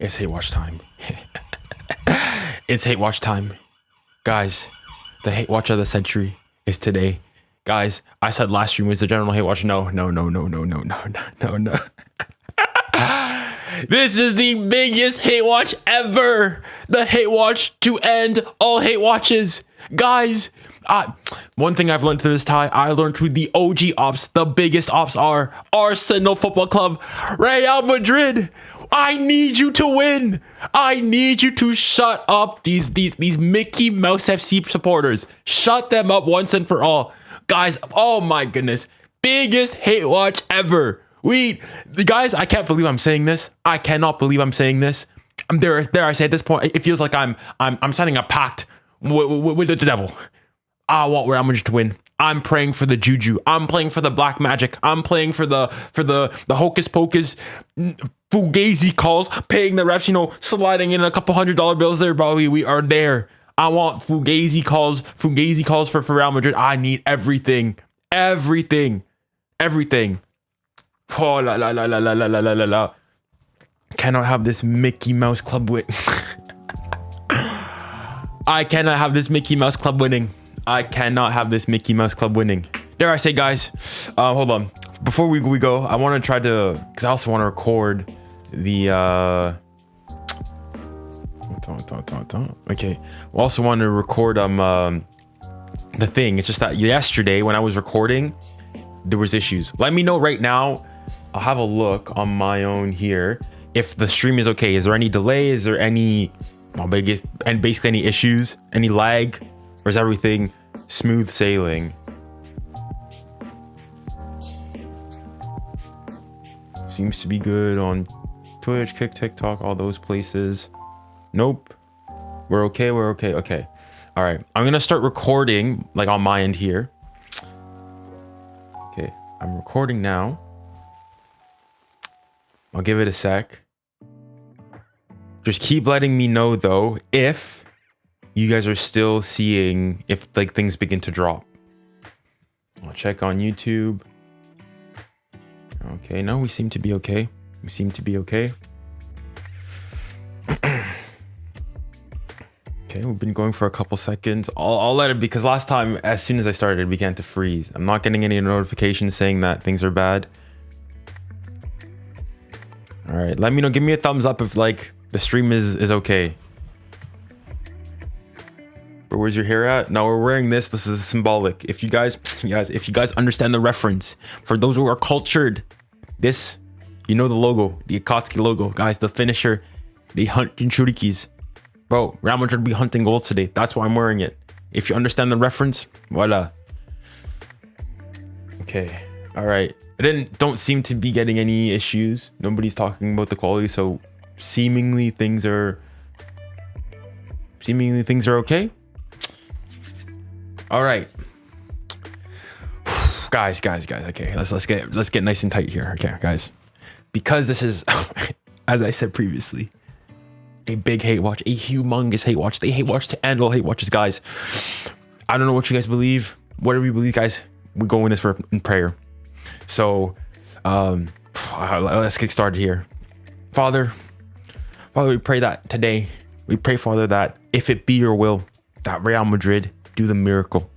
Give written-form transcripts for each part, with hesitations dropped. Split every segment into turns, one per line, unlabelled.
It's hate watch time. It's hate watch time. Guys, the hate watch of the century is today. Guys, I said last stream was the general hate watch. No. This is the biggest hate watch ever. The hate watch to end all hate watches. Guys, one thing I've learned through this tie, I learned who the OG ops, the biggest ops are. Arsenal Football Club, Real Madrid. I need you to win. I need you to shut up these Mickey Mouse FC supporters. Shut them up once and for all. Guys, oh my goodness. Biggest hate watch ever. Guys, I can't believe I'm saying this. I cannot believe I'm saying this. There I say at this point, it feels like I'm signing a pact with the devil. I want Real Madrid to win. I'm praying for the juju. I'm playing for the black magic. I'm playing for the hocus pocus fugazi calls, paying the refs, sliding in a couple $100 bills there, bro. We are there. I want fugazi calls for Real Madrid. I need everything. Oh la. Cannot have this Mickey Mouse Club win. I cannot have this Mickey Mouse Club winning. I cannot have this Mickey Mouse Club winning. Dare I say, guys, hold on. Before we go, I want to try to, because I also want to record the, okay. I also want to record, the thing. It's just that yesterday when I was recording, there was issues. Let me know right now. I'll have a look on my own here. If the stream is okay, is there any delay? Is there any, and basically any issues, any lag? Or is everything smooth sailing? Seems to be good on Twitch, Kick, TikTok, all those places. Nope. We're okay. Okay. All right. I'm going to start recording like on my end here. Okay. I'm recording now. I'll give it a sec. Just keep letting me know though if you guys are still seeing if like things begin to drop. I'll check on YouTube. Okay, no, we seem to be okay. Okay, we've been going for a couple seconds. I'll let it, because last time, as soon as I started, it began to freeze. I'm not getting any notifications saying that things are bad. All right, let me know. Give me a thumbs up if like the stream is okay. But where's your hair at? No, we're wearing this. This is symbolic. If you guys understand the reference, for those who are cultured, this, the logo, the Akatsuki logo, guys, the finisher, they hunt in shurikis. Bro, Real Madrid be hunting goals today. That's why I'm wearing it. If you understand the reference, voila. Okay, all right. I don't seem to be getting any issues. Nobody's talking about the quality, so seemingly things are okay. All right, guys. Okay, let's get nice and tight here. Okay, guys, because this is, as I said previously, a big hate watch, a humongous hate watch. They hate watch to end all hate watches, guys. I don't know what you guys believe. Whatever you believe, guys, we go in this in prayer. So, let's get started here. Father, we pray that today. We pray, Father, that if it be your will, that Real Madrid do the miracle.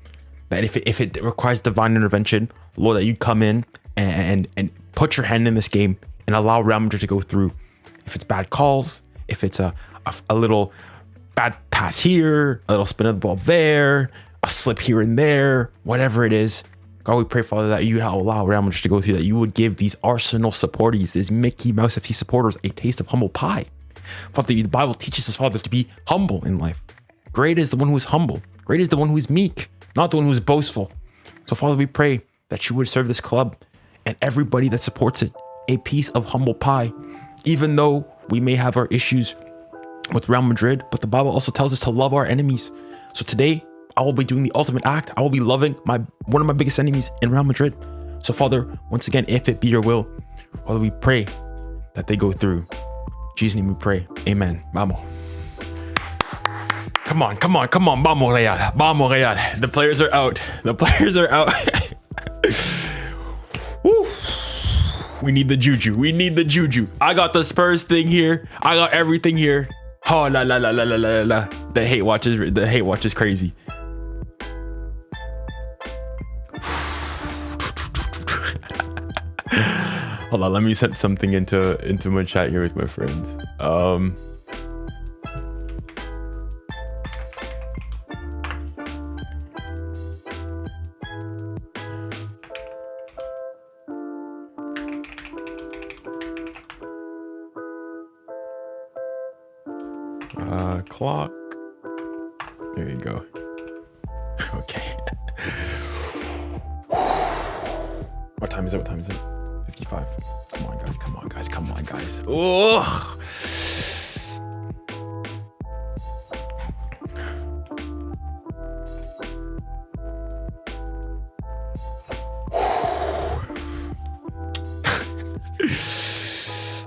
That if it requires divine intervention, Lord, that you come in and put your hand in this game and allow Real Madrid to go through. If it's bad calls, if it's a little bad pass here, a little spin of the ball there, a slip here and there, whatever it is, God, we pray, Father, that you allow Real Madrid to go through, that you would give these Arsenal supporters, these Mickey Mouse FC supporters, a taste of humble pie. Father, the Bible teaches us, Father, to be humble in life. Great is the one who is humble. Great is the one who is meek, not the one who is boastful. So, Father, we pray that you would serve this club and everybody that supports it a piece of humble pie, even though we may have our issues with Real Madrid, but the Bible also tells us to love our enemies. So today, I will be doing the ultimate act. I will be loving one of my biggest enemies in Real Madrid. So, Father, once again, if it be your will, Father, we pray that they go through. In Jesus' name we pray. Amen. Vamos. Come on. Vamos, Real. The players are out. Woo. We need the juju. We need the juju. I got the Spurs thing here. I got everything here. Oh la la la la la la la. The hate watch is crazy. Hold on, let me send something into my chat here with my friend. Clock. There you go. Okay. What time is it? What time is it? 55. Come on, guys. Come on, guys. Come on, guys. Oh.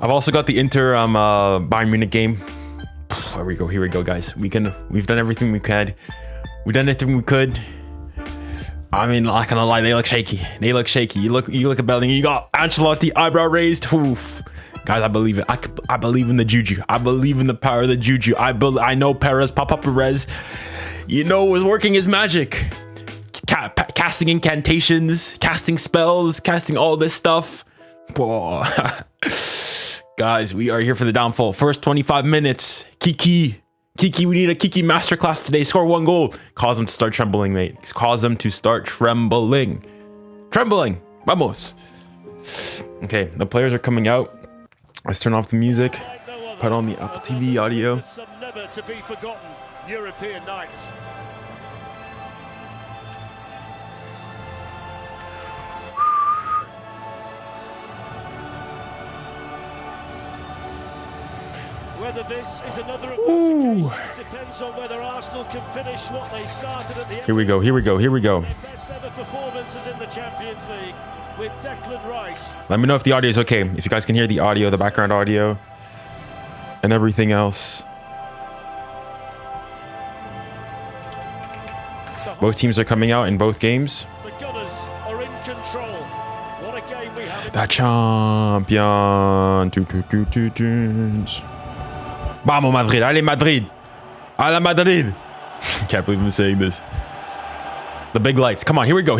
I've also got the Inter Bayern Munich game. Here we go, guys. We've done everything we could. We've done everything we could. I mean, not gonna lie, they look shaky. They look shaky. You look at Bellingham. You got Ancelotti, eyebrow raised. Oof. Guys, I believe it. I believe in the juju. I believe in the power of the juju. I know Perez, Papa Perez, was working his magic. Casting incantations, casting spells, casting all this stuff. Whoa. Guys, we are here for the downfall. First 25 minutes. Kiki, we need a Kiki masterclass today. Score 1 goal. Cause them to start trembling, mate. Cause them to start trembling. Vamos. Okay, the players are coming out. Let's turn off the music. Put on the Apple TV audio.
Some never to be forgotten European nights. Whether this is another of those occasions depends on whether Arsenal can finish what they started at the end.
Here we go.
Best ever performances in the Champions League with Declan Rice.
Let me know if the audio is okay. If you guys can hear the audio, the background audio, and everything else. Both teams are coming out in both games.
The Gunners are in control. What a game we have.
The champion. Vamos Madrid. Allez Madrid. A la Madrid. Can't believe I'm saying this. The big lights. Come on. Here we go.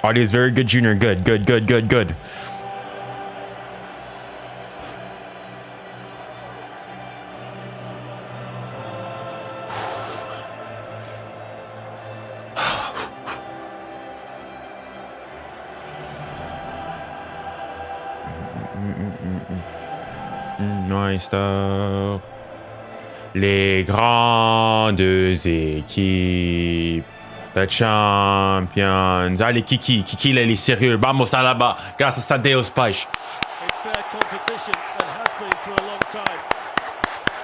Audio is very good, Junior. Good. Nice stuff. Les grandes équipes. The champions. Allez, Kiki, là, il est sérieux. Vamos à là-bas. Grâce à 𝙀𝙬𝘖𝙀𝘋.
It's their competition and has been for a long time.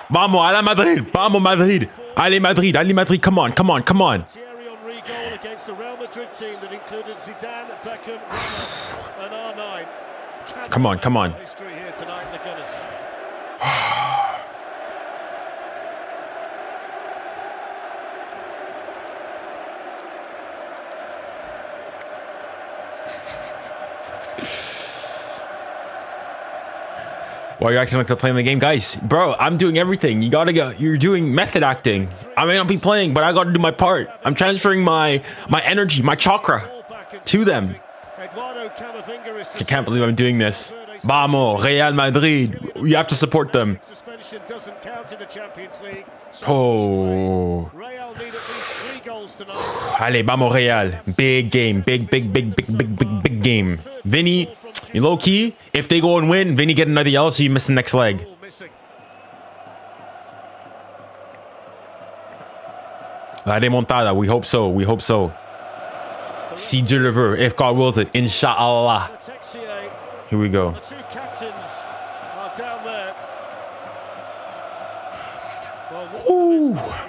Vamos à la Madrid. Vamos Madrid. Allez Madrid. Come on.
Thierry Henry goal against the Real Madrid team that included Zidane, Beckham, Ramos, and R9.
Come on.
History here tonight, the Gunners.
Why are you acting like they're playing the game? Guys, bro, I'm doing everything. You gotta go. You're doing method acting. I may not be playing, but I gotta do my part. I'm transferring my energy, my chakra to them. I can't believe I'm doing this. Vamos, Real Madrid. You have to support them.
Suspension doesn't count in the Champions League.
Oh.
Real need at least 3 goals tonight.
Allez, vamos Real. Big game. Big game. Vinny, you low key, if they go and win, Vinny get another yellow, so you miss the next leg. La remontada, we hope so. Si Dieu le veut, if God wills it, inshallah. Here we go.
The 2 captains are down there.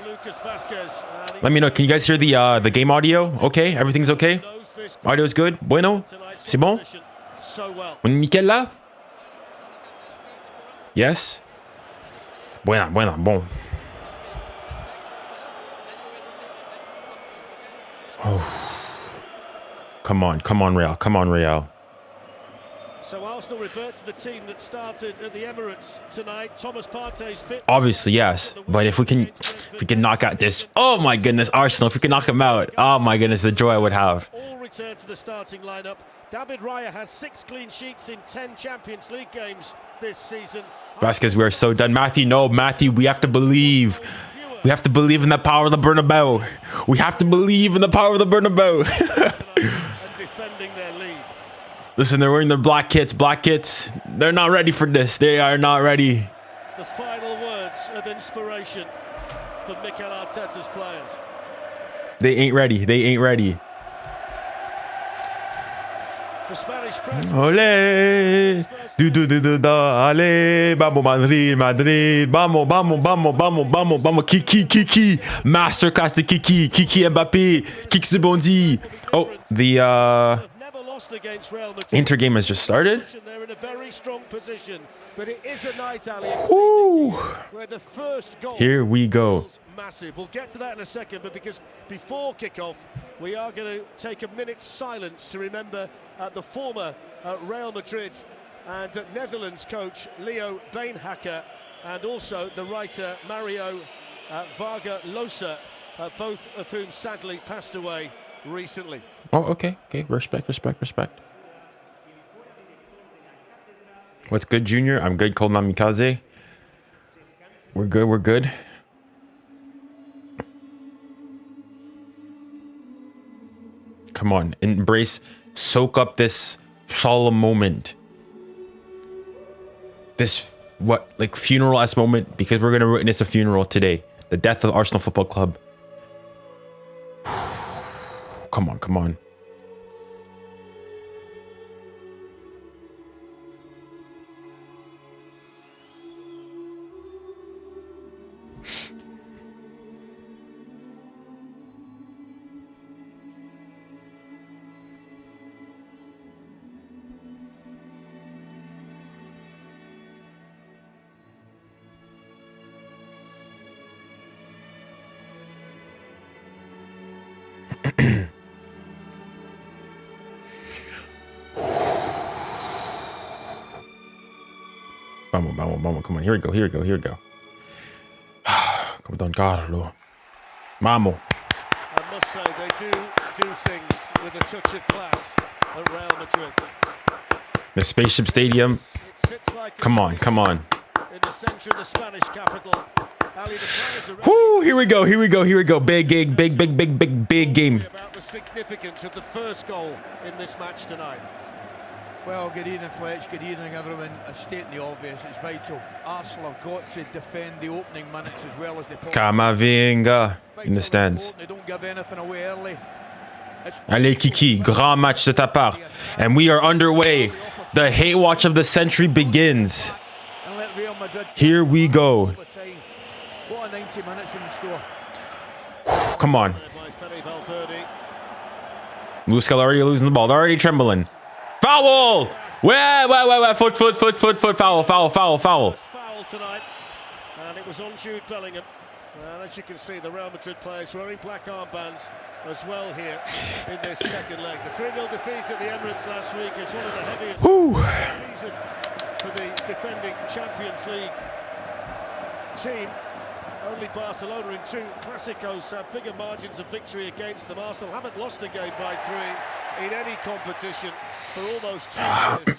Lucas Vázquez.
Let me know. Can you guys hear the game audio? Okay, everything's okay. Audio is good. Bueno, c'est bon. On est nickel là? Yes. Buena, bon. Oh. Come on, Real.
So Arsenal revert to the team that started at the Emirates tonight. Thomas Partey's fit.
Obviously, yes. But if we can knock out this, oh my goodness, Arsenal, if we can knock them out, oh my goodness, the joy I would have.
All return to the starting lineup. 𝙬𝙬𝘋𝙾 has 6 clean sheets in 10 Champions League games this season.
Vasquez, we are so done. Matthew, no, Matthew, we have to believe. We have to believe in the power of the Bernabeu. We have to believe in the power of the Bernabeu.
And defending their lead.
Listen, they're wearing their black kits. Black kits. They're not ready for this. They are not ready.
The final words of inspiration for Mikel Arteta's players.
They ain't ready. They ain't ready.
The Spanish press.
Olé. Allez. Vamos, Madrid, Madrid. Vamos, vamos, vamos, vamos, vamos, vamos. Kiki. Masterclass to Kiki. 𝙀𝙼𝙖𝙾𝙾𝙄𝙼. 𝙀𝙀𝙬𝙾𝙀𝙀. Oh, the Inter game has just started.
They're in a very strong position, but it is a night, Ali, where the first goal.
Here we go.
Massive. We'll get to that in a second, but because before kickoff, we are going to take a minute's silence to remember the former Real Madrid and Netherlands coach 𝙎𝙊𝘾𝙼𝙎𝙏, and also the writer Mario 𝙎𝙊𝘾𝙼𝙎, both of whom sadly passed away recently.
Oh, okay. Respect. What's good, Junior? I'm good. 𝙀𝙪𝙨𝙾𝙄𝙼𝙍. We're good. Come on, embrace, soak up this solemn moment. This, funeral-esque moment, because we're going to witness a funeral today. The death of Arsenal Football Club. Come on. Vamos. Come on. Here we go. Come on, Carlo. Vamos.
I must say, they do things with a touch of class at Real Madrid.
The Spaceship Stadium.
It sits like
Come on.
in the center of the Spanish capital. Ali, the players are
Whoo, here we go. Big game. Big game.
About the significance of the first goal in this match tonight.
Well, good evening, Fletch. Good evening, everyone. Stating the obvious, it's vital. Arsenal have got to defend the opening minutes as well as they possibly
Camavinga in the stands.
They don't give anything away early.
Allez, Kiki, grand match de ta part. And we are underway. The hate watch of the century begins. Here we go.
What a 90 minutes in the store.
Come on. 𝙬𝙬𝘋𝙾 already losing the ball. They're already trembling. Foul! Wait. Foot. Foul.
Foul tonight, and it was on Jude Bellingham. And as you can see, the Real Madrid players wearing black armbands as well here in this second leg. The 3-0 defeat at the Emirates last week is one of the heaviest season for the defending Champions League team. Only Barcelona in 2 Clásicos have bigger margins of victory against them. Arsenal haven't lost a game by 3 in any competition for almost 2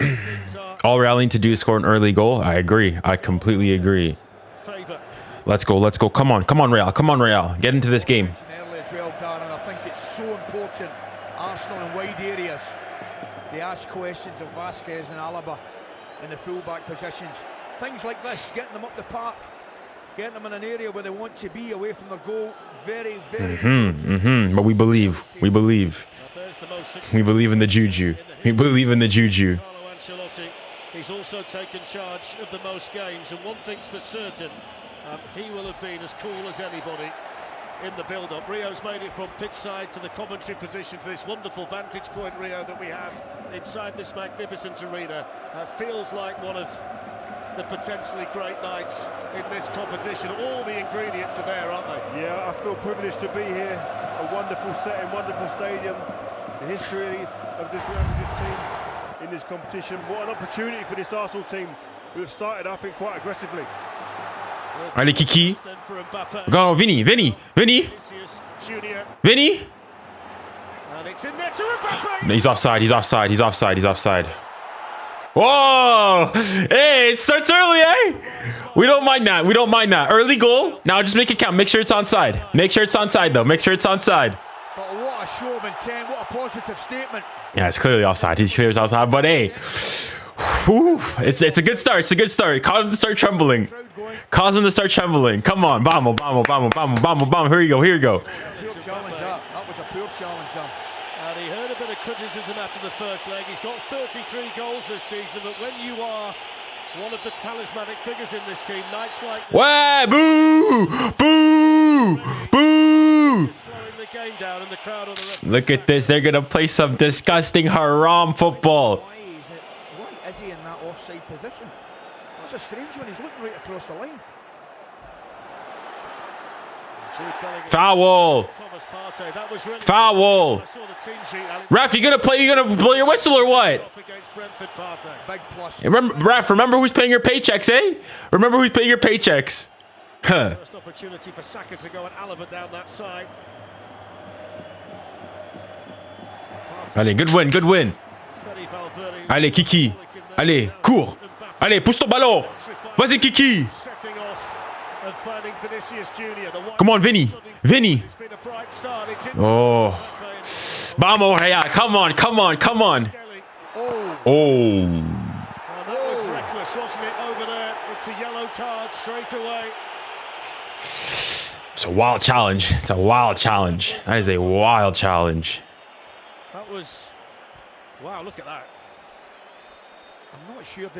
years.
All rallying to do is score an early goal. I agree. I completely agree. Let's go. Come on, Real. Get into this game.
Early as well, Darren. I think it's so important. Arsenal in wide areas. They ask questions of Vasquez and Alaba in the full-back positions. Things like this, getting them up the park, getting them in an area where they want to be, away from their goal. Very
But we believe in the juju.
Carlo Ancelotti, he's also taken charge of the most games, and one thing's for certain, he will have been as cool as anybody in the build-up. Rio's made it from pitch side to the commentary position to this wonderful vantage point, Rio, that we have inside this magnificent arena. Feels like one of the potentially great nights in this competition. All the ingredients are there, aren't they?
Yeah, I feel privileged to be here. A wonderful setting, wonderful stadium. The history of this Real Madrid team. in this competition. What an opportunity for this Arsenal team, who have started, I think, quite aggressively.
Allez, Kiki. Go, Vinny.
Junior.
Vinny.
And it's in there to Mbappe.
No, he's offside. Whoa! Hey, it starts early, eh? We don't mind that. Early goal. Now just make it count. Make sure it's onside. Though. Make sure it's onside.
But what a show of intent. What a positive statement.
Yeah, it's clearly offside. He's clearly offside. But hey, whew, it's a good start. Cause him to start trembling. Come on, vamos. Here you go.
Pure challenge, that was a pure challenge, though.
And he heard a bit of criticism after the first leg. He's got 33 goals this season, but when you are one of the talismanic figures in this team, nights like this,
Boo!
slowing the game down and the crowd on the
Look at this. They're gonna play some disgusting haram football.
Why is he in that offside position? That's a strange one. He's looking right across the line.
Foul. Foul. Ref, you gonna blow your whistle or what?
Big plus.
Remember who's paying your paychecks, eh? Huh.
First opportunity for Saka to go and Älv:a down that side.
Allez, good win. Allez, Kiki. Allez, cours. Allez, pousse ton ballon. Vas-y, Kiki. Come on, Vinny. Oh. Vamos, Real. Come on. Oh.
That was reckless, wasn't it, over there? It's a yellow card straight away.
It's a wild challenge. That is a wild challenge.
That was... Wow, look at that.
I'm not sure.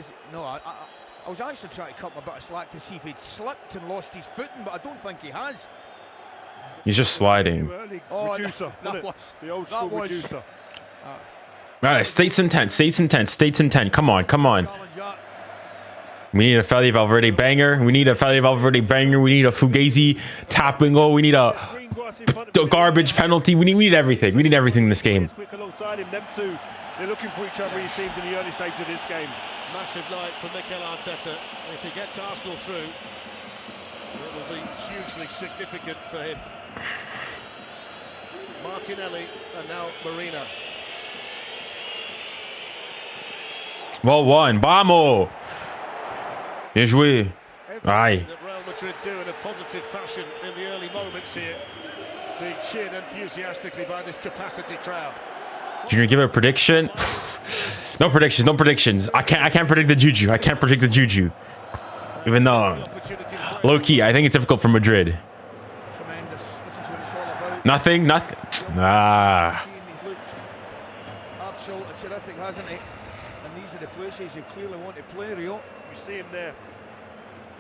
I was actually trying to cut him a bit of slack to see if he'd slipped and lost his footing, but I don't think he has.
He's just sliding.
Oh,
Reducer,
that was
the old school reducer.
All right, states intent. Come on. We need a 𝙀𝙬𝘼𝘾𝘼 banger. We need a Fugazi tapping goal. We need a garbage penalty. We need everything. We need everything in this game.
Quick alongside him, them two. They're looking for each other, it seemed, in the early stages of this game.
Massive night for Mikel Arteta. If he gets Arsenal through, it will be hugely significant for him. Martinelli and now Marino.
Well won. Vamos. Bien joué. Aye.
That Real Madrid do in a positive fashion in the early moments here, being cheered enthusiastically by this capacity crowd.
Junior, give a prediction. No predictions. I can't predict the juju. Even though, low key, I think it's difficult for Madrid.
tremendous. This is what it's all about.
Nothing.
He's looked absolutely terrific, hasn't he? And these are the places you clearly want to play, Rio.
You see him there,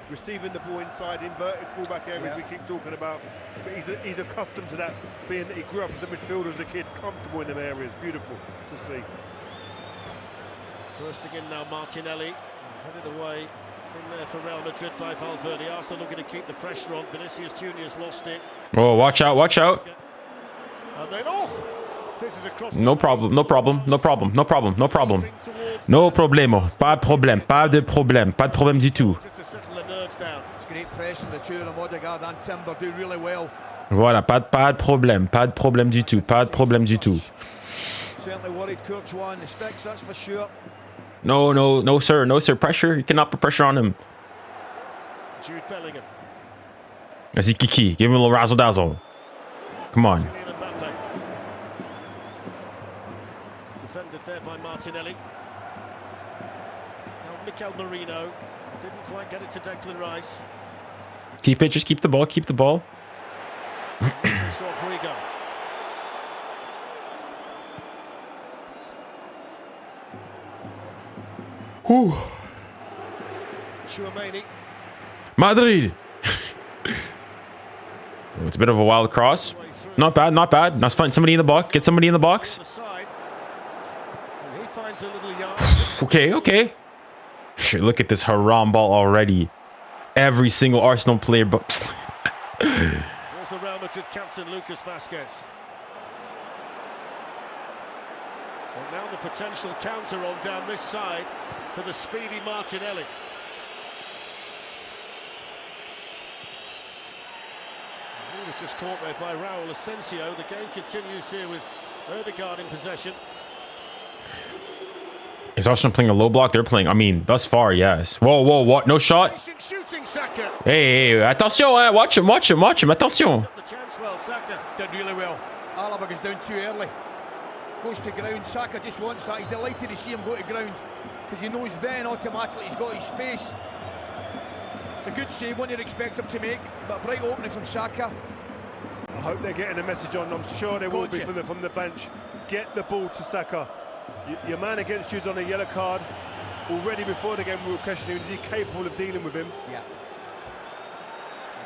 receiving the ball inside inverted fullback areas we keep talking about. But he's accustomed to that, being that he grew up as a midfielder as a kid, comfortable in them areas. Beautiful to see.
Bursting in now, Martinelli, headed away in there for Real Madrid by Valverde. Arsenal looking to keep the pressure on. Vinicius Junior's lost it.
Oh, watch out.
And then, this is across.
No problem. Pas de problème du tout.
Just to settle the nerves down.
It's great pressing. The two of them, Odegaard and Timber, do really well.
Voilà, pas de problème du tout.
Certainly worried Courtois on the sticks, that's for sure.
No, sir. Pressure. You cannot put pressure on him.
Jude Bellingham.
Vas-y, Kiki. Give him a little razzle dazzle. Come on.
Kylian Mbappe. Defended there by Martinelli. Now Mikel Marino didn't quite get it to Declan Rice.
Keep it. Just keep the ball.
This is Rodrigo.
Whew.
𝙀𝙬𝘼𝙋𝙏𝙀𝙀.
Madrid. It's a bit of a wild cross. Not bad. That's fine. Somebody in the box. Get somebody in the box.
The side. And he finds a little yard.
Okay. Shit, look at this haram ball already. Every single Arsenal player, but
There's the Real Madrid captain, Lucas Vázquez. Well, now the potential counter on down this side for the speedy Martinelli. He was just caught there by 𝙀𝙊𝘾𝘼𝙎𝙏. The game continues here with 𝙀𝙀𝘾𝙼𝙾 in possession.
Is Arsenal playing a low block? They're playing. I mean, thus far, yes. Whoa, whoa, what? No shot.
Shooting Saka.
Hey, attention, watch him, watch him, watch him. Attention.
The chance well, Saka.
Did really well. Alaba goes down too early. Goes to ground. Saka just wants that. He's delighted to see him go to ground because he knows then automatically he's got his space. It's a good save, one you'd expect him to make, but a bright opening from Saka.
I hope they're getting a message on. I'm sure they will be from the bench. Get the ball to Saka. Your man against you is on a yellow card. Already before the game we were questioning, is he capable of dealing with him?
Yeah.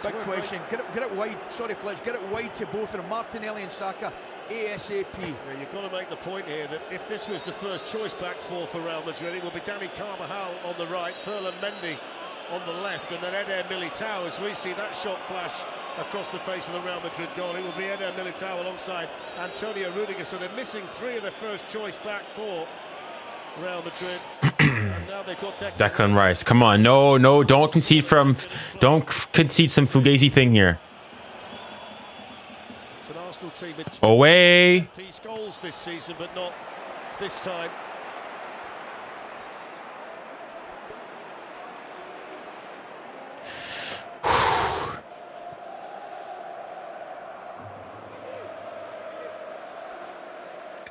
Big question. Get it wide. Sorry, Fletch. Get it wide to both of them, Martinelli and Saka, ASAP.
Yeah, you've got to make the point here that if this was the first choice back four for Real Madrid, it will be 𝙬𝙬𝘾𝙼𝘆 on the right, 𝙬𝙬𝘾𝘼𝘆 on the left, and then 𝙬𝙬𝘾𝘼𝘆 as we see that shot flash across the face of the Real Madrid goal. It will be 𝙬𝙬𝘾𝘼𝘆 alongside Antonio Rudiger, so they're missing three of their first choice back four. Real Madrid. And now they've got
Declan Rice. Come on, no, don't concede some Fugazi thing here.
It's an Arsenal team with
away.
Goals this season, but not this time.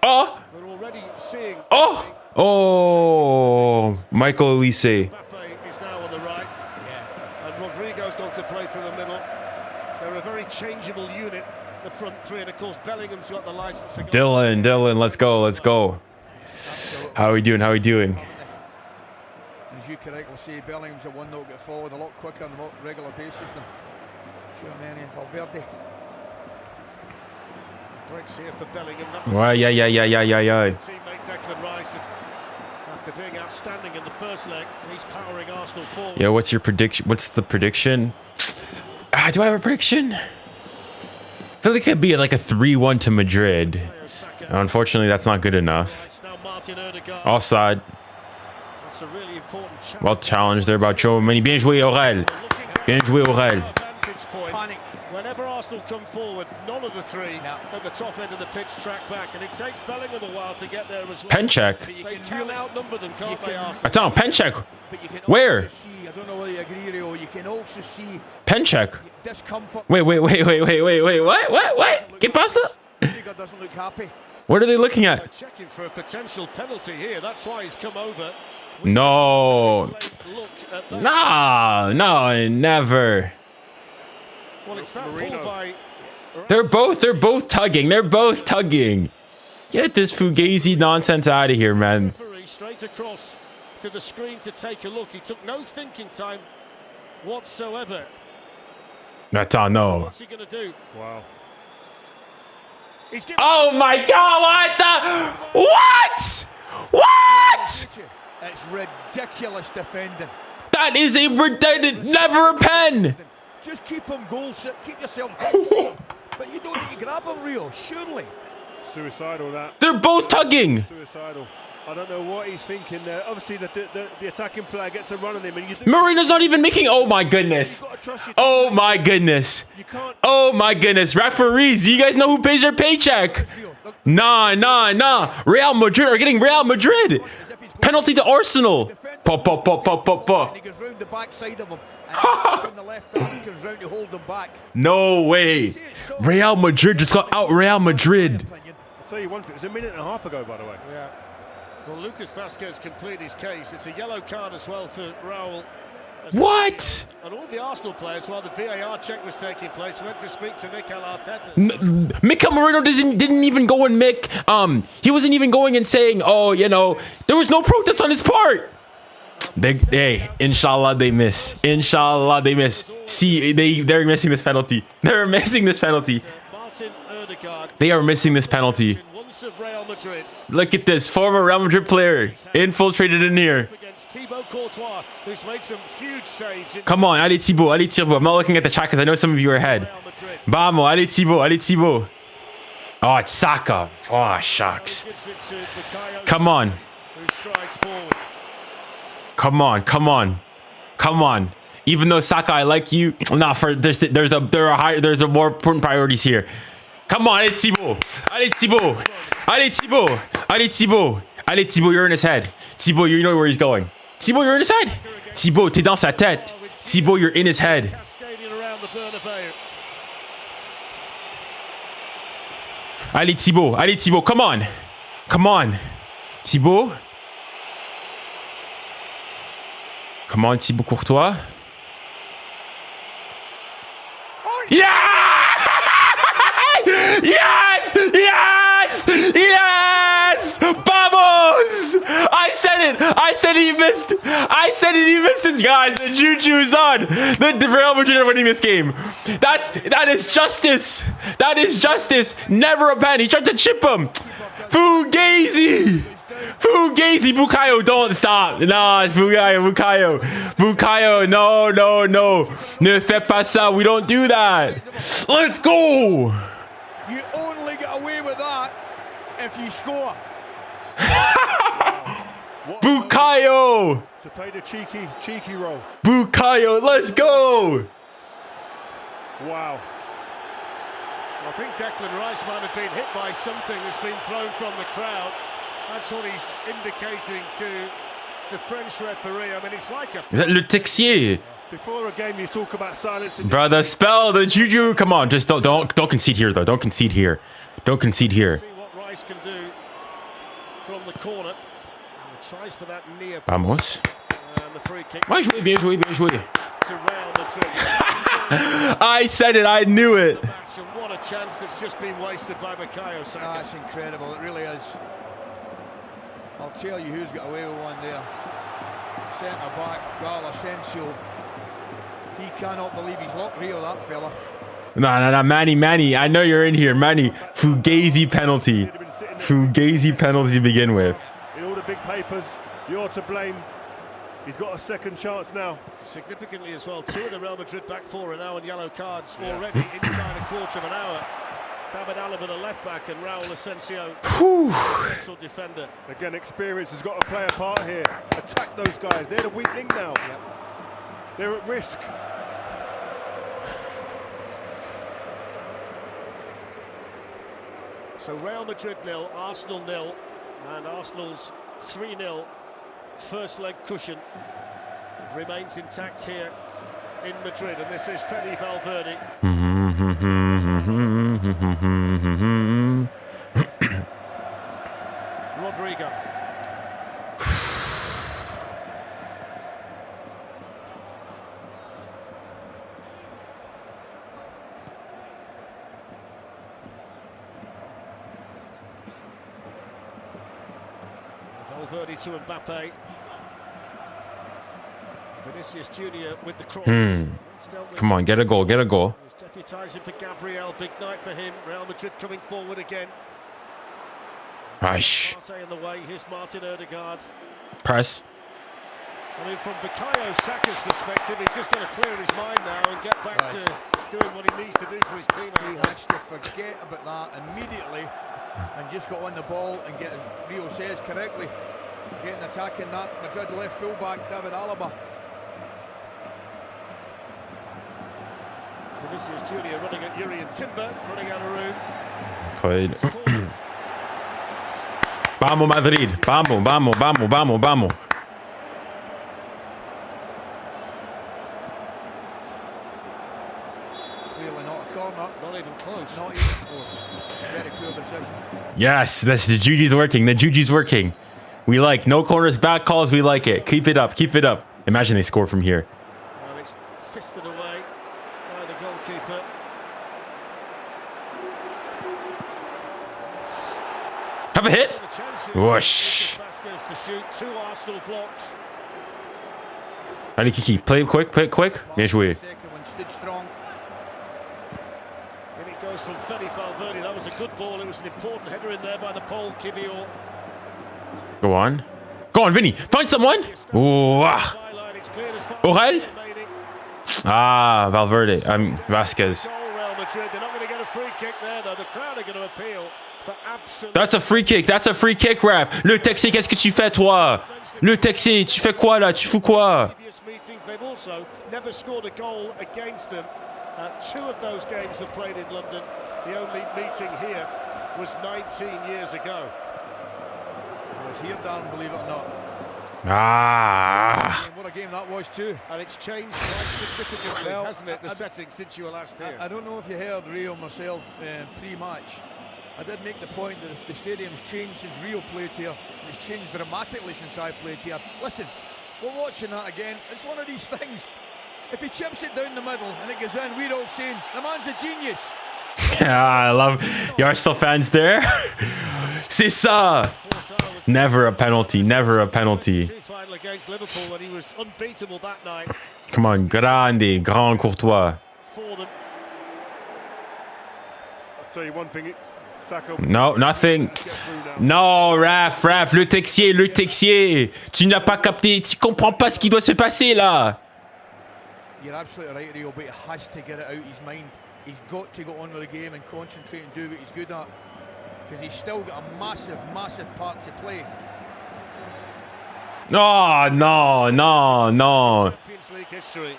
Oh!
We're already seeing.
Oh, 𝙋𝙊𝘾𝙼𝘆.
Mbappe is now on the right. Yeah. And Rodrigo's going to play through the middle. They're a very changeable unit, the front three, and of course Bellingham's got the license to go.
Dylan, let's go. How are we doing?
As you correctly say, Bellingham's the one that will get forward a lot quicker on a regular basis than 𝙀𝙀𝘾𝑗𝑼 and 𝙀𝑉𝑟𝑑𝑖.
Breaks here for Bellingham.
Well, yeah.
Teammate Declan Rice, after being outstanding in the first leg, he's powering Arsenal forward.
Yeah, what's your prediction? What's the prediction? Do I have a prediction? I feel like it could be like a 3-1 to Madrid. Unfortunately, that's not good enough. Offside.
That's a really important challenge.
Well challenged there by 𝙀𝙀𝘾𝑼𝙎. Bien joué, 𝙀𝙀𝘾𝑼𝙎. Bien joué, 𝙀𝙀𝘾𝑼𝙎.
Panic. Whenever Arsenal come forward, none of the three at the top end of the pitch track back, and it takes Bellingham a while to get there as well.
Pen check.
They can outnumber them, can't they, Arsenal?
Attends, pen check. Where?
I don't know whether you agree, Rio. You can also see
pen check.
Discomfort.
Wait. What? ¿Qué pasa?
Rudiger doesn't look happy.
What are they looking
They're
at?
checking for a potential penalty here. That's why he's come over.
No.
Look at that.
No, never.
Well, it's that pull by.
They're both tugging. Get this Fugazi nonsense out of here, man.
Straight across to the screen to take a look. He took no thinking time whatsoever.
Attends, no.
What's he going to do?
Wow.
Oh my God! What?
It's ridiculous defending.
That is never a pen.
Just keep him goal set. Keep yourself goal set. But you don't need to grab him, Rio. Surely.
Suicidal, that.
They're both tugging.
Suicidal. I don't know what he's thinking there. Obviously, the attacking player gets a run on him. And
Moreno's not even making. Oh my goodness. Oh my goodness. Oh my goodness. Referees, you guys know who pays their paycheck? Nah. Real Madrid are getting Real Madrid. Penalty to Arsenal. Pop.
He goes round the back side of him. And the left arm comes round to hold him back.
No way. Real Madrid just got out Real Madrid.
I'll tell you one thing. It was a minute and a half ago, by the way.
Yeah. Well, Lucas Vázquez can plead his case. It's a yellow card as well for Raúl.
What?
And all the Arsenal players, while the VAR check was taking place, went to speak to Mikel Arteta.
Mikel Moreno didn't even go and he wasn't even going and saying, oh, there was no protest on his part. Inshallah they miss. See, they're missing this penalty. They are missing this penalty. Look at this former Real Madrid player infiltrated in here. Come on, allez Thibaut. I'm not looking at the chat because I know some of you are ahead. Vamos, allez Thibaut. Oh, it's Saka. Oh, shucks.
Gives it to 𝙀𝙖𝘖𝘶,
Come on.
who strides forward.
Come on. Come on. Come on. Even though Saka, I like you. Nah, there's a more important priorities here. Come on, allez Thibaut. Allez Thibaut. Allez Thibaut. Allez Thibaut. Allez Thibaut, you're in his head. Thibaut, you know where he's going. Thibaut, you're in his head. Thibaut, t'es dans sa tête. Thibaut, you're in his head.
Cascading around the Bernabeu.
Allez Thibaut. Allez Thibaut. Come on. Come on. Thibaut. Come on, Thibaut Courtois. Yeah! Yes! Yes! Yes! Vamos! I said it! I said he missed! I said it, he missed his guys! The juju is on! The Real Madrid are winning this game. That is justice! That is justice! Never a pen! He tried to chip him! Fugazi! Fugazi, 𝙀𝙀𝘖𝘶, don't stop. Nah, 𝙀𝙀𝘖𝘶, no, no, no. Ne fais pas ça. We don't do that. Let's go.
You only get away with that if you score.
𝙀𝙀𝘖𝘶.
To play the cheeky role.
𝙀𝙀𝘖𝘶, let's go.
Wow. I think Declan Rice might have been hit by something that's been thrown from the crowd. That's what he's indicating to the French referee. I mean, it's like a...
Is that le Texier?
Before a game, you talk about silencing.
Brother, spell the juju. Come on, just don't concede here though. Don't concede here. Don't concede here.
See what Rice can do from the corner. He tries for that near.
Vamos.
And the free kick.
Bien joué, bien joué, bien joué.
To Real Madrid.
I said it. I knew it.
And what a chance that's just been wasted by Bukayo Saka.
That's incredible. It really is. I'll tell you who's got away with one there. Centre back, 𝙀𝙀𝘾𝘼𝙎𝙏. He cannot believe he's locked real, that fella.
Nah, Manny. I know you're in here, Manny. Fugazi penalty. Fugazi penalty to begin with.
In all the big papers, you're to blame. He's got a second chance now.
Significantly as well, two of the Real Madrid back four are now on yellow cards already inside a quarter of an hour. 𝙚𝙤𝘼𝘾, the left back, and 𝙀𝙀𝘾𝘶, central defender.
Again, experience has got to play a part here. Attack those guys. They're the weak link now.
Yep.
They're at risk.
So Real Madrid 0, Arsenal 0, and Arsenal's 3-0 first leg cushion remains intact here in Madrid, and this is 𝙀𝙀𝘾𝑉𝑎LVERDE. Rodrigo. Valverde to Mbappe. Vinicius Junior with the cross.
Come on, get a goal, get a goal.
Deputising for Gabriel, big night for him. Real Madrid coming forward again.
Aish.
Marte in the way, here's 𝙬𝙬𝙾𝙬𝙾.
Press.
I mean, from Bukayo Saka's perspective, he's just going to clear his mind now and get back to doing what he needs to do for his team.
He has to forget about that immediately and just got on the ball and get, as Rio says correctly, getting attacking that Madrid left fullback, 𝙬𝙬𝙾𝙬𝙾.
Vinicius Junior running at Urian Timber, running out of room.
Played. Vamos Madrid. Vamos.
Clearly not a corner.
Not even close.
Not even close. Very poor decision.
Yes, the juju's working. The juju's working. We like no corners, back calls. We like it. Keep it up. Imagine they score from here.
Well, it's fisted away by the goalkeeper.
Have a hit. Whoosh.
To shoot, two Arsenal blocks.
Allez Kiki, play quick. Bien joué.
Second one stood strong.
And it goes from 𝙀𝙀𝘾𝑉𝑎LVERDE. That was a good ball. It was an important header in there by the Pole, 𝙬𝙀𝘾𝑉𝑎L.
Go on, Vinny. Find someone. 𝙀𝙀𝘾𝑉𝑎LVERDE. Ah, Valverde. Vasquez.
Real Madrid. They're not going to get a free kick there, though. The crowd are going to appeal for absolute.
That's a free kick. That's a free kick, ref. Le Texier, qu'est-ce que tu fais, toi? Le Texier, tu fais quoi là? Tu fous quoi?
Previous meetings, they've also never scored a goal against them. 2 of those games were played in London. The only meeting here was 19 years ago.
I was here, Darren, believe it or not.
Ah.
What a game that was too.
And it's changed quite significantly, hasn't it, the setting since you were last here?
I don't know if you heard Rio myself pre-match. I did make the point that the stadium's changed since Rio played here, and it's changed dramatically since I played here. Listen, we're watching that again. It's one of these things. If he chips it down the middle and it goes in, we're all saying, the man's a genius.
I love you are still fans there. C'est ça. Never a penalty. Never a penalty.
Final against Liverpool when he was unbeatable that night.
Come on, grande, grand Courtois.
For them.
I'll tell you one thing. Saka.
No, nothing. No, ref, le Texier. Tu n'as pas capté. Tu comprends pas ce qui doit se passer là.
You're absolutely right, Rio, but he has to get it out of his mind. He's got to go on with the game and concentrate and do what he's good at. Because he's still got a massive, massive part to play.
Oh, no.
Champions League history.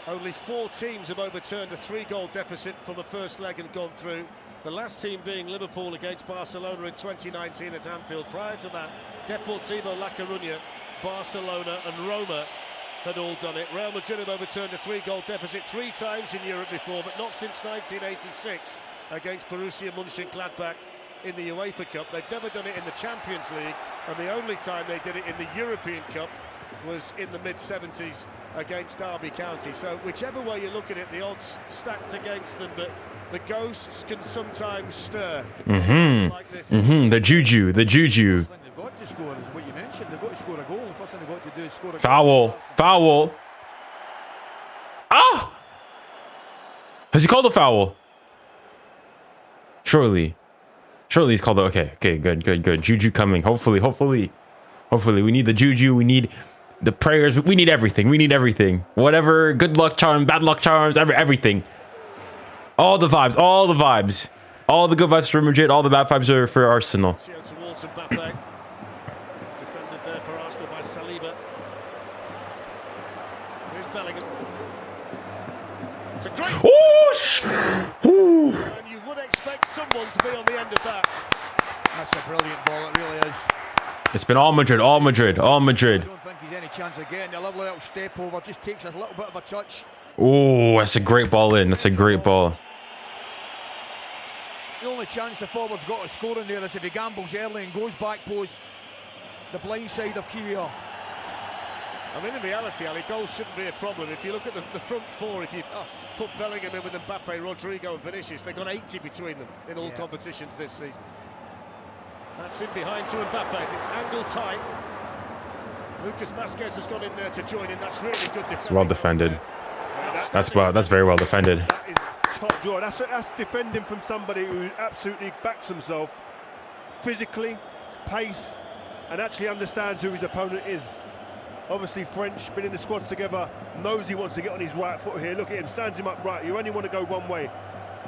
Only 4 teams have overturned a 3-goal deficit from the first leg and gone through. The last team being Liverpool against Barcelona in 2019 at Anfield. Prior to that, Deportivo La Coruña, Barcelona and Roma had all done it. Real Madrid have overturned a 3-goal deficit 3 times in Europe before, but not since 1986 against Borussia Mönchengladbach in the UEFA Cup. They've never done it in the Champions League, and the only time they did it in the European Cup was in the mid-70s against Derby County. So whichever way you look at it, the odds stacked against them, but the ghosts can sometimes stir. Like this.
The juju.
They've got to score, is what you mentioned. They've got to score a goal. The first thing they've got to do is score a goal.
Foul. Ah! Has he called a foul? Surely he's called it. Okay, good. Juju coming. Hopefully. We need the juju. We need the prayers. We need everything. Whatever. Good luck charms, bad luck charms, everything. All the vibes. All the good vibes for Madrid. All the bad vibes are for Arsenal.
Towards Mbappe. Defended there for Arsenal by Saliba. Here's Bellingham. It's a great. And you would expect someone to be on the end of that.
That's a brilliant ball, it really is.
It's been all Madrid.
I don't think he's any chance of getting a lovely little step over. Just takes a little bit of a touch.
Oh, that's a great ball in. That's a great ball.
The only chance the forward's got of scoring there is if he gambles early and goes back post the blind side of Q.
I mean, in reality, Ali, goals shouldn't be a problem. If you look at the front 4, if you put Bellingham in with Mbappe, Rodrigo and Vinicius, they've got 80 between them in all competitions this season. That's in behind to Mbappe, the angle tight. Lucas Vázquez has gone in there to join in. That's really good defending.
It's well defended. That's very well defended.
That is top draw. That's defending from somebody who absolutely backs himself physically, pace, and actually understands who his opponent is. Obviously French, been in the squads together, knows he wants to get on his right foot here. Look at him, stands him up right. You only want to go one way.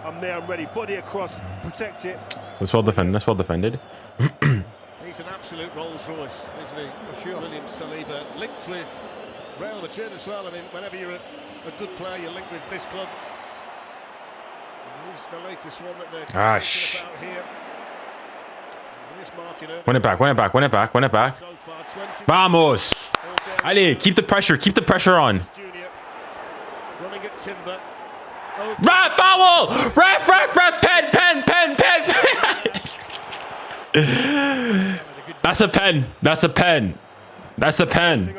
I'm there, I'm ready. Body across, protect it.
So it's well defended. That's well defended.
He's an absolute Rolls Royce, isn't he? For sure. William Saliba, linked with Real Madrid as well. I mean, whenever you're a good player, you're linked with this club. He's the latest one that they're talking about here.
Win it back.
So far, 20.
Vamos! Allez, keep the pressure on.
Running at Timber.
Ref, foul! Ref, pen! That's a pen.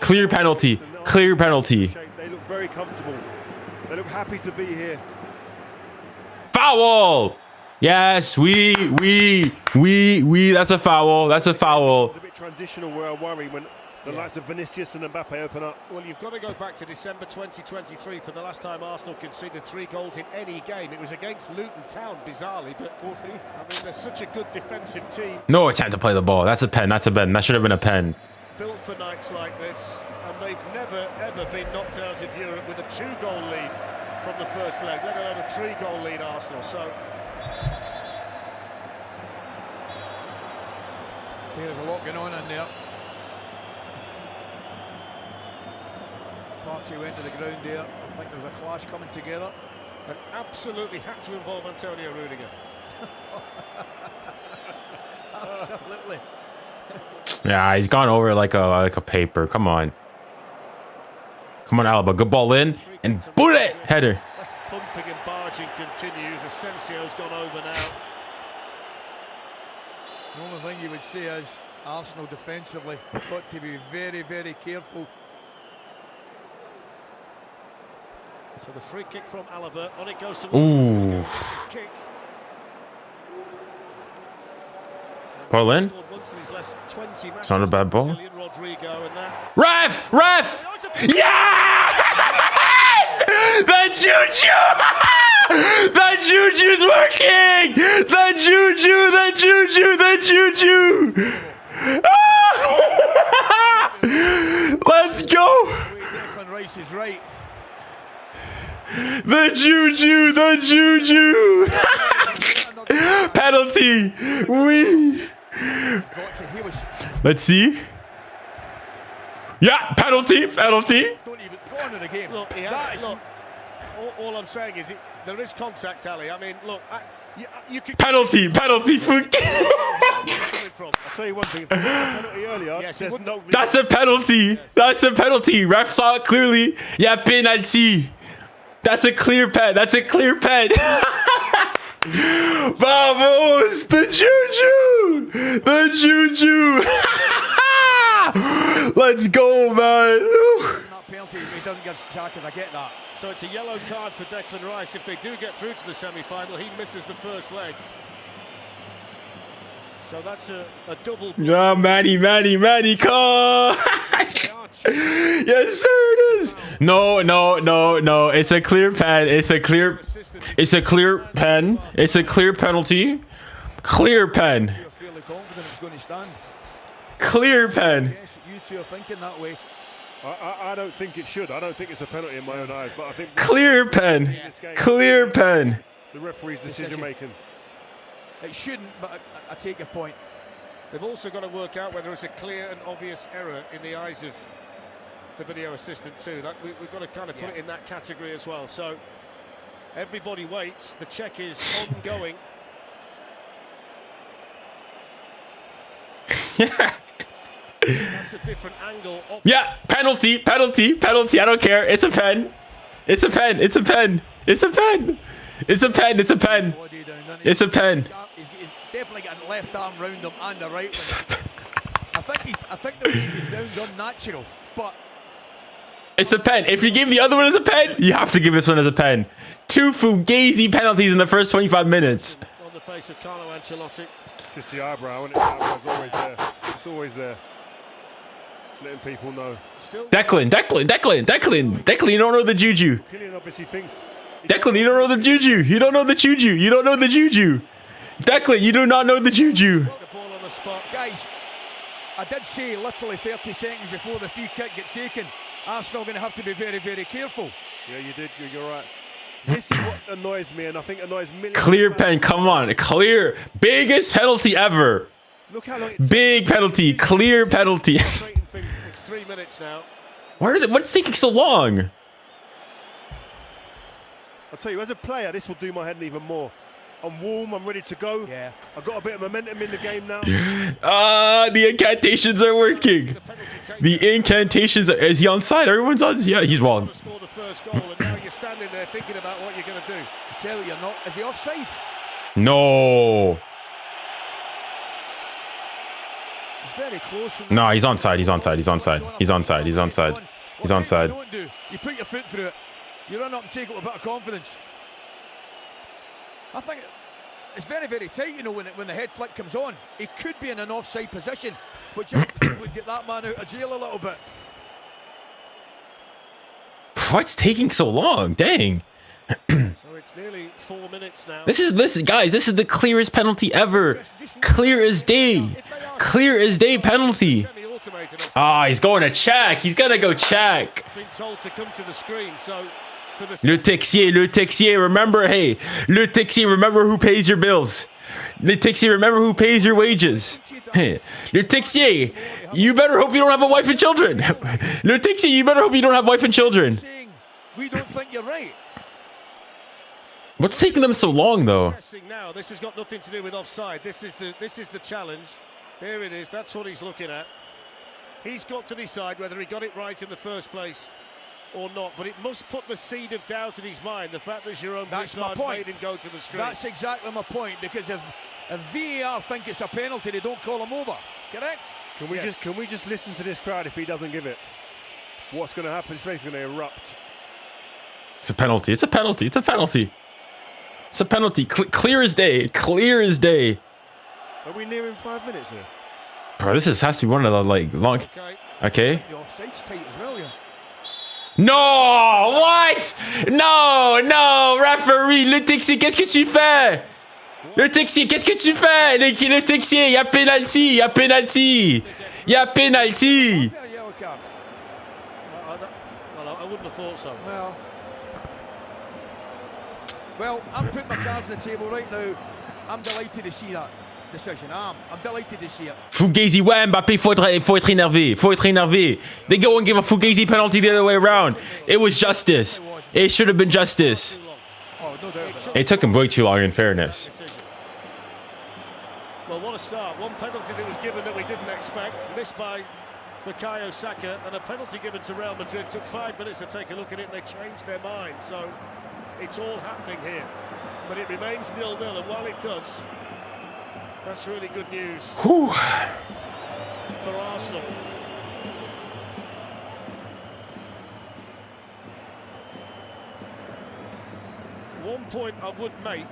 Clear penalty.
They look very comfortable. They look happy to be here.
Foul! Yes, we. That's a foul.
It's a bit transitional where I worry when the likes of Vinicius and Mbappe open up.
Well, you've got to go back to December 2023 for the last time Arsenal conceded 3 goals in any game. It was against Luton Town, bizarrely, but 4-3. I mean, they're such a good defensive team.
No attempt to play the ball. That's a pen. That should have been a pen.
Built for nights like this, and they've never, ever been knocked out of Europe with a 2-goal lead from the first leg, let alone a 3-goal lead Arsenal. So
there's a lot going on in there. Party went to the ground there. I think there's a clash coming together.
and absolutely had to involve Antonio Rudiger.
Absolutely.
Yeah, he's gone over like a paper. Come on. Come on, Alaba. Good ball in. And boot it! Header.
Bumping and barging continues. Asensio's gone over now.
The only thing you would say is Arsenal defensively have got to be very, very careful.
So the free kick from Alaba, on it goes to
Ooh.
kick.
Ball in. It's not a bad ball. Ref! Ref! Yes! The juju! The juju's working! The juju! The juju! The juju! Let's go!
Declan Rice is right.
The juju! The juju! Penalty! Let's see. Yeah, penalty, penalty.
Don't even go on to the game.
Look, all I'm saying is there is contact, Ali. I mean, look, you could
Penalty, penalty.
I'll
tell you one thing. If there was a penalty earlier,
Yes,
there's no.
That's a penalty. That's a penalty. Ref saw it clearly. Yeah, penalty. That's a clear pen. That's a clear pen. Vamos, the juju. The juju. Let's go, man.
That penalty, he doesn't get tackles, I get that.
So it's a yellow card for Declan Rice. If they do get through to the semi-final, he misses the first leg. So that's a double.
Yeah, Manny, call. Yes, sir, it is. No. It's a clear pen. It's a clear pen. It's a clear penalty. Clear pen.
You're fairly confident it's going to stand.
Clear pen.
Yes, you two are thinking that way.
I don't think it should. I don't think it's a penalty in my own eyes. But I think
Clear pen. Clear pen.
the referee's decision making.
It shouldn't, but I take your point.
They've also got to work out whether it's a clear and obvious error in the eyes of the video assistant too. We've got to kind of put it in that category as well. So everybody waits. The check is ongoing.
Yeah.
That's a different angle.
Yeah, penalty. I don't care. It's a pen. It's a pen. It's a pen. It's a pen. It's a pen. It's a pen. It's a pen.
He's definitely getting left arm round him and the right one. I think the way he's down's unnatural, but
it's a pen. If you give the other one as a pen, you have to give this one as a pen. 2 fugazi penalties in the first 25 minutes.
On the face of 𝙀𝙀 Ancelotti.
Just the eyebrow, and it's always there. It's always there. Letting people know.
Declan, you don't know the juju.
Kylian obviously thinks.
Declan, you don't know the juju. You don't know the juju. You don't know the juju. Declan, you do not know the juju.
The ball on the spot.
guys, I did say literally 30 seconds before the free kick get taken, Arsenal going to have to be very, very careful.
Yeah, you did. You're right. This is what annoys me, and I think annoys millions.
Clear pen, come on. Clear. Biggest penalty ever.
Look how long.
Big penalty. Clear penalty.
It's 3 minutes now.
What's taking so long?
I'll tell you, as a player, this will do my head in even more. I'm warm, I'm ready to go.
Yeah.
I've got a bit of momentum in the game now.
The incantations are working. The incantations are, is he onside? Everyone's on. Yeah, he's wrong.
Score the first goal, and now you're standing there thinking about what you're going to do.
I tell you, you're not. Is he offside?
No.
He's very close.
No, he's onside. He's onside. He's onside. He's onside. He's onside. He's onside.
Don't do. You put your foot through it. You run up and take it with a bit of confidence. I think it's very, very tight, you know, when the head flick comes on. He could be in an offside position, which I think would get that man out of jail a little bit.
What's taking so long? Dang.
So it's nearly 4 minutes now.
This is guys, this is the clearest penalty ever. Clear as day. Clear as day penalty.
Semi-automated.
Ah, he's going to check. He's gonna go check.
Been told to come to the screen, so for the
𝙀𝙀𝘼𝙋𝙀𝙀, remember, hey, 𝙀𝙀𝘼𝙋𝙀, remember who pays your bills. 𝙀𝙀𝘼𝙋𝙀, remember who pays your wages. Hey, 𝙀𝙀𝘼𝙋𝙀, you better hope you don't have a wife and children. 𝙀𝙀𝘼𝙋𝙀, you better hope you don't have wife and children.
We don't think you're right.
What's taking them so long, though?
Now, this has got nothing to do with offside. This is the challenge. There it is. That's what he's looking at. He's got to decide whether he got it right in the first place or not. But it must put the seed of doubt in his mind. The fact that Jérôme Bouchard made him go to the screen.
That's exactly my point. Because if VAR think it's a penalty, they don't call him over. Correct?
Can we just listen to this crowd if he doesn't give it? What's going to happen? His face is going to erupt.
It's a penalty. It's a penalty. It's a penalty. It's a penalty. Clear as day. Clear as day.
Are we nearing 5 minutes here?
Bro, this has to be one of the like long. Okay.
The offside's tight as well, yeah.
No, what? No, referee, 𝙀𝙀𝘼𝙋𝙀, qu'est-ce que tu fais? 𝙀𝙀𝘼𝙋𝙀, qu'est-ce que tu fais? 𝙀𝙀𝘼𝙋𝙀, il y a penalty, il y a penalty. Il y a penalty.
Yellow card.
I wouldn't have thought so.
Well, I'm putting my cards on the table right now. I'm delighted to see that decision. I'm delighted to see it.
Fugazi, ouais, Mbappé, faut être énervé. Faut être énervé. They go and give a Fugazi penalty the other way around. It was justice. It should have been justice.
Oh, no doubt.
It took him way too long, in fairness.
Well, what a start. One penalty that was given that we didn't expect. Missed by Bukayo Saka. And a penalty given to Real Madrid. Took 5 minutes to take a look at it and they changed their mind. So it's all happening here. But it remains 0-0. And while it does, that's really good news for Arsenal. One point I would make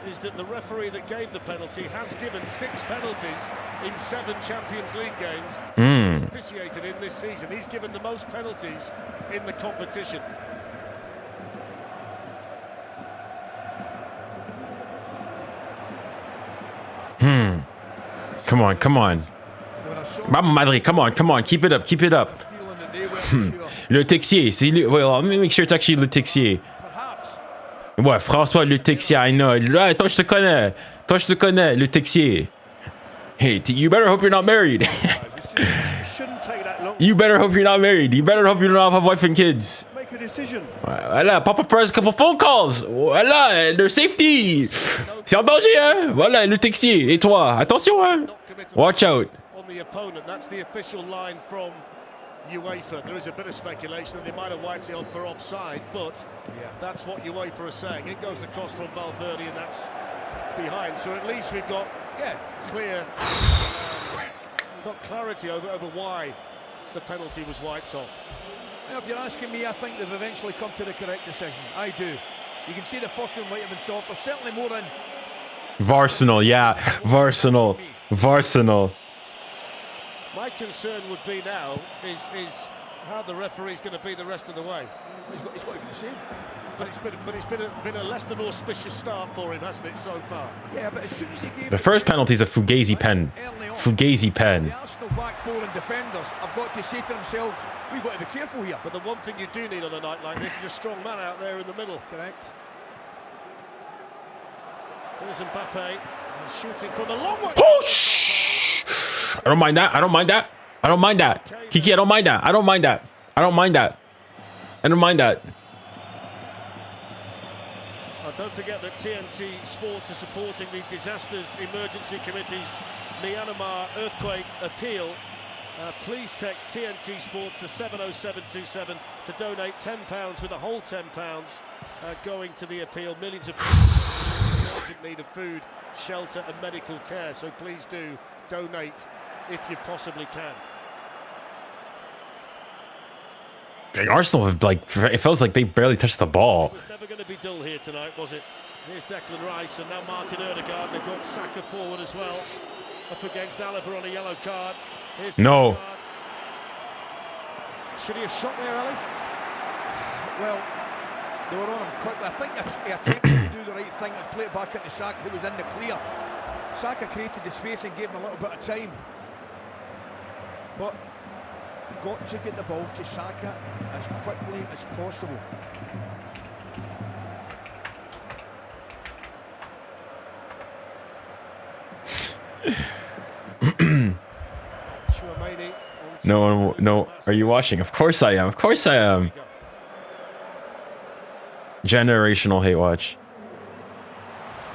is that the referee that gave the penalty has given 6 penalties in 7 Champions League games officiated in this season. He's given the most penalties in the competition.
Come on. Mama Madrid, come on, keep it up. 𝙀𝙀𝘼𝙋𝙀, c'est lui. Well, let me make sure it's actually 𝙀𝙀𝘼𝙋𝙀. Ouais, François 𝙀𝙀𝘼, I know. Ouais, toi, je te connais, 𝙀𝙀𝘼𝙀. Hey, you better hope you're not married.
Shouldn't take that long.
You better hope you're not married. You better hope you don't have a wife and kids.
Make a decision.
Voilà, Papa press a couple phone calls. Voilà, their safety. C'est en danger, hein. Voilà, 𝙀𝙀𝘼𝙋. Et toi, attention, hein. Watch out.
On the opponent, that's the official line from UEFA. There is a bit of speculation that they might have wiped it off for offside, but that's what UEFA are saying. It goes across from Valverde and that's behind. So at least we've got clarity over why the penalty was wiped off.
Well, if you're asking me, I think they've eventually come to the correct decision. I do. You can see the first one might have been soft. There's certainly more in.
Varsenal, yeah. Varsenal.
My concern would be now is how the referee's going to be the rest of the way.
He's got to be the same.
But it's been a less than auspicious start for him, hasn't it, so far?
Yeah, but as soon as he gave
The first penalty is a Fugazi pen. Fugazi pen.
The Arsenal back four and defenders have got to say to themselves, we've got to be careful here.
But the one thing you do need on a night like this is a strong man out there in the middle.
Correct.
Here's Mbappe shooting from the long way.
Push! I don't mind that. Kiki, I don't mind that.
Don't forget that TNT Sports are supporting the Disasters Emergency Committee's Myanmar Earthquake Appeal. Please text TNT Sports to 70727 to donate £10, with the whole £10 going to the appeal. Millions of people in urgent need of food, shelter and medical care, so please do donate if you possibly can.
Arsenal have, like, it feels like they barely touched the ball.
It was never going to be dull here tonight, was it? Here's Declan Rice and now Martin Ødegaard. They've got Saka forward as well, up against Alaba on a yellow card. Here's
No.
Ødegaard. Should he have shot there, Ali?
Well, they were on him quickly. I think he attempted to do the right thing. Let's play it back into Saka, who was in the clear. Saka created the space and gave him a little bit of time. But got to get the ball to Saka as quickly as possible.
𝙀𝙬𝘼𝘾𝘼𝙎𝙏.
No. Are you watching? Of course I am. Of course I am. Generational hate watch.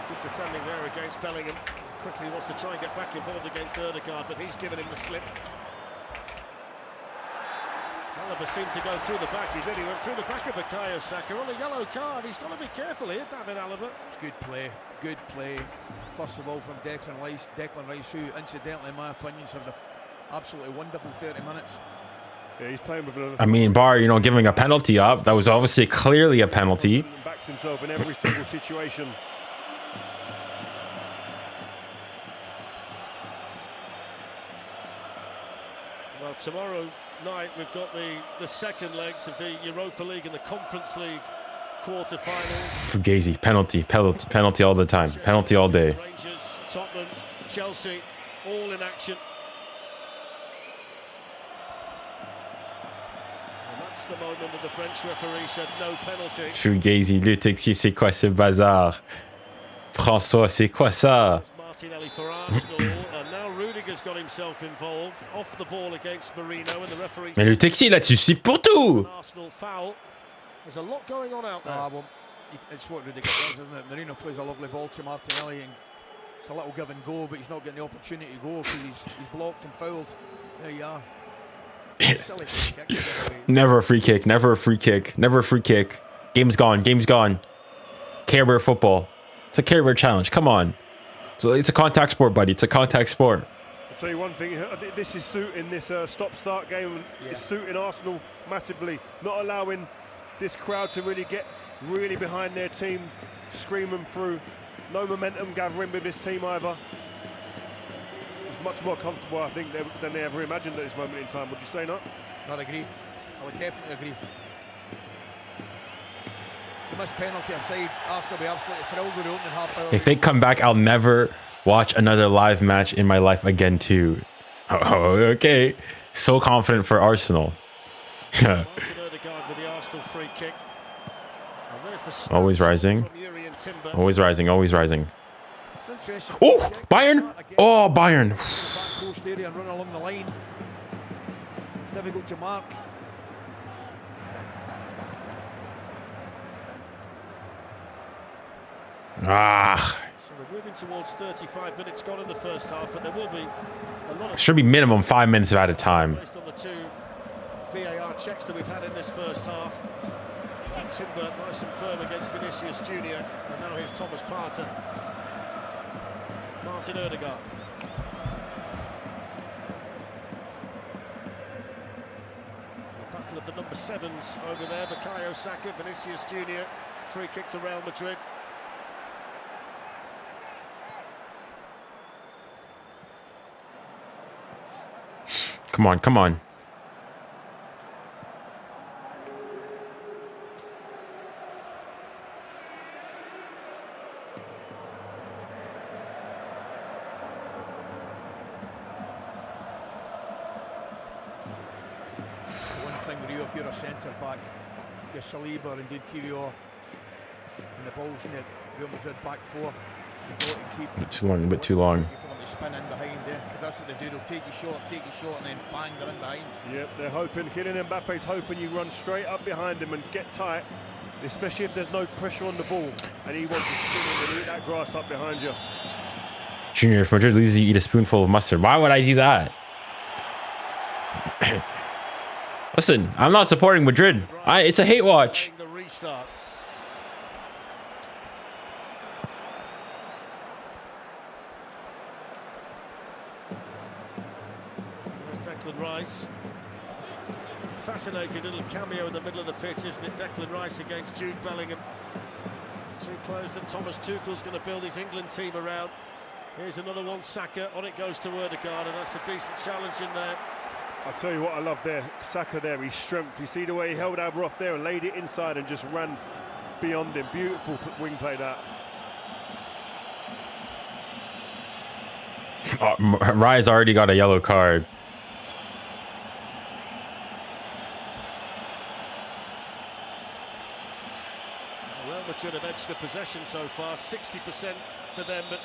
Good defending there against Bellingham. Quickly wants to try and get back involved against 𝙀𝙀𝘾𝘼𝑎, but he's given him the slip. Alaba seemed to go through the back. He did. He went through the back of Bukayo Saka on a yellow card. He's got to be careful here, David Alaba.
It's good play. Good play. First of all from Declan Rice, who incidentally, in my opinion, had an absolutely wonderful 30 minutes.
Yeah, he's playing with a...
I mean, bar, giving a penalty up. That was obviously clearly a penalty.
Backs himself in every single situation.
Well, tomorrow night we've got the second legs of the Europa League and the Conference League quarter-finals.
Fugazi, penalty all the time. Penalty all day.
Rangers, Tottenham, Chelsea, all in action. And that's the moment that the French referee said no penalty.
Fugazi, le Texier, c'est quoi ce bazar? François, c'est quoi ça?
Martinelli for Arsenal, and now Rudiger's got himself involved off the ball against Marino, and the referee.
Mais le Texier là, tu siffles pour tout.
Arsenal foul. There's a lot going on out there.
Well, it's what Rudiger does, isn't it? Marino plays a lovely ball to Martinelli, and it's a little give and go, but he's not getting the opportunity to go because he's blocked and fouled. There you are.
Never a free kick. Never a free kick. Never a free kick. Game's gone. Game's gone. Care Bear football. It's a Care Bear challenge. Come on. So it's a contact sport, buddy. It's a contact sport.
I'll tell you one thing, this is suiting this stop-start game. It's suiting Arsenal massively, not allowing this crowd to really get behind their team, screaming through. No momentum gathering with this team either. It's much more comfortable, I think, than they ever imagined at this moment in time. Would you say not?
I'd agree. I would definitely agree. The missed penalty aside, Arsenal will be absolutely thrilled with the opening half hour.
If they come back, I'll never watch another live match in my life again too. Oh, okay. So confident for Arsenal. Always rising. Always rising. Always rising. Oh, Bayern. Oh, Bayern.
Post area and run along the line. Difficult to mark.
Ah.
So we're moving towards 35 minutes gone in the first half, but there will be a lot of...
Should be minimum 5 minutes at a time.
Based on the two VAR checks that we've had in this first half. And Timber nice and firm against Vinicius Junior, and now here's Thomas Partey. Martin Odegaard. The battle of the number 7s over there. Bukayo Saka, Vinicius Junior. Free kick to Real Madrid.
Come on, come on.
If you're a centre back, you're Saliba, indeed Kyrgios, and the ball's in the Real Madrid back four. You've got to keep
A bit too long, a bit too long.
for them to spin in behind there, because that's what they do. They'll take you short, and then bang, they're in behind.
Yep, they're hoping. Kylian Mbappe's hoping you run straight up behind him and get tight, especially if there's no pressure on the ball, and he wants to spin and eat that grass up behind you.
Junior, if Madrid loses, you eat a spoonful of mustard. Why would I do that? Listen, I'm not supporting Madrid. It's a hate watch.
The restart. There's Declan Rice. Fascinating little cameo in the middle of the pitch, isn't it? Declan Rice against Jude Bellingham. Two players that Thomas Tuchel's going to build his England team around. Here's another one, Saka. On it goes to Odegaard, and that's a decent challenge in there.
I'll tell you what I love there, Saka there, his strength. You see the way he held Alba off there and laid it inside and just ran beyond him. Beautiful wing play that.
Oh, Rye's already got a yellow card.
Real Madrid have edged the possession so far, 60% for them, but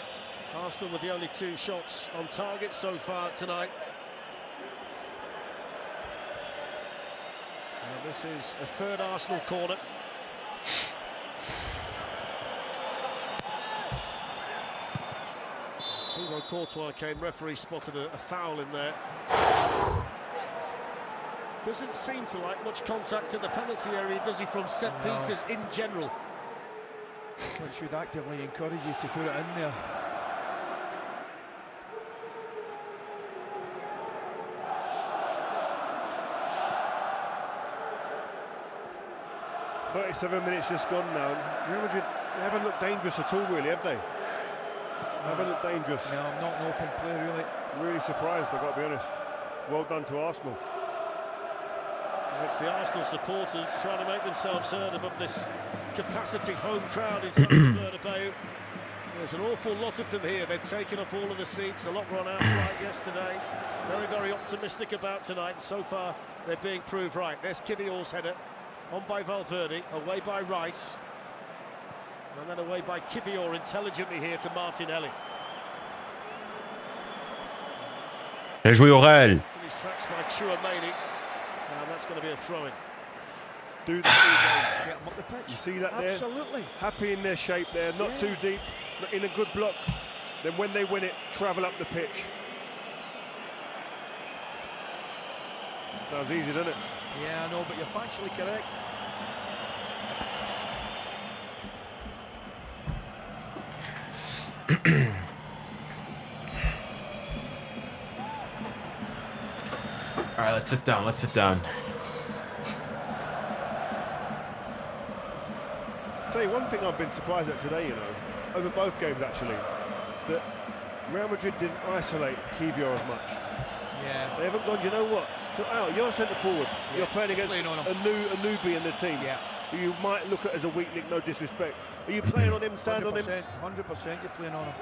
Arsenal with the only 2 shots on target so far tonight. And this is a third Arsenal corner. 𝙎𝙊𝘾𝙼𝘾𝙄𝘼𝙎𝙏, referee spotted a foul in there. Doesn't seem to like much contact in the penalty area, does he, from set pieces in general?
It should actively encourage you to put it in there.
"37 minutes just gone now. Real Madrid, they haven't looked dangerous at all, really, have they? Haven't looked dangerous.
No, not an open play, really.
Really surprised, I've got to be honest. Well done to Arsenal.
It's the Arsenal supporters trying to make themselves heard above this capacity home crowd inside 𝙬𝙤𝘾𝙼. There's an awful lot of them here. They've taken up all of the seats. A lot run out right yesterday. Very, very optimistic about tonight. So far, they're being proved right. There's 𝙬𝙖𝘾𝙖𝘆𝑗𝑎𝑛 header. On by Valverde, away by Rice. And then away by 𝙬𝙖𝘾𝙖𝘆 intelligently here to Martinelli.
Bien joué, Aurel.
His tracks by 𝙬𝙖𝘾𝙖𝘆. And that's going to be a throw-in.
Do the
Get them up the pitch.
You see that there?
Absolutely.
Happy in their shape there, not too deep, in a good block. Then when they win it, travel up the pitch. Sounds easy, doesn't it?
Yeah, I know, but you're factually correct.
All right, let's sit down. Let's sit down.
Tell you one thing I've been surprised at today, you know, over both games actually, that Real Madrid didn't isolate 𝙬𝙬𝘾𝙖𝘆 as much.
Yeah.
They haven't gone, you know what? Oh, you're centre forward.
Yeah.
You're playing against
Playing on
a newbie in the team.
Yeah.
Who you might look at as a weak link, no disrespect. Are you playing on him, stand on him?
100% you're playing on him.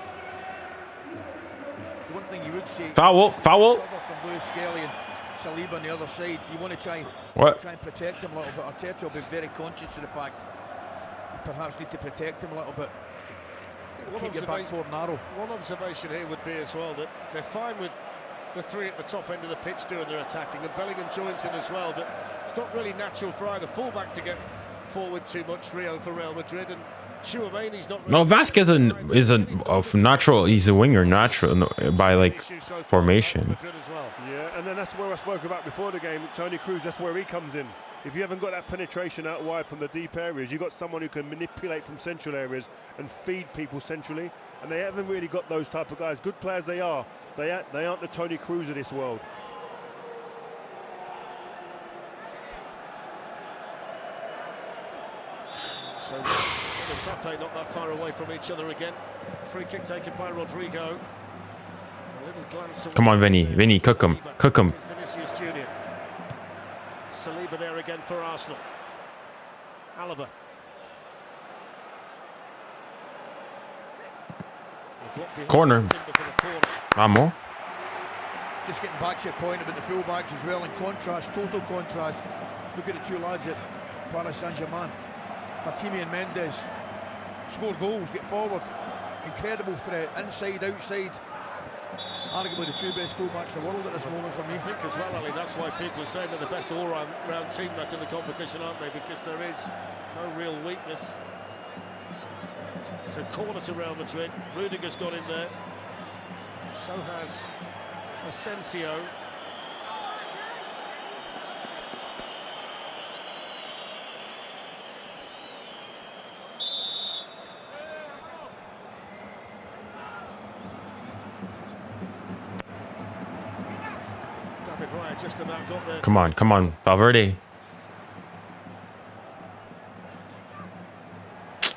The one thing you would say...
Foul, foul.
Cover from 𝙬𝙬𝘾𝙖𝘆 and Saliba on the other side. You want to try and protect him a little bit. Arteta will be very conscious of the fact you perhaps need to protect him a little bit. Keep your back four narrow.
One observation here would be as well that they're fine with the 3 at the top end of the pitch doing their attacking, and Bellingham joins in as well, but it's not really natural for either fullback to get forward too much, Rio for Real Madrid, and 𝙬𝙬𝘾𝙖𝘆's not really...
No, Vasquez isn't of natural. He's a winger natural by like formation.
Yeah, and then that's where I spoke about before the game. Toni Kroos, that's where he comes in. If you haven't got that penetration out wide from the deep areas, you've got someone who can manipulate from central areas and feed people centrally, and they haven't really got those type of guys. Good players they are. They aren't the Toni Kroos of this world.
So Mbappe not that far away from each other again. Free kick taken by Rodrigo. A little glance.
Come on, Vinny, cook him, cook him.
Vinicius Junior. Saliba there again for Arsenal. Alaba.
Corner. Vamos.
Just getting back to your point about the full-backs as well, in contrast, total contrast. Look at the 2 lads at Paris Saint-Germain. Hakimi and Mendes score goals, get forward. Incredible threat, inside, outside. Arguably the 2 best full-backs in the world at this moment for me.
I think as well, Ali, that's why people are saying they're the best all-round team left in the competition, aren't they? Because there is no real weakness. So corner to Real Madrid. Rudiger's got in there. So has Asensio. Just about got there.
Come on, Valverde.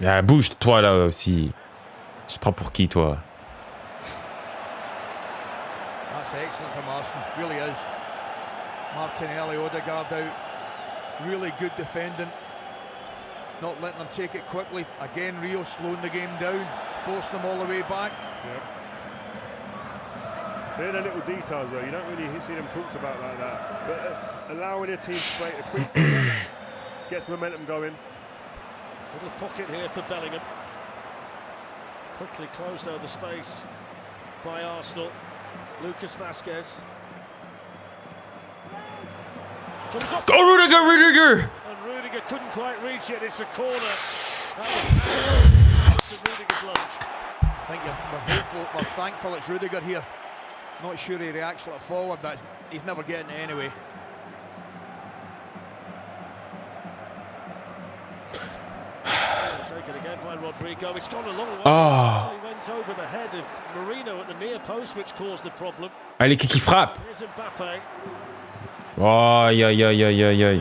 Ah, bouge toi là aussi. Tu te prends pour qui toi?
That's excellent from Arsenal, really is. Martinelli, Odegaard out. Really good defending. Not letting them take it quickly. Again, Rio slowing the game down, forcing them all the way back.
Yep. They're the little details though, you don't really see them talked about like that. But allowing a team to play a quick gets momentum going.
Little pocket here for Bellingham. Quickly closed over the space by Arsenal. Lucas Vázquez. Comes up.
Go Rudiger!
And Rudiger couldn't quite reach it. It's a corner. That was Rudiger's lunge.
I think we're hopeful, we're thankful it's Rudiger here. Not sure he reacts like forward, but he's never getting it anyway.
Taken again by Rodrigo. It's gone a long way.
Oh.
Actually went over the head of Marino at the near post, which caused the problem.
Allez, qui frappe.
Here's Mbappe.
Oh, yeah.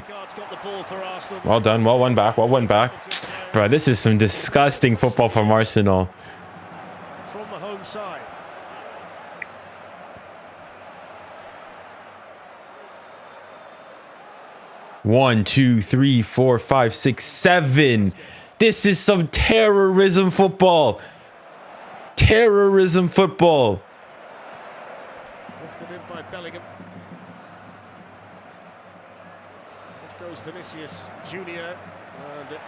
Guard's got the ball for Arsenal.
Well done. Well won back. Bro, this is some disgusting football from Arsenal.
From the home side.
One, two, three, four, five, six, seven. This is some terrorism football. Terrorism football.
Lifted in by Bellingham. Off goes Vinicius Junior.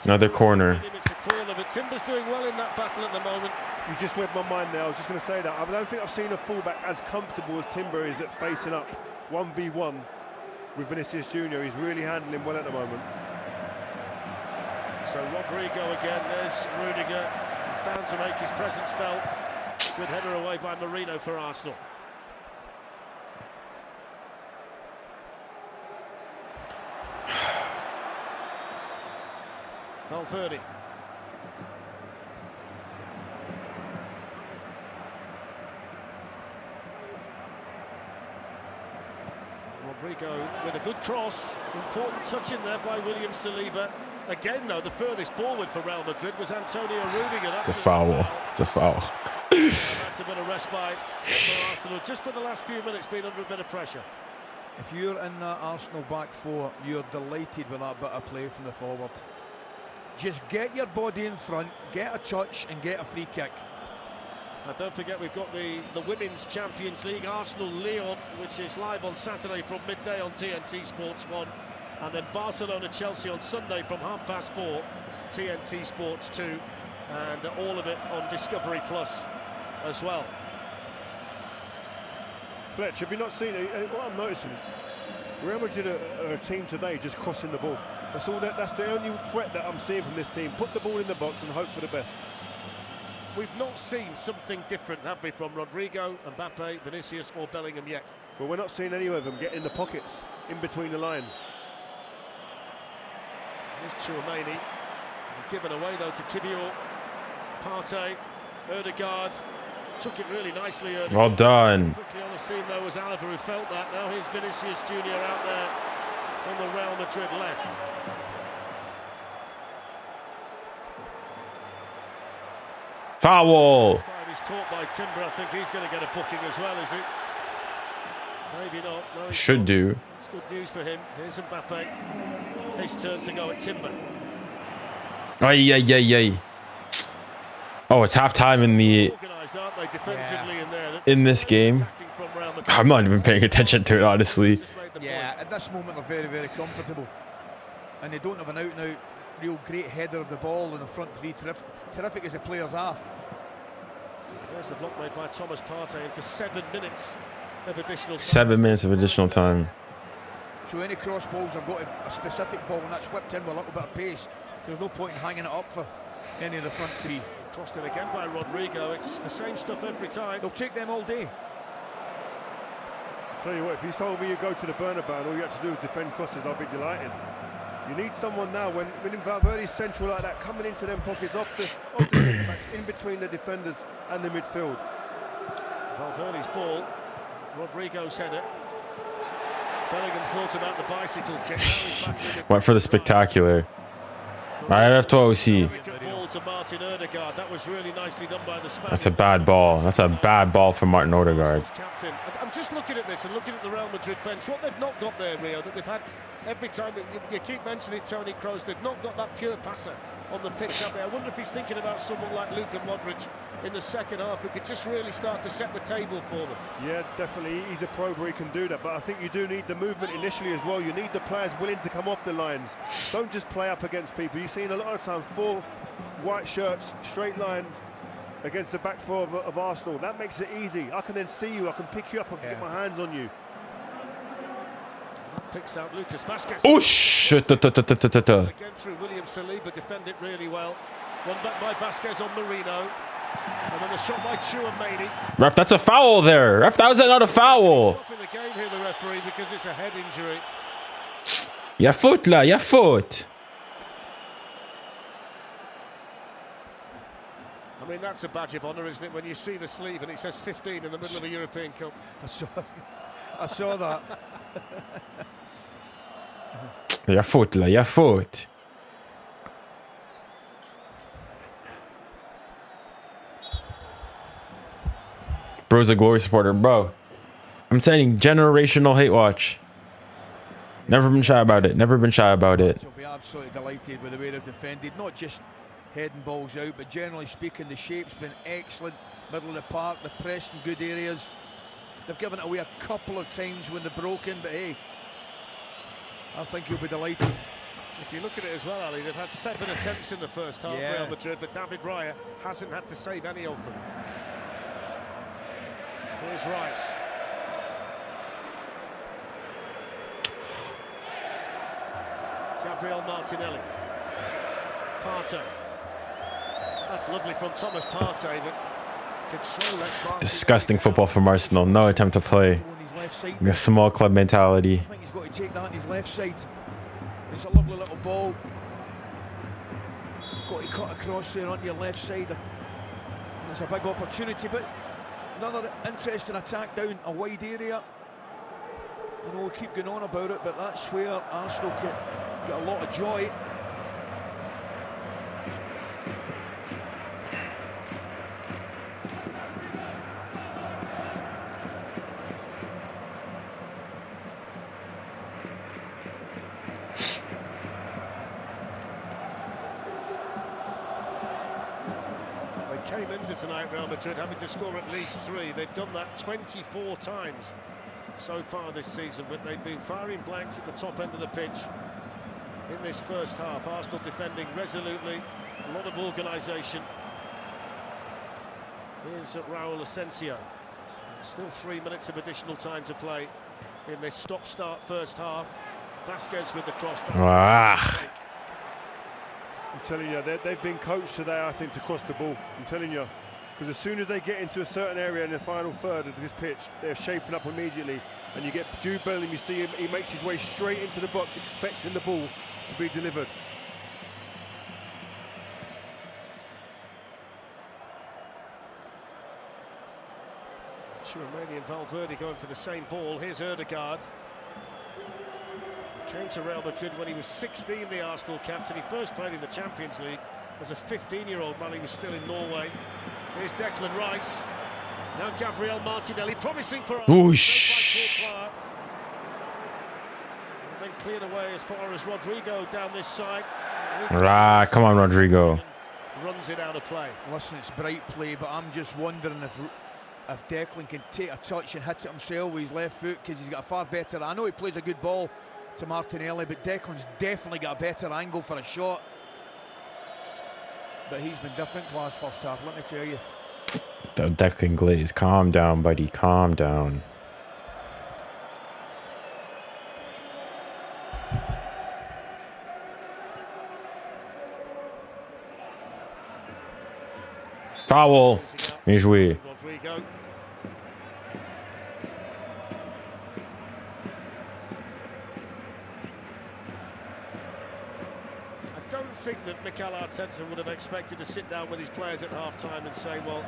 Another corner.
It's a corner, but Timber's doing well in that battle at the moment.
You just read my mind there. I was just going to say that. I don't think I've seen a fullback as comfortable as Timber is at facing up 1v1 with Vinicius Junior. He's really handling well at the moment.
So Rodrigo again, there's Rudiger, bound to make his presence felt. Good header away by Marino for Arsenal. Valverde. Rodrigo with a good cross, important touch in there by William Saliba. Again, though, the furthest forward for Real Madrid was Antonio Rudiger. That's
It's a foul. It's a foul.
That's a bit of respite for Arsenal. Just for the last few minutes, been under a bit of pressure.
If you're in that Arsenal back four, you're delighted with that bit of play from the forward. Just get your body in front, get a touch and get a free kick.
And don't forget, we've got the Women's Champions League, Arsenal-Lyon, which is live on Saturday from midday on TNT Sports 1. And then Barcelona-Chelsea on Sunday from 4:30, TNT Sports 2. And all of it on Discovery Plus as well.
Fletch, have you not seen it? What I'm noticing is Real Madrid are a team today just crossing the ball. That's the only threat that I'm seeing from this team. Put the ball in the box and hope for the best.
We've not seen something different, have we, from Rodrigo, Mbappe, Vinicius or Bellingham yet?
Well, we're not seeing any of them get in the pockets, in between the lines.
Here's 𝙀𝙬𝘖𝙞𝙀, given away though to 𝙀𝙪𝙨𝙾, 𝙀𝙪𝑑 took it really nicely.
Well done.
Quickly on the scene though was 𝙬𝙪𝑑 who felt that. Now here's Vinicius Junior out there on the Real Madrid left.
Foul.
This time he's caught by Timber. I think he's going to get a booking as well, is he? Maybe not. No,
Should do.
It's good news for him. Here's Mbappe. His turn to go at Timber.
Ay. Oh, it's halftime in the in this game. I'm not even paying attention to it, honestly.
Yeah, at this moment they're very, very comfortable. And they don't have an out-and-out real great header of the ball in the front three. Terrific as the players are.
There's the block made by Thomas Partey into 7 minutes of additional time.
7 minutes of additional time.
So any cross balls have got a specific ball and that's whipped in with a little bit of pace. There's no point in hanging it up for any of the front three.
Crossed in again by Rodrigo. It's the same stuff every time.
They'll take them all day.
I'll tell you what, if you told me you go to the Bernabeu and all you have to do is defend crosses, I'll be delighted. You need someone now, when Valverde's central like that, coming into them pockets off the backs, in between the defenders and the midfield.
Valverde's ball, Rodrigo's header. Bellingham thought about the bicycle kick.
Went for the spectacular. Arrive toi aussi.
Ball to Martin Ødegaard. That was really nicely done by the Spaniard.
That's a bad ball. That's a bad ball from Martin Ødegaard.
Captain. I'm just looking at this and looking at the Real Madrid bench. What they've not got there, Rio, that they've had every time. You keep mentioning Toni Kroos. They've not got that pure passer on the pitch out there. I wonder if he's thinking about someone like Luka Modric in the second half who could just really start to set the table for them.
Yeah, definitely. He's a pro where he can do that, but I think you do need the movement initially as well. You need the players willing to come off the lines. Don't just play up against people. You've seen a lot of time 4 white shirts, straight lines, against the back four of Arsenal. That makes it easy. I can then see you, I can pick you up, I can get my hands on you.
Picks out Lucas Vázquez.
Oosh!
Again through 𝙀𝙖𝘶𝘿𝘾𝘼𝙎𝙏, but defended really well. One back by Vázquez on Marino. And then a shot by 𝙀𝙖𝘶𝘿𝘾𝘼.
Ref, that's a foul there. Ref, that was not a foul.
Stopping the game here, the referee, because it's a head injury.
Y'a faute là, y'a faute.
I mean, that's a badge of honour, isn't it, when you see the sleeve and it says 15 in the middle of a European Cup.
I saw that.
Y'a faute là, y'a faute. Bro's a glory supporter, bro. I'm saying generational hate watch. Never been shy about it. Never been shy about it.
I'll be absolutely delighted with the way they've defended. Not just heading balls out, but generally speaking, the shape's been excellent. Middle of the park, they've pressed in good areas. They've given it away a couple of times when they're broken, but hey, I think you'll be delighted.
If you look at it as well, Ali, they've had 7 attempts in the first half, Real Madrid, but David Raya hasn't had to save any of them. Here's Rice. Gabriel Martinelli. Partey. That's lovely from Thomas Partey, but control that.
Disgusting football from Arsenal. No attempt to play. A small club mentality.
I think he's got to take that on his left side. It's a lovely little ball. Got to cut across there on your left side. And it's a big opportunity, but another interesting attack down a wide area. You know, we keep going on about it, but that's where Arsenal can get a lot of joy.
They came into tonight, Real Madrid, having to score at least 3. They've done that 24 times so far this season, but they've been firing blanks at the top end of the pitch in this first half. Arsenal defending resolutely, a lot of organisation. Here's 𝙀𝙬𝘶𝘿𝘾𝘼𝙎𝙏. Still 3 minutes of additional time to play in this stop-start first half. Vázquez with the cross.
I'm telling you, they've been coached today, I think, to cross the ball. I'm telling you. Because as soon as they get into a certain area in the final third of this pitch, they're shaping up immediately. And you get Jude Bellingham, you see him, he makes his way straight into the box, expecting the ball to be delivered.
𝙬𝙖𝘶𝘿𝘾𝘼𝙎 and 𝙬𝙑𝙎 going for the same ball. Here's 𝙎𝙬𝑗𝑎𝑟𝑑. Came to Real Madrid when he was 16, the Arsenal captain. He first played in the Champions League as a 15-year-old while he was still in Norway. Here's Declan Rice. Now Gabriel Martinelli, promising for
Whoosh.
And then cleared away as far as Rodrigo down this side.
Come on, Rodrigo.
Runs it out of play.
Listen, it's bright play, but I'm just wondering if Declan can take a touch and hit it himself with his left foot, because he's got a far better. I know he plays a good ball to Martinelli, but Declan's definitely got a better angle for a shot. But he's been different last first half, let me tell you.
Declan Glaze, calm down, buddy, calm down. Foul. Bien joué.
Rodrigo. I don't think that Mikel Arteta would have expected to sit down with his players at half-time and say, well,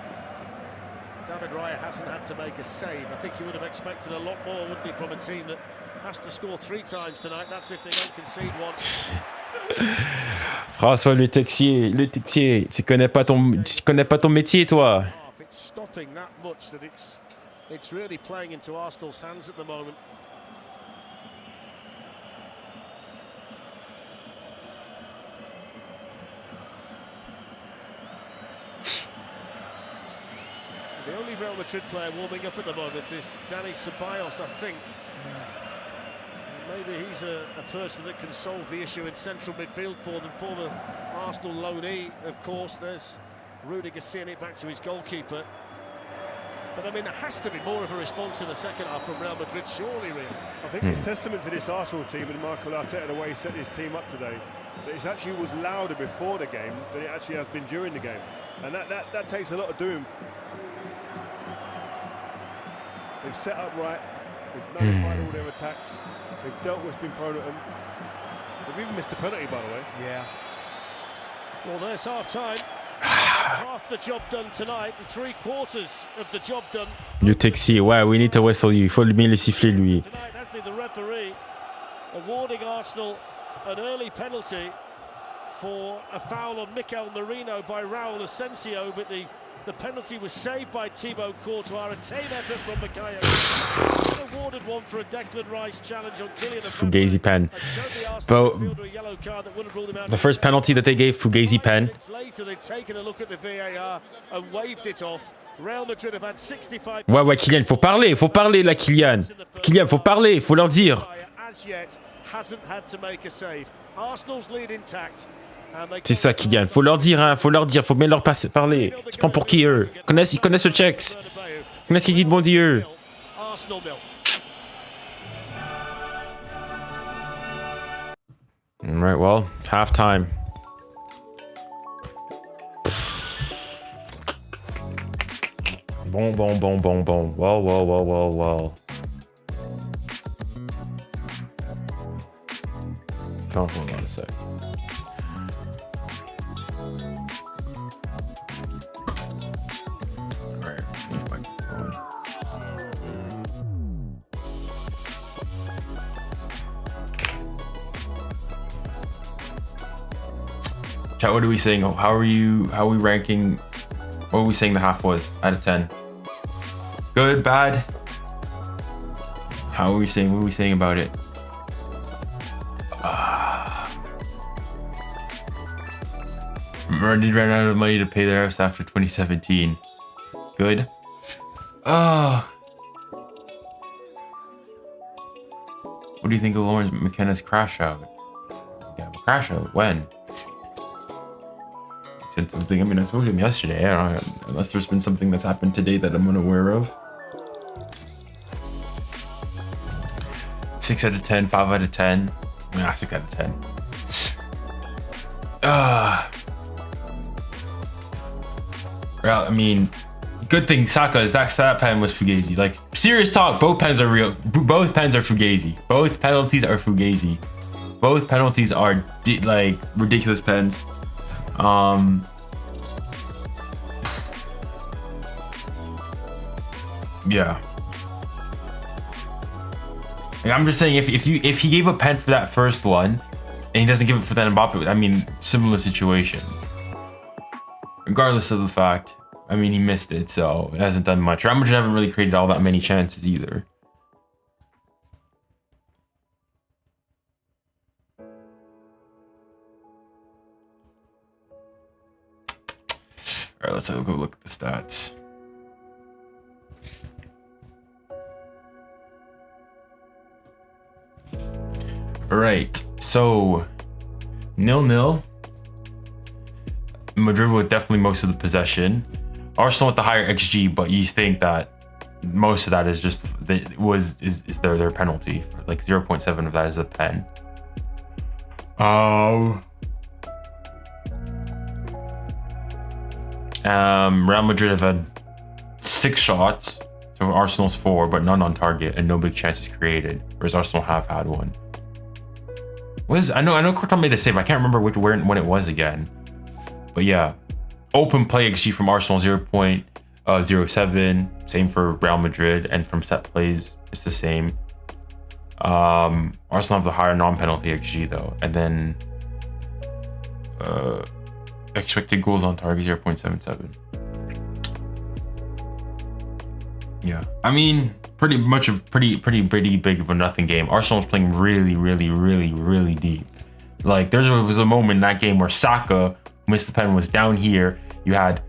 David Raya hasn't had to make a save. I think he would have expected a lot more, wouldn't he, from a team that has to score 3 times tonight. That's if they don't concede once.
François le tu connais pas ton métier, toi.
It's stopping that much that it's really playing into Arsenal's hands at the moment. The only Real Madrid player warming up at the moment is Dani Ceballos, I think. Maybe he's a person that can solve the issue in central midfield for them. Former Arsenal loanee, of course. There's Rudiger seeing it back to his goalkeeper. But I mean, there has to be more of a response in the second half from Real Madrid, surely, really.
I think it's testament to this Arsenal team and Mikel Arteta, the way he set his team up today, that it actually was louder before the game than it actually has been during the game. And that takes a lot of doing. They've set up right, they've nullified all their attacks, they've dealt with what's been thrown at them. They've even missed a penalty, by the way.
Yeah.
Well, there's half-time. That's half the job done tonight and 3/4 of the job done.
You taxi, ouais, we need to whistle you. Il faut bien le siffler, lui.
Tonight, hasn't he, the referee awarding Arsenal an early penalty for a foul on 𝙋𝙊𝘾𝘼𝙎𝙏 by 𝙀𝙪𝙨𝙞𝙀, but the penalty was saved by 𝙀𝙀𝘼𝙋𝙏𝙀. A tame effort from 𝙋𝙀𝙾𝙼. Awarded one for a 𝙂𝙀𝙀𝙀 challenge on
Fugazi pen. But the first penalty that they gave, Fugazi pen.
Later, they'd taken a look at the VAR and waved it off. Real Madrid have had 65.
Ouais, Kylian, faut parler là, Kylian. Kylian, faut parler, faut leur dire.
As yet, hasn't had to make a save. Arsenal's lead intact.
C'est ça, Kylian. Faut leur dire, hein. Faut bien leur parler. Tu prends pour qui eux? Ils connaissent le Tchèques. Ils connaissent qui bon dit eux. All right, well, halftime. Bon. Well. Hold on a sec. Chat, what are we saying? How are we ranking? What are we saying the half was out of 10? Good, bad? How are we saying? What are we saying about it? Madrid ran out of money to pay their house after 2017. Good. What do you think of Lawrence McKenna's crash out? Yeah, crash out when? Said something. I mean, I spoke to him yesterday. I don't know, unless there's been something that's happened today that I'm unaware of. 6 out of 10, 5 out of 10. Nah, 6 out of 10. Well, I mean, good thing Saka's that pen was Fugazi. Like, serious talk. Both pens are real. Both pens are Fugazi. Both penalties are Fugazi. Both penalties are like ridiculous pens. Yeah. Like, I'm just saying, if he gave a pen for that first one, and he doesn't give it for that Mbappe, I mean, similar situation. Regardless of the fact, I mean, he missed it, so it hasn't done much. Real Madrid haven't really created all that many chances either. All right, let's go look at the stats. All right, so 0-0. Madrid with definitely most of the possession. Arsenal with the higher XG, but you think that most of that is just is their penalty. Like 0.7 of that is a pen. Real Madrid have had 6 shots, so Arsenal's 4, but none on target and no big chances created, whereas Arsenal have had one. I know Courtois made a save. I can't remember when it was again, but yeah, open play XG from Arsenal 0.07, same for Real Madrid, and from set plays it's the same. Arsenal have the higher non-penalty XG though, and then expected goals on target 0.77. Yeah, I mean, pretty big of a nothing game. Arsenal's playing really deep. Like there was a moment in that game where Saka missed the pen, was down here. You had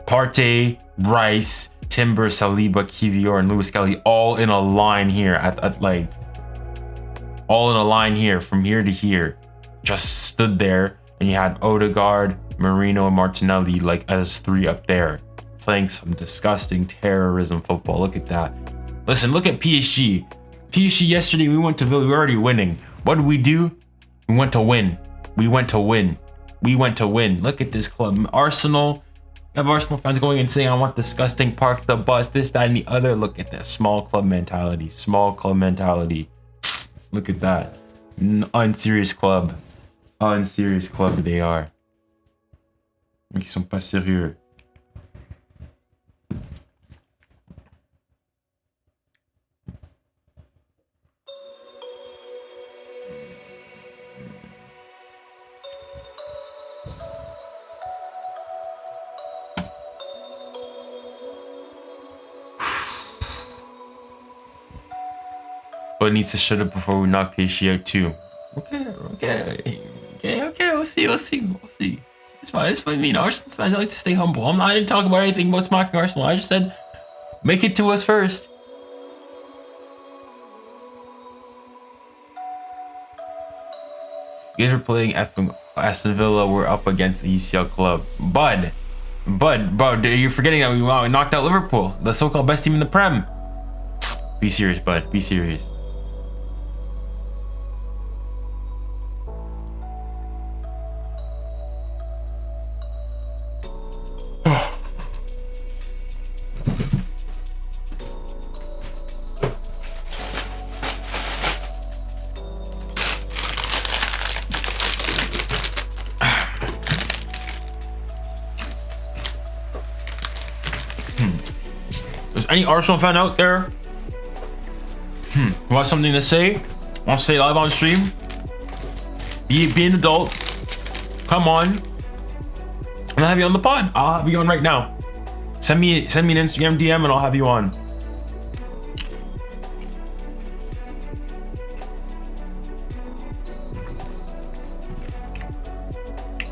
Partey, Rice, Timber, Saliba, Kivior, and Louis Kelly all in a line here all in a line here from here to here. Just stood there, and you had Odegaard, Marino and Martinelli like as 3 up there, playing some disgusting terrorism football. Look at that. Listen, look at PSG. PSG yesterday, we went to Villa, we were already winning. What did we do? We went to win. We went to win. We went to win. Look at this club. Arsenal. You have Arsenal fans going and saying, I want disgusting, park the bus, this, that, and the other. Look at that small club mentality. Small club mentality. Look at that. Unserious club. Unserious club they are. Ils sont pas sérieux. But needs to shut up before we knock PSG out too. Okay. We'll see. It's fine. I mean, Arsenal fans, I like to stay humble. I didn't talk about anything about smacking Arsenal. I just said, make it to us first. You guys were playing Aston Villa. We're up against the ECL club. Bud, you're forgetting that we knocked out Liverpool, the so-called best team in the Prem. Be serious, bud. Be serious. Is any Arsenal fan out there who has something to say? Want to say live on stream? Be an adult. Come on. I'm gonna have you on the pod. I'll have you on right now. Send me an Instagram DM and I'll have you on.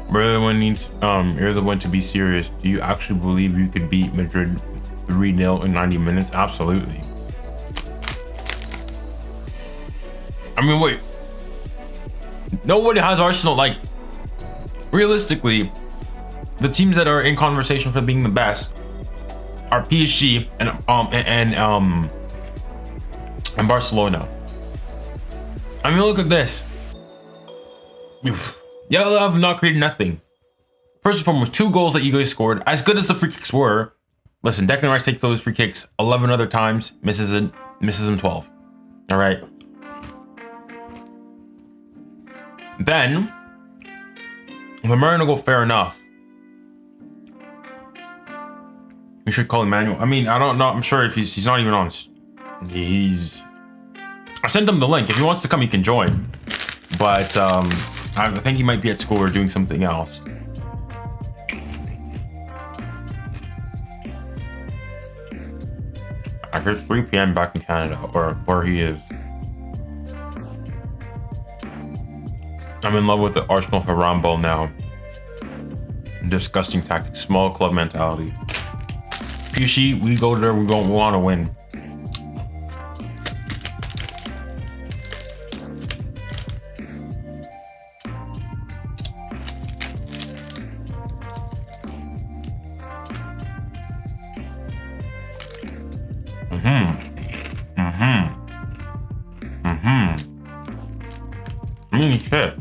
Brother, one needs you're the one to be serious. Do you actually believe you could beat Madrid 3-0 in 90 minutes? Absolutely. I mean, wait. Nobody has Arsenal. Like, realistically, the teams that are in conversation for being the best are PSG and Barcelona. I mean, look at this. Y'all have not created nothing. First and foremost, 2 goals that you guys scored. As good as the free kicks were, listen, Declan Rice takes those free kicks 11 other times, misses them 12. All right. Then the Marino goal, fair enough. We should call Emmanuel. I mean, I don't know. I'm sure if he's not even on. I sent him the link. If he wants to come, he can join. But I think he might be at school or doing something else. I heard 3 p.m. back in Canada, or where he is. I'm in love with the Arsenal Harambo now. Disgusting tactics, small club mentality. PSG, we go there, we want to win. Shit.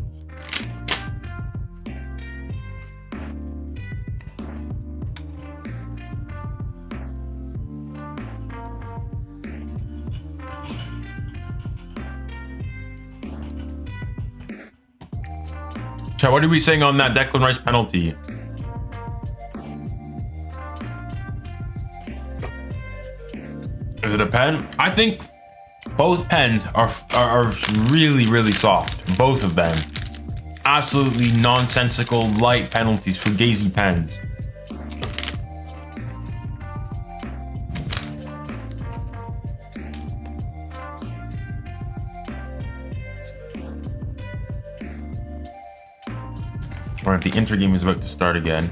Chat, what are we saying on that Declan Rice penalty? Is it a pen? I think both pens are really, really soft. Both of them. Absolutely nonsensical light penalties for Fugazi pens. Alright, the Inter game is about to start again.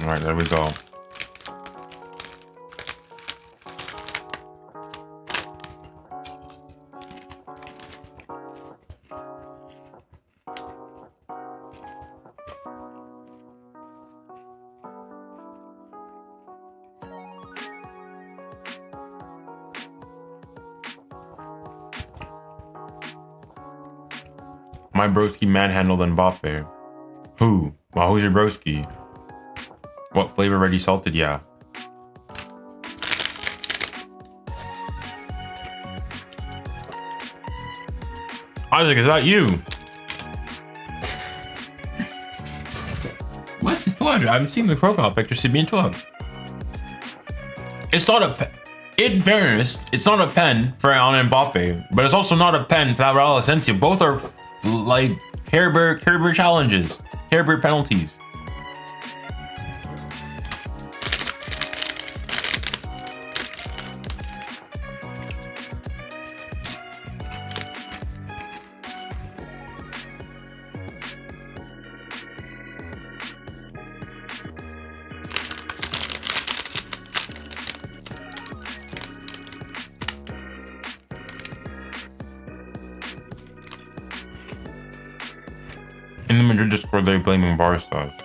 Alright, there we go.
My broski manhandled Mbappe. Who? Well, who's your broski? What flavor ready salted? Yeah. Isaac, is that you? What's the pleasure? I haven't seen the profile picture. See me in 12. It's not a pen. In fairness, it's not a pen for on Mbappe, but it's also not a pen for Raul Asensio. Both are like 𝙬𝙬 challenges, 𝙬𝙬 penalties. In the Madrid Discord, they're blaming Barca.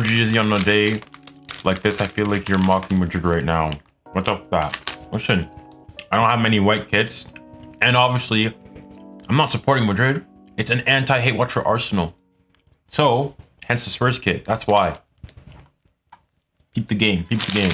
Jersey on a day like this, I feel like you're mocking Madrid right now. What's up with that? Listen, I don't have many white kits, and obviously, I'm not supporting Madrid. It's an anti-hate watch for Arsenal. So, hence the Spurs kit. That's why. Keep the game. Keep the game.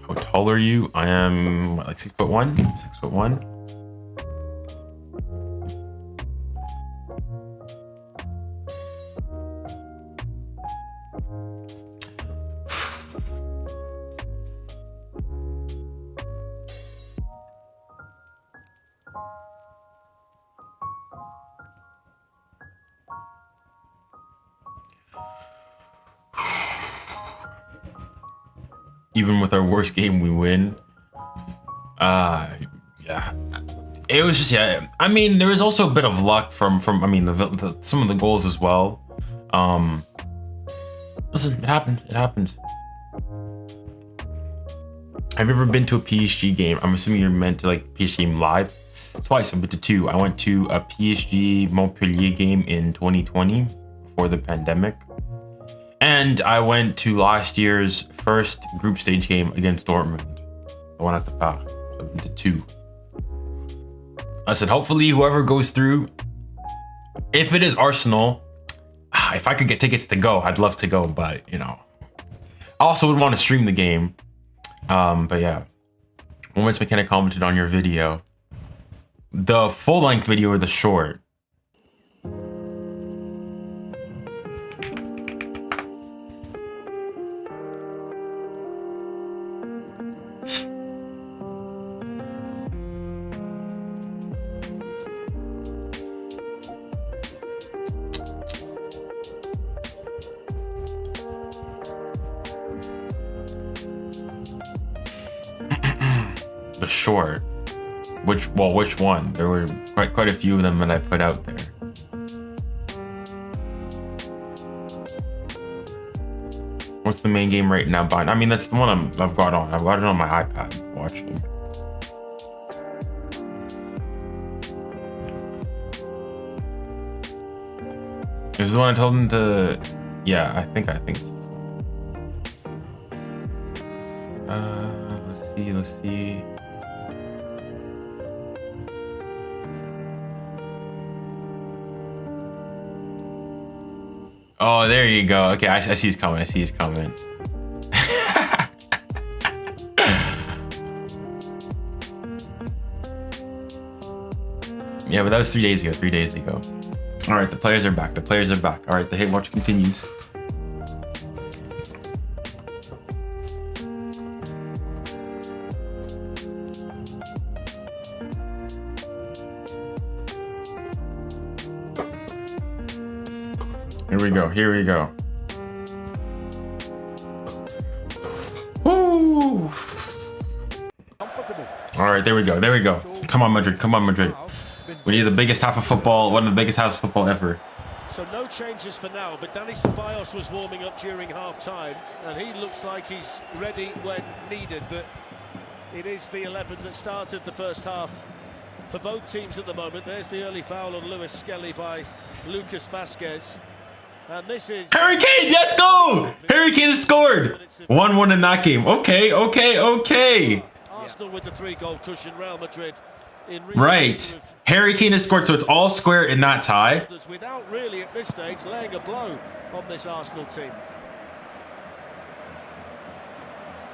How tall are you? I am what, like 6'1", 6'1". Even with our worst game, we win. Yeah. It was just, yeah. I mean, there was also a bit of luck from I mean, some of the goals as well. Listen, it happens. It happens. Have you ever been to a PSG game? I'm assuming you're meant to like PSG game live. Twice. I've been to 2. I went to a PSG Montpellier game in 2020 before the pandemic. And I went to last year's first group stage game against Dortmund. The one at the Park. So I've been to 2. I said, hopefully whoever goes through, if it is Arsenal, if I could get tickets to go, I'd love to go. But, you know, I also would want to stream the game. But yeah, Moments McKenna commented on your video. The full-length video or the short? The short. Which one? There were quite a few of them that I put out there. What's the main game right now? I mean, that's the one I've got on. I've got it on my iPad watching. This is the one I told him to. Yeah, I think it's this one. Let's see. Oh, there you go. Okay, I see his comment. I see his comment. Yeah, but that was 3 days ago. 3 days ago. All right, the players are back. The players are back. All right, the hate watch continues. Here we go. Here we go. Woo! All right, there we go. There we go. Come on, Madrid. Come on, Madrid. We need the biggest half of football. One of the biggest halves of football ever.
So no changes for now, but Dani Ceballos was warming up during half-time, and he looks like he's ready when needed. But it is the 11 that started the first half for both teams at the moment. There's the early foul on 𝙀𝙊𝘾𝘼𝙎𝙏 by Lucas Vázquez. And this is
Harry Kane, let's go! Harry Kane has scored. 1-1 in that game. Okay, okay, okay.
Arsenal with the 3-goal cushion, Real Madrid in
Right. Harry Kane has scored, so it's all square in that tie.
without really at this stage laying a blow on this Arsenal team.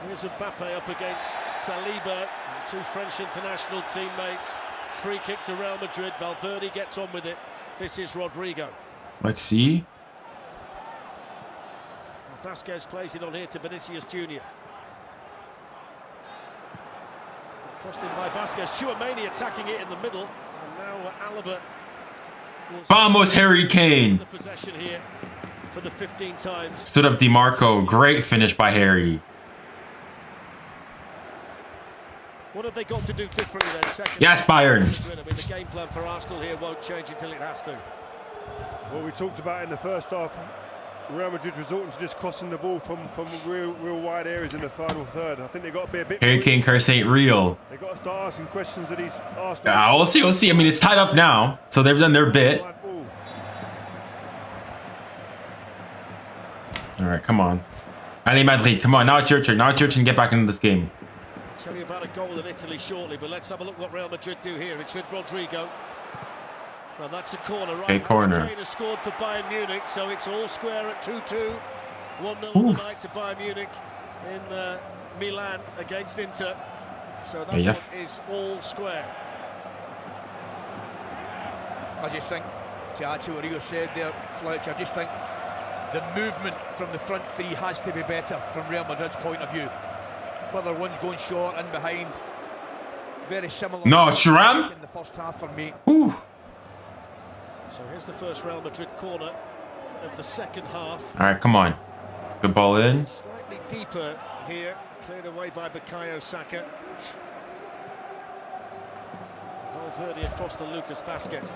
Here's Mbappe up against Saliba, two French international teammates. Free kick to Real Madrid. Valverde gets on with it. This is Rodrigo.
Let's see.
Vázquez plays it on here to Vinicius Junior. Crossed in by Vázquez. 𝙀𝙬𝘼𝙖𝙞 attacking it in the middle. And now Alaba.
Vamos, Harry Kane.
The possession here for the 15 times.
Stood up DiMarco. Great finish by Harry.
What have they got to do differently then? Second.
Yes, Bayern.
I mean, the game plan for Arsenal here won't change until it has to.
Well, we talked about in the first half, Real Madrid resorting to just crossing the ball from real wide areas in the final third. I think they've got to be a bit.
Harry Kane curse ain't real.
They've got to start asking questions of these Arsenal.
We'll see. We'll see. I mean, it's tied up now, so they've done their bit. All right, come on. Ali Madrid, come on. Now it's your turn. Now it's your turn to get back into this game.
I'll tell you about a goal in Italy shortly, but let's have a look what Real Madrid do here. It's with Rodrigo. Well, that's a corner, right?
Okay, corner.
Kane has scored for Bayern Munich, so it's all square at 2-2. 1-0 tonight to Bayern Munich in Milan against Inter. So that one is all square.
I just think, to add to what Rio said there, Fletch, I just think the movement from the front three has to be better from Real Madrid's point of view. Whether one's going short and behind, very similar.
No, Thuram
in the first half for me.
Ooh.
So here's the first Real Madrid corner of the second half.
All right, come on. Good ball in.
Slightly deeper here, cleared away by 𝙀𝙖𝘾𝑼𝙎𝑎. Valverde across to Lucas Vázquez.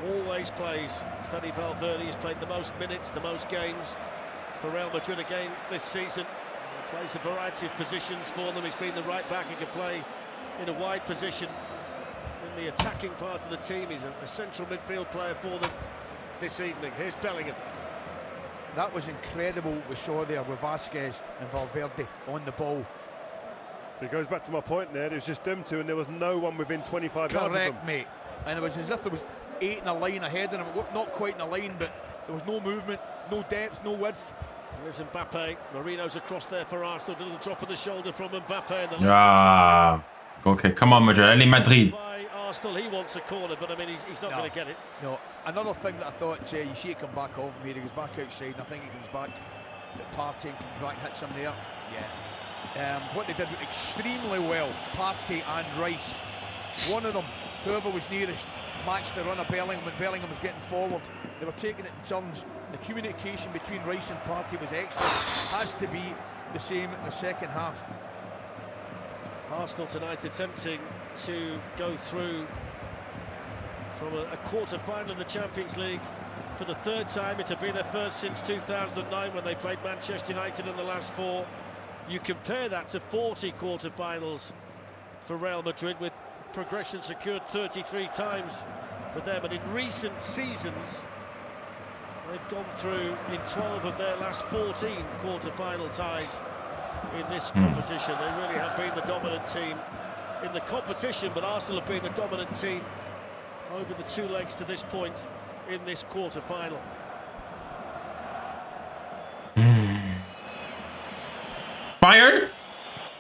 Always plays. Fede Valverde has played the most minutes, the most games for Real Madrid again this season. He plays a variety of positions for them. He's been the right back. He can play in a wide position in the attacking part of the team. He's a central midfield player for them this evening. Here's Bellingham.
That was incredible what we saw there with Vázquez and Valverde on the ball.
It goes back to my point there. It was just them two, and there was no one within 25 yards of them.
Correct, mate. And it was as if there was 8 in a line ahead of them. Not quite in a line, but there was no movement, no depth, no width.
There's Mbappe. Marino's across there for Arsenal. A little drop of the shoulder from Mbappe.
Okay, come on, Madrid. Ali Madrid.
By Arsenal, he wants a corner, but I mean, he's not going to get it.
No, another thing that I thought, you see it come back off him here. He goes back outside, and I think he comes back. Is it Partey and comes back and hits him there? Yeah. What they did extremely well, Partey and Rice. One of them, whoever was nearest, matched the run of Bellingham, when Bellingham was getting forward. They were taking it in turns. The communication between Rice and Partey was excellent. Has to be the same in the second half.
Arsenal tonight attempting to go through from a quarter-final in the Champions League for the third time. It'll be their first since 2009 when they played Manchester United in the last 4. You compare that to 40 quarter-finals for Real Madrid, with progression secured 33 times for them. And in recent seasons, they've gone through in 12 of their last 14 quarter-final ties in this competition. They really have been the dominant team in the competition, but Arsenal have been the dominant team over the 2 legs to this point in this quarter-final.
Bayern?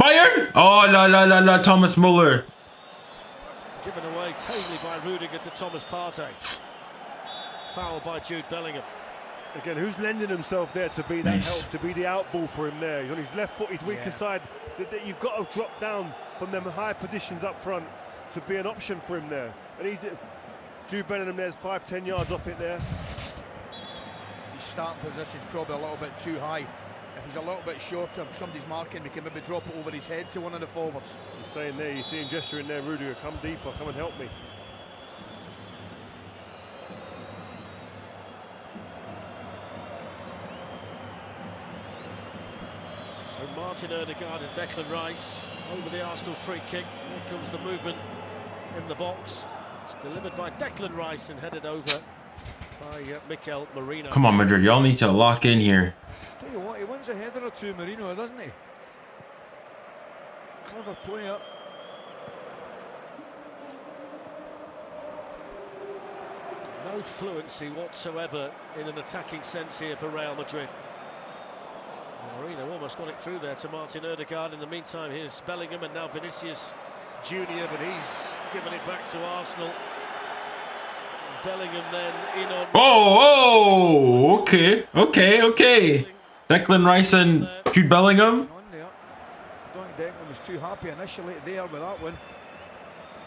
Bayern? Oh, la, Thomas Müller.
Given away tamely by Rudiger to Thomas Partey. Foul by Jude Bellingham.
Again, who's lending himself there to be that help, to be the outball for him there? He's on his left foot, his weaker side. You've got to drop down from them high positions up front to be an option for him there. And he's Jude Bellingham there's 5-10 yards off it there.
His starting position's probably a little bit too high. If he's a little bit shorter, somebody's marking, we can maybe drop it over his head to one of the forwards.
He's saying there, you see him gesturing there, Rudiger, come deeper, come and help me.
So Martin Ødegaard and Declan Rice over the Arsenal free kick. Here comes the movement in the box. It's delivered by Declan Rice and headed over by 𝙋𝙊𝘾𝘼𝙎𝙏.
Come on, Madrid. Y'all need to lock in here.
Tell you what, he wins a header or two, Marino, doesn't he? Clever player.
No fluency whatsoever in an attacking sense here for Real Madrid. Marino almost got it through there to Martin Ødegaard. In the meantime, here's Bellingham and now Vinicius Junior, but he's given it back to Arsenal. Bellingham then in on...
Oh, okay. Declan Rice and Jude Bellingham.
On there. I don't think Declan was too happy initially there with that one.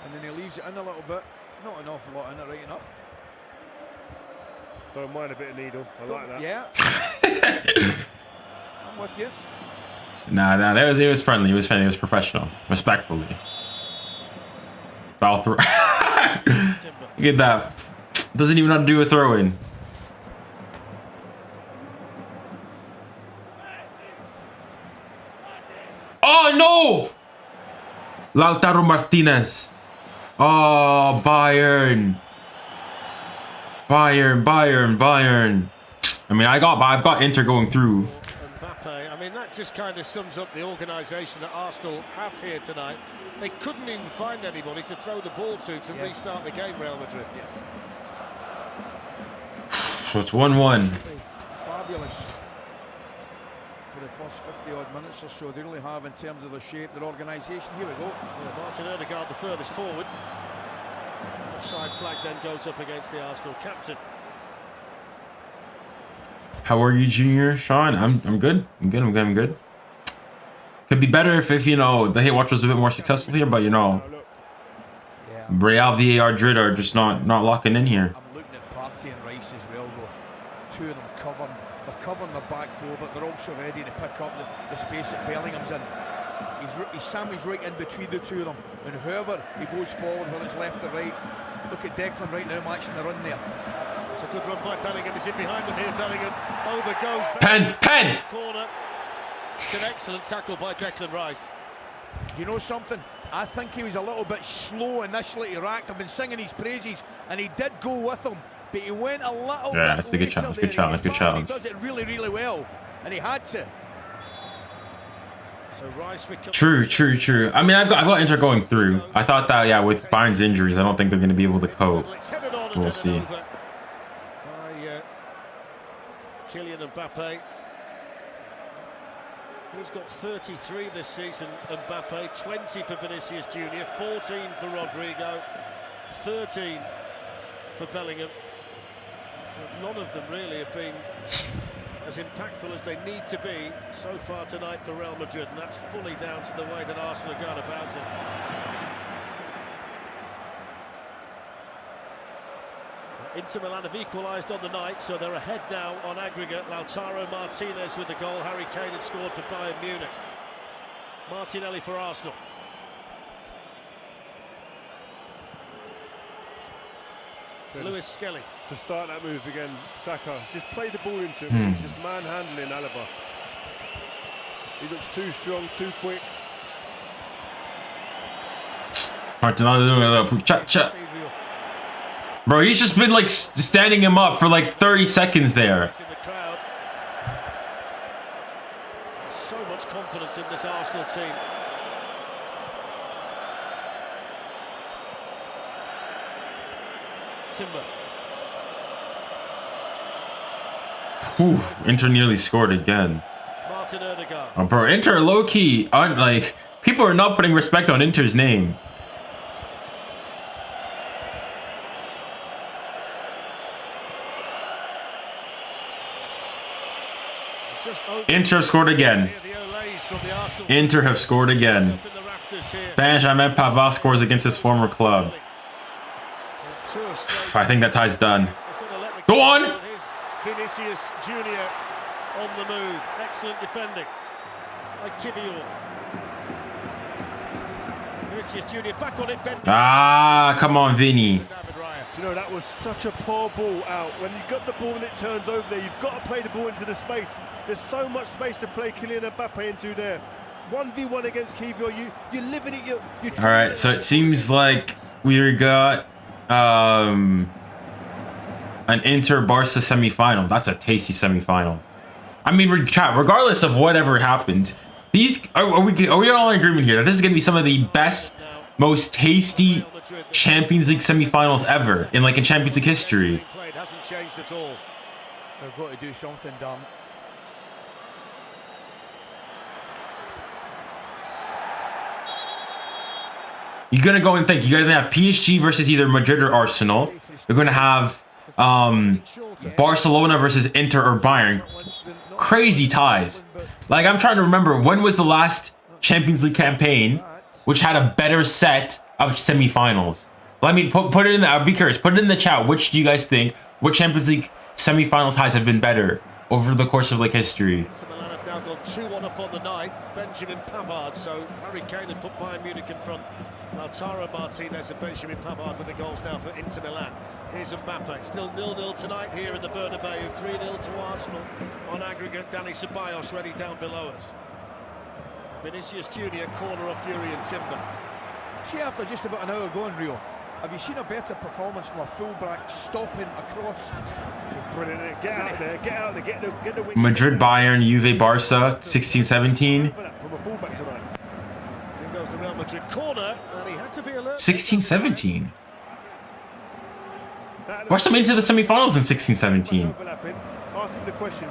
And then he leaves it in a little bit. Not an awful lot in it, right enough.
Don't mind a bit of needle, I like that.
Yeah. I'm with you.
Nah, it was friendly. It was professional, respectfully. Foul throw. Look at that. Doesn't even know how to do a throw in. Oh no! Lautaro Martinez. Oh, Bayern. I mean, I've got Inter going through.
I mean, that just kind of sums up the organisation that Arsenal have here tonight. They couldn't even find anybody to throw the ball to restart the game, Real Madrid.
So it's 1-1.
Fabulous. For the first 50-odd minutes or so, they really have in terms of the shape, their organisation. Here we go.
Yeah, Martin Ødegaard the furthest forward. Offside flag then goes up against the Arsenal captain.
How are you, Junior? Sean? I'm good. I'm good. Could be better if you know the HATEWATCH was a bit more successful here, but you know, Real 𝙎𝙬𝙾𝙎𝙏 are just not locking in here.
I'm looking at Partey and Rice as well, though. Two of them covering. They're covering the back four, but they're also ready to pick up the space that Bellingham's in. He's sandwiched right in between the two of them, and whoever he goes forward, whether it's left or right. Look at Declan right now matching the run there.
It's a good run by Bellingham. He's in behind them here. Bellingham over goes.
Pen.
Corner. It's an excellent tackle by Declan Rice.
You know something? I think he was a little bit slow initially to react. I've been singing his praises, and he did go with him, but he went a little bit.
Yeah, it's a good challenge. Good challenge.
He does it really, really well, and he had to.
So Rice
True. I mean, I've got Inter going through. I thought that, yeah, with Bayern's injuries, I don't think they're going to be able to cope. We'll see.
By Kylian Mbappe. He's got 33 this season, Mbappe, 20 for Vinicius Junior, 14 for Rodrigo, 13 for Bellingham. But none of them really have been as impactful as they need to be so far tonight for Real Madrid, and that's fully down to the way that Arsenal have gone about it. Inter Milan have equalised on the night, so they're ahead now on aggregate. Lautaro Martinez with the goal. Harry Kane had scored for Bayern Munich. Martinelli for Arsenal. 𝙀𝙊𝘾𝘼𝙎𝙏.
To start that move again, Saka just played the ball into him. He's just manhandling Alaba. He looks too strong, too quick.
Martinelli, bro, he's just been like standing him up for like 30 seconds there.
So much confidence in this Arsenal team. Timber.
Whew, Inter nearly scored again.
Martin Odegaard.
Oh, bro, Inter low key, like people are not putting respect on Inter's name. Inter have scored again. Inter have scored again. Benjamin Pavard scores against his former club. I think that tie's done. Go on!
Vinicius Junior on the move. Excellent defending by 𝙬𝙬𝘖𝘾𝑝𝘼. Vinicius Junior back on it.
Ah, come on, Vinny.
You know, that was such a poor ball out. When you've got the ball and it turns over there, you've got to play the ball into the space. There's so much space to play Kylian Mbappe into there. 1v1 against 𝙬𝙬𝘖𝑾𝑉𝑎. You're living it. You're
all right, so it seems like we got an Inter-Barca semi-final. That's a tasty semi-final. I mean, regardless of whatever happens, these are we all in agreement here that this is going to be some of the best, most tasty Champions League semi-finals ever in Champions League history.
Hasn't changed at all.
They've got to do something, damn.
You're gonna go and think you're gonna have PSG versus either Madrid or Arsenal. You're gonna have Barcelona versus Inter or Bayern. Crazy ties. Like, I'm trying to remember, when was the last Champions League campaign which had a better set of semi-finals? Let me put it in the, I'll be curious, put it in the chat. Which do you guys think, what Champions League semi-final ties have been better over the course of history?
Milan have now gone 2-1 up on the night. Benjamin Pavard, so Harry Kane had put Bayern Munich in front. Lautaro Martinez and Benjamin Pavard with the goals now for Inter Milan. Here's Mbappe, still 0-0 tonight here in the Bernabeu. 3-0 to Arsenal on aggregate. 𝙤𝙬𝘖𝘾𝑝𝘼 ready down below us. Vinicius Junior, corner off Jurriën Timber.
See, after just about an hour going, Rio, have you seen a better performance from a fullback stopping across?
Brilliant. Get out there, get the wing.
Madrid, Bayern, Juve, Barca, 16-17.
From a fullback tonight.
Here goes the Real Madrid corner, and he had to be alert.
16-17. Barca made it to the semi-finals in 16-17.
Ask him the question.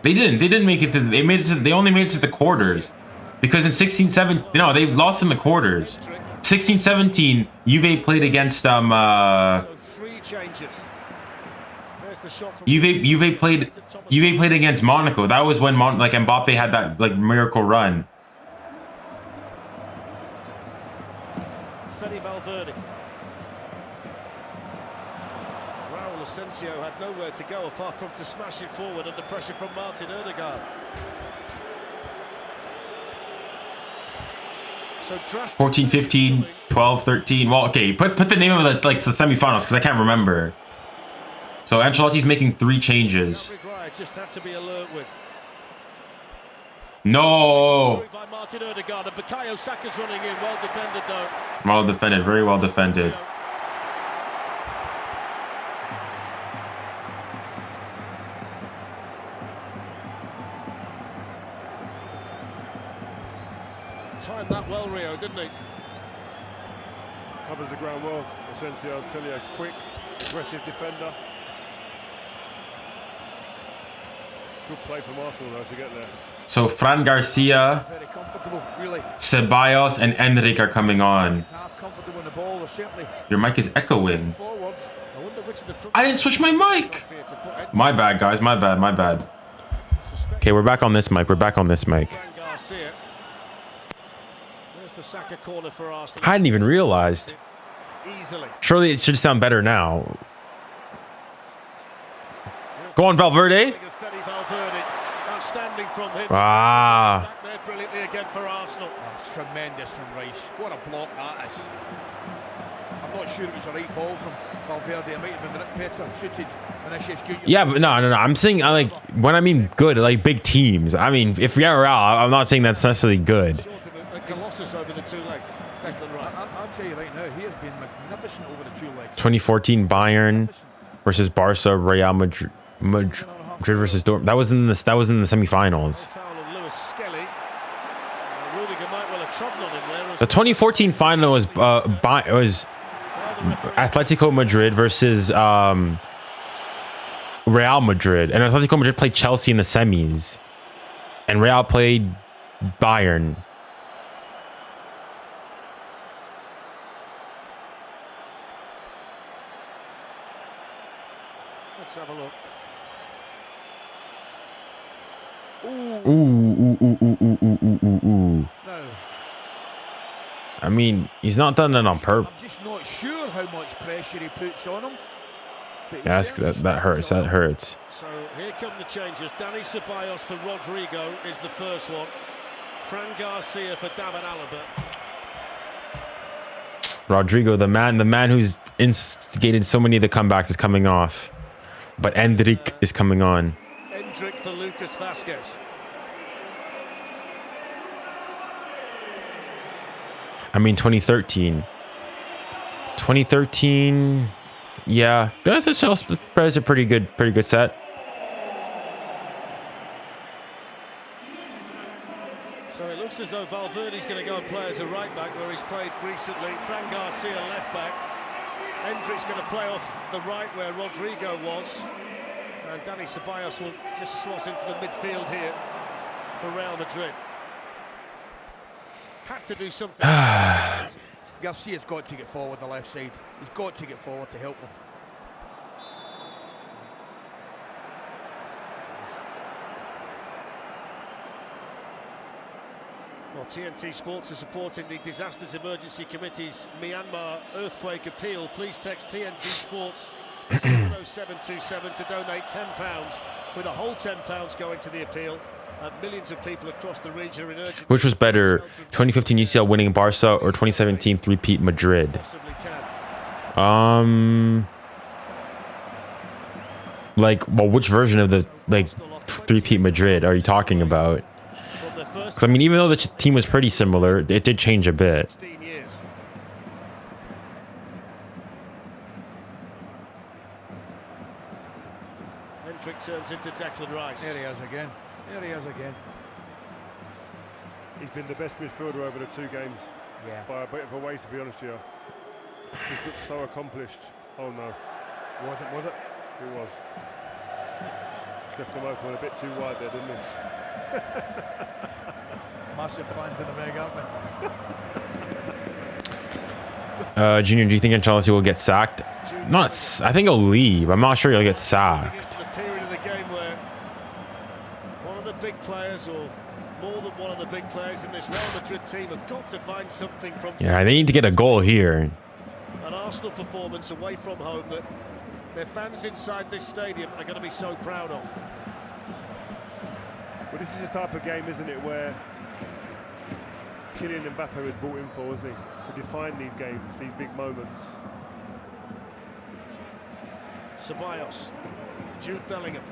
They didn't make it to, they only made it to the quarters. Because in 16-17, no, they lost in the quarters. 16-17, Juve played against
So 3 changes. There's the shot from
Juve played against Monaco. That was when Mbappe had that miracle run.
Fede Valverde. Raúl Asensio had nowhere to go apart from to smash it forward under pressure from Martin Odegaard. So
14-15, 12-13. Well, okay, put the name of the semi-finals because I can't remember. So Ancelotti's making 3 changes.
Just had to be alert with.
No.
By Martin Odegaard and Bukayo Saka's running in. Well defended though.
Well defended, very well defended.
Timed that well, Rio, didn't he?
Covers the ground well. Asensio, I'll tell you, he's quick, aggressive defender. Good play from Arsenal though to get there.
So Fran Garcia,
Very comfortable, really.
Ceballos, and Enrique are coming on.
Half comfortable in the ball, they're certainly
Your mic is echoing.
forward.
I wonder which of the front
I didn't switch my mic. My bad, guys. My bad. Okay, we're back on this mic.
Garcia. There's the Saka corner for Arsenal.
I hadn't even realized.
Easily.
Surely it should sound better now. Go on, Valverde.
Fede Valverde. Outstanding from him.
Ah.
Back there brilliantly again for Arsenal.
That's tremendous from Rice. What a block that is. I'm not sure it was the right ball from Valverde. It might have been better suited Vinicius Junior.
Yeah, but no. I'm saying when I mean good, big teams. I mean, if Villarreal, I'm not saying that's necessarily good.
Short of a colossus over the 2 legs. Declan Rice.
I'll tell you right now, he has been magnificent over the 2 legs.
2014 Bayern versus Barca, Real Madrid versus Dortmund. That was in the semifinals.
Foul on 𝙀𝙬𝘖𝘾𝑝𝘼. Rudiger might well have trodden on him there.
The 2014 final was Atletico Madrid versus
Real Madrid, and Atletico Madrid played Chelsea in the semis, and Real played Bayern.
Let's have a look.
Ooh.
No,
I mean, he's not done that on purpose.
I'm just not sure how much pressure he puts on him.
Yeah, that hurts. That hurts.
So here come the changes. Dani Ceballos for Rodrigo is the first one. Fran Garcia for 𝙬𝙬𝘼𝙬𝘾𝙖𝙎.
Rodrigo, the man who's instigated so many of the comebacks, is coming off, but Endrick is coming on.
Endrick for Lucas Vázquez.
I mean, 2013. Yeah, that's a pretty good set.
So it looks as though Valverde's going to go and play as a right back where he's played recently. Fran Garcia left back. Endrick's going to play off the right where Rodrigo was. And Dani Ceballos will just slot into the midfield here for Real Madrid. Had to do something.
Garcia's got to get forward the left side. He's got to get forward to help them.
Well, TNT Sports are supporting the Disasters Emergency Committee's Myanmar earthquake appeal. Please text TNT Sports to 70727 to donate £10, with a whole £10 going to the appeal. Millions of people across the region are in urgent.
Which was better, 2015 UCL winning Barca or 2017 three-peat Madrid? Like, well, which version of the three-peat Madrid are you talking about? Because I mean, even though the team was pretty similar, it did change a bit.
16 years. Hendrick turns into Declan Rice.
There he is again.
He's been the best midfielder over the two games.
Yeah.
By a bit of a way, to be honest with you. Just looked so accomplished. Oh no.
Was it?
It was. Just left him open a bit too wide there, didn't he?
Massive fans in the Meg, aren't they?
Junior, do you think Ancelotti will get sacked? I think he'll leave. I'm not sure he'll get sacked.
The period of the game where one of the big players, or more than one of the big players in this Real Madrid team, have got to find something from.
Yeah, they need to get a goal here.
An Arsenal performance away from home that their fans inside this stadium are going to be so proud of.
Well, this is the type of game, isn't it, where Kylian Mbappe was brought in for, wasn't he? To define these games, these big moments.
Ceballos, Jude Bellingham.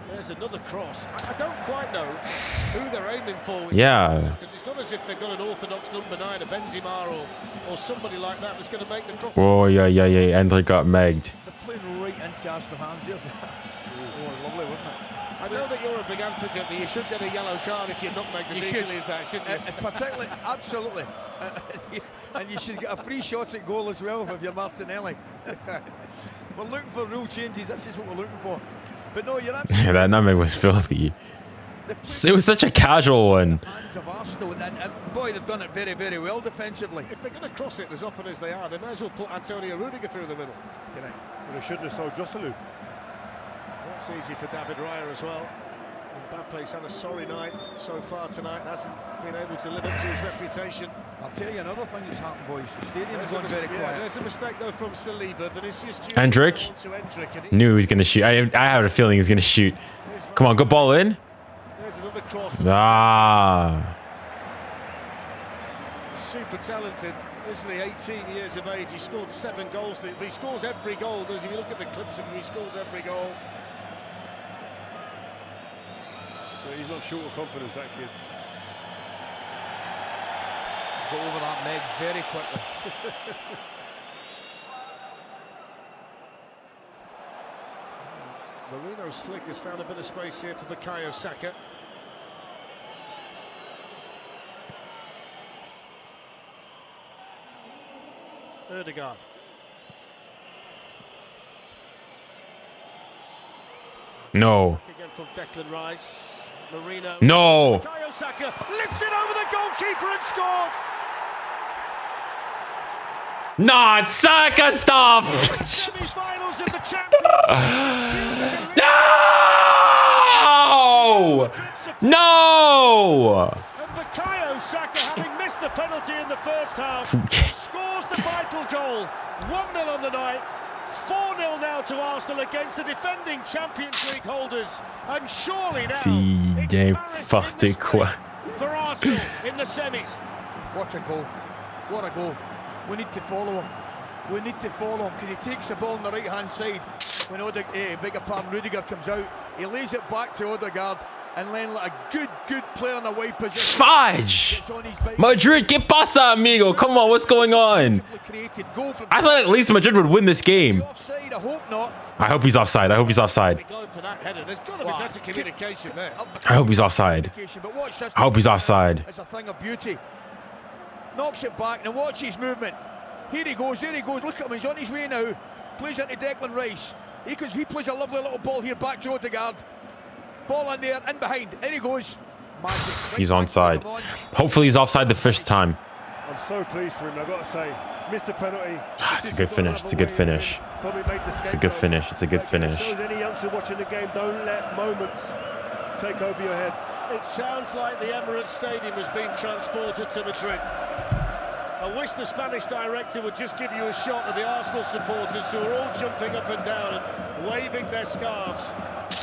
There's another cross. I don't quite know who they're aiming for.
Yeah.
Because it's not as if they've got an orthodox number 9, a Benzema or somebody like that that's going to make the cross.
Oh, yeah. Endrick got megged.
They're playing right into Arsenal hands. Oh, lovely, wasn't it?
I know that you're a big advocate that you should get a yellow card if you're nutmegged as easily as that, shouldn't you?
Particularly, absolutely. And you should get a free shot at goal as well if you're Martinelli. We're looking for rule changes. This is what we're looking for. But no, you're absolutely.
Yeah, that nutmeg was filthy. It was such a casual one.
Hands of Arsenal, and boy, they've done it very, very well defensively.
If they're going to cross it as often as they are, they may as well put Antonio Rudiger through the middle.
Correct.
Well, they shouldn't have sold 𝙎𝙊𝘾𝘾𝘼𝙎𝘾.
That's easy for David Raya as well. Mbappe's had a sorry night so far tonight, hasn't been able to live up to his reputation.
I'll tell you another thing that's happened, boys. The stadium's gone very
Yeah,
quiet.
there's a mistake though from Saliba. Vinicius Junior
Hendrick
to Hendrick, and
knew he was gonna shoot. I had a feeling he was gonna shoot. Come on, good ball in.
There's another cross. Super talented, isn't he? 18 years of age. He scored 7 goals. But he scores every goal. Does if you look at the clips of him, he scores every goal.
So he's not short of confidence, that kid.
Got over that Meg very quickly.
Marino's flick has found a bit of space here for Bukayo Saka. Ødegaard.
No.
Again from Declan Rice. Marino.
No.
Bukayo Saka lifts it over the goalkeeper and scores.
Not Saka stuff.
Semi-finals in the Champions.
No. No.
And Bukayo Saka, having missed the penalty in the first half, scores the vital goal. 1-0 on the night. 4-0 now to Arsenal against the defending Champions League holders. And surely now
n'importe quoi.
for Arsenal in the semis.
What a goal. What a goal. We need to follow him. We need to follow him because he takes the ball on the right-hand side. When Rudiger comes out, he lays it back to Odegaard and then let a good player in a wide position.
Fudge! Madrid, ¿qué pasa, amigo? Come on, what's going on? I thought at least Madrid would win this game.
Offside, I hope not.
I hope he's offside. I hope he's offside.
Going for that header. There's got to be better communication there.
I hope he's offside.
But watch this.
I hope he's offside.
It's a thing of beauty. Knocks it back and watch his movement. Here he goes, there he goes. Look at him, he's on his way now. Plays into Declan Rice. He plays a lovely little ball here back to Odegaard. Ball in there, in behind. There he goes. Magic.
He's onside. Hopefully he's offside the first time.
I'm so pleased for him, I've got to say. Missed the penalty.
It's a good finish. It's a good finish. It's a good finish. It's a good finish.
Shows any youngster watching the game, don't let moments take over your head.
It sounds like the Emirates Stadium has been transported to Madrid. I wish the Spanish director would just give you a shot of the Arsenal supporters who are all jumping up and down and waving their scarves.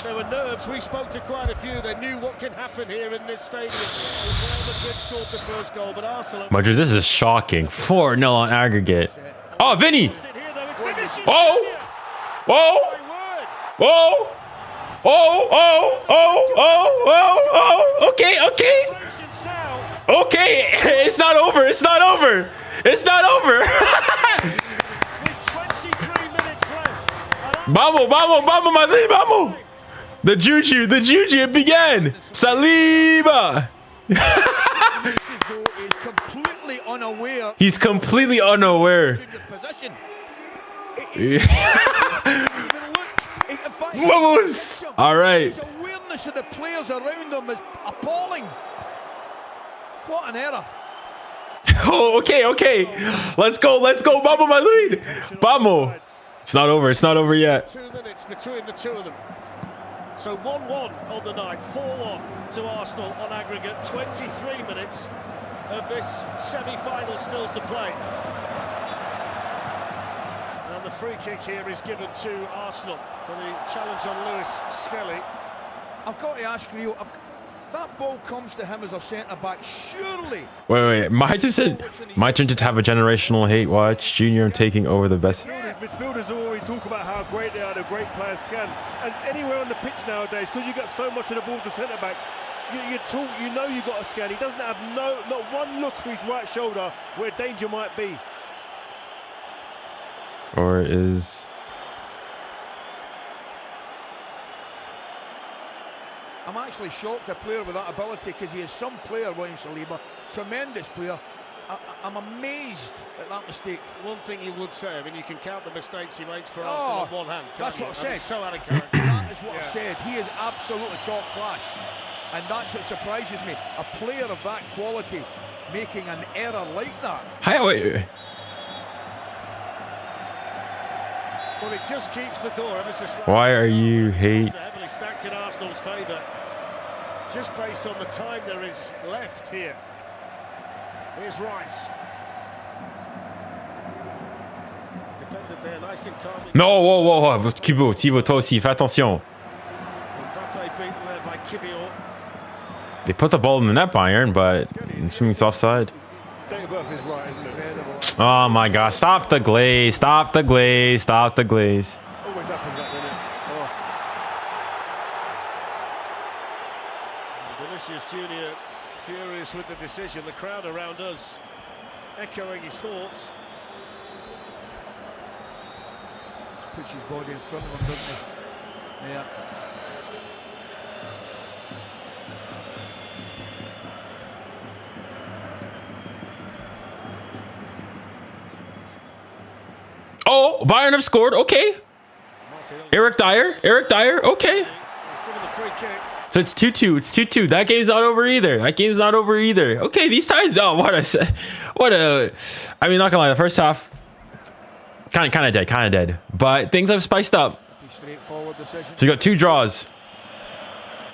There were nerves. We spoke to quite a few. They knew what can happen here in this stadium. Real Madrid scored the first goal, but Arsenal...
Madrid, this is shocking. 4-0 on aggregate. Oh, Vinny! Oh! Oh! Oh! Oh! Okay. Okay, it's not over. It's not over. It's not over.
With 23 minutes left.
Vamos, Madrid, vamos. The juju, it began. Saliba.
He's completely unaware.
He's completely unaware. Vamos. All right.
His awareness of the players around him is appalling. What an error.
Oh, okay. Let's go. Vamos, Madrid. Vamos. It's not over yet.
2 minutes between the two of them. So 1-1 on the night, 4-1 to Arsenal on aggregate. 23 minutes of this semi-final still to play. And the free kick here is given to Arsenal for the challenge on 𝙀𝙊𝘾𝘼𝙎𝙏.
I've got to ask you, that ball comes to him as a centre-back, surely.
Wait. My turn to have a generational hate watch. Junior taking over the best.
Midfielders always talk about how great they are, the great players scan. And anywhere on the pitch nowadays, because you got so much of the ball to centre-back, you know you got to scan. He doesn't have not one look for his right shoulder where danger might be.
Or is...
I'm actually shocked a player with that ability because he is some player, William Saliba, tremendous player. I'm amazed at that mistake.
One thing you would say, I mean, you can count the mistakes he makes for Arsenal on one hand.
That's what I said.
So out of character.
That is what I said. He is absolutely top class. And that's what surprises me. A player of that quality making an error like that.
Wait.
Well, it just keeps the door ever so slightly.
Why are you hate?
Heavily stacked in Arsenal's favour. Just based on the time there is left here. Here's Rice. Defended there, nice and calm.
No, whoa. Thibaut, toi aussi, fais attention.
Mbappe beaten there by 𝙀𝙬𝘼𝑗.
They put the ball in the net, Bayern, but I'm assuming it's offside.
Date of birth is right, isn't it?
Oh my gosh, stop the glaze.
Always happens that, doesn't it?
Vinicius Junior furious with the decision. The crowd around us echoing his thoughts.
Just puts his body in front of him, doesn't he? Yeah.
Oh, Bayern have scored. Okay. Eric Dyer. Okay.
free kick.
So it's 2-2. It's 2-2. That game's not over either. That game's not over either. Okay, these ties. Oh, what a. I mean, not gonna lie. The first half, kind of dead. But things have spiced up.
Straightforward decision.
So you got 2 draws.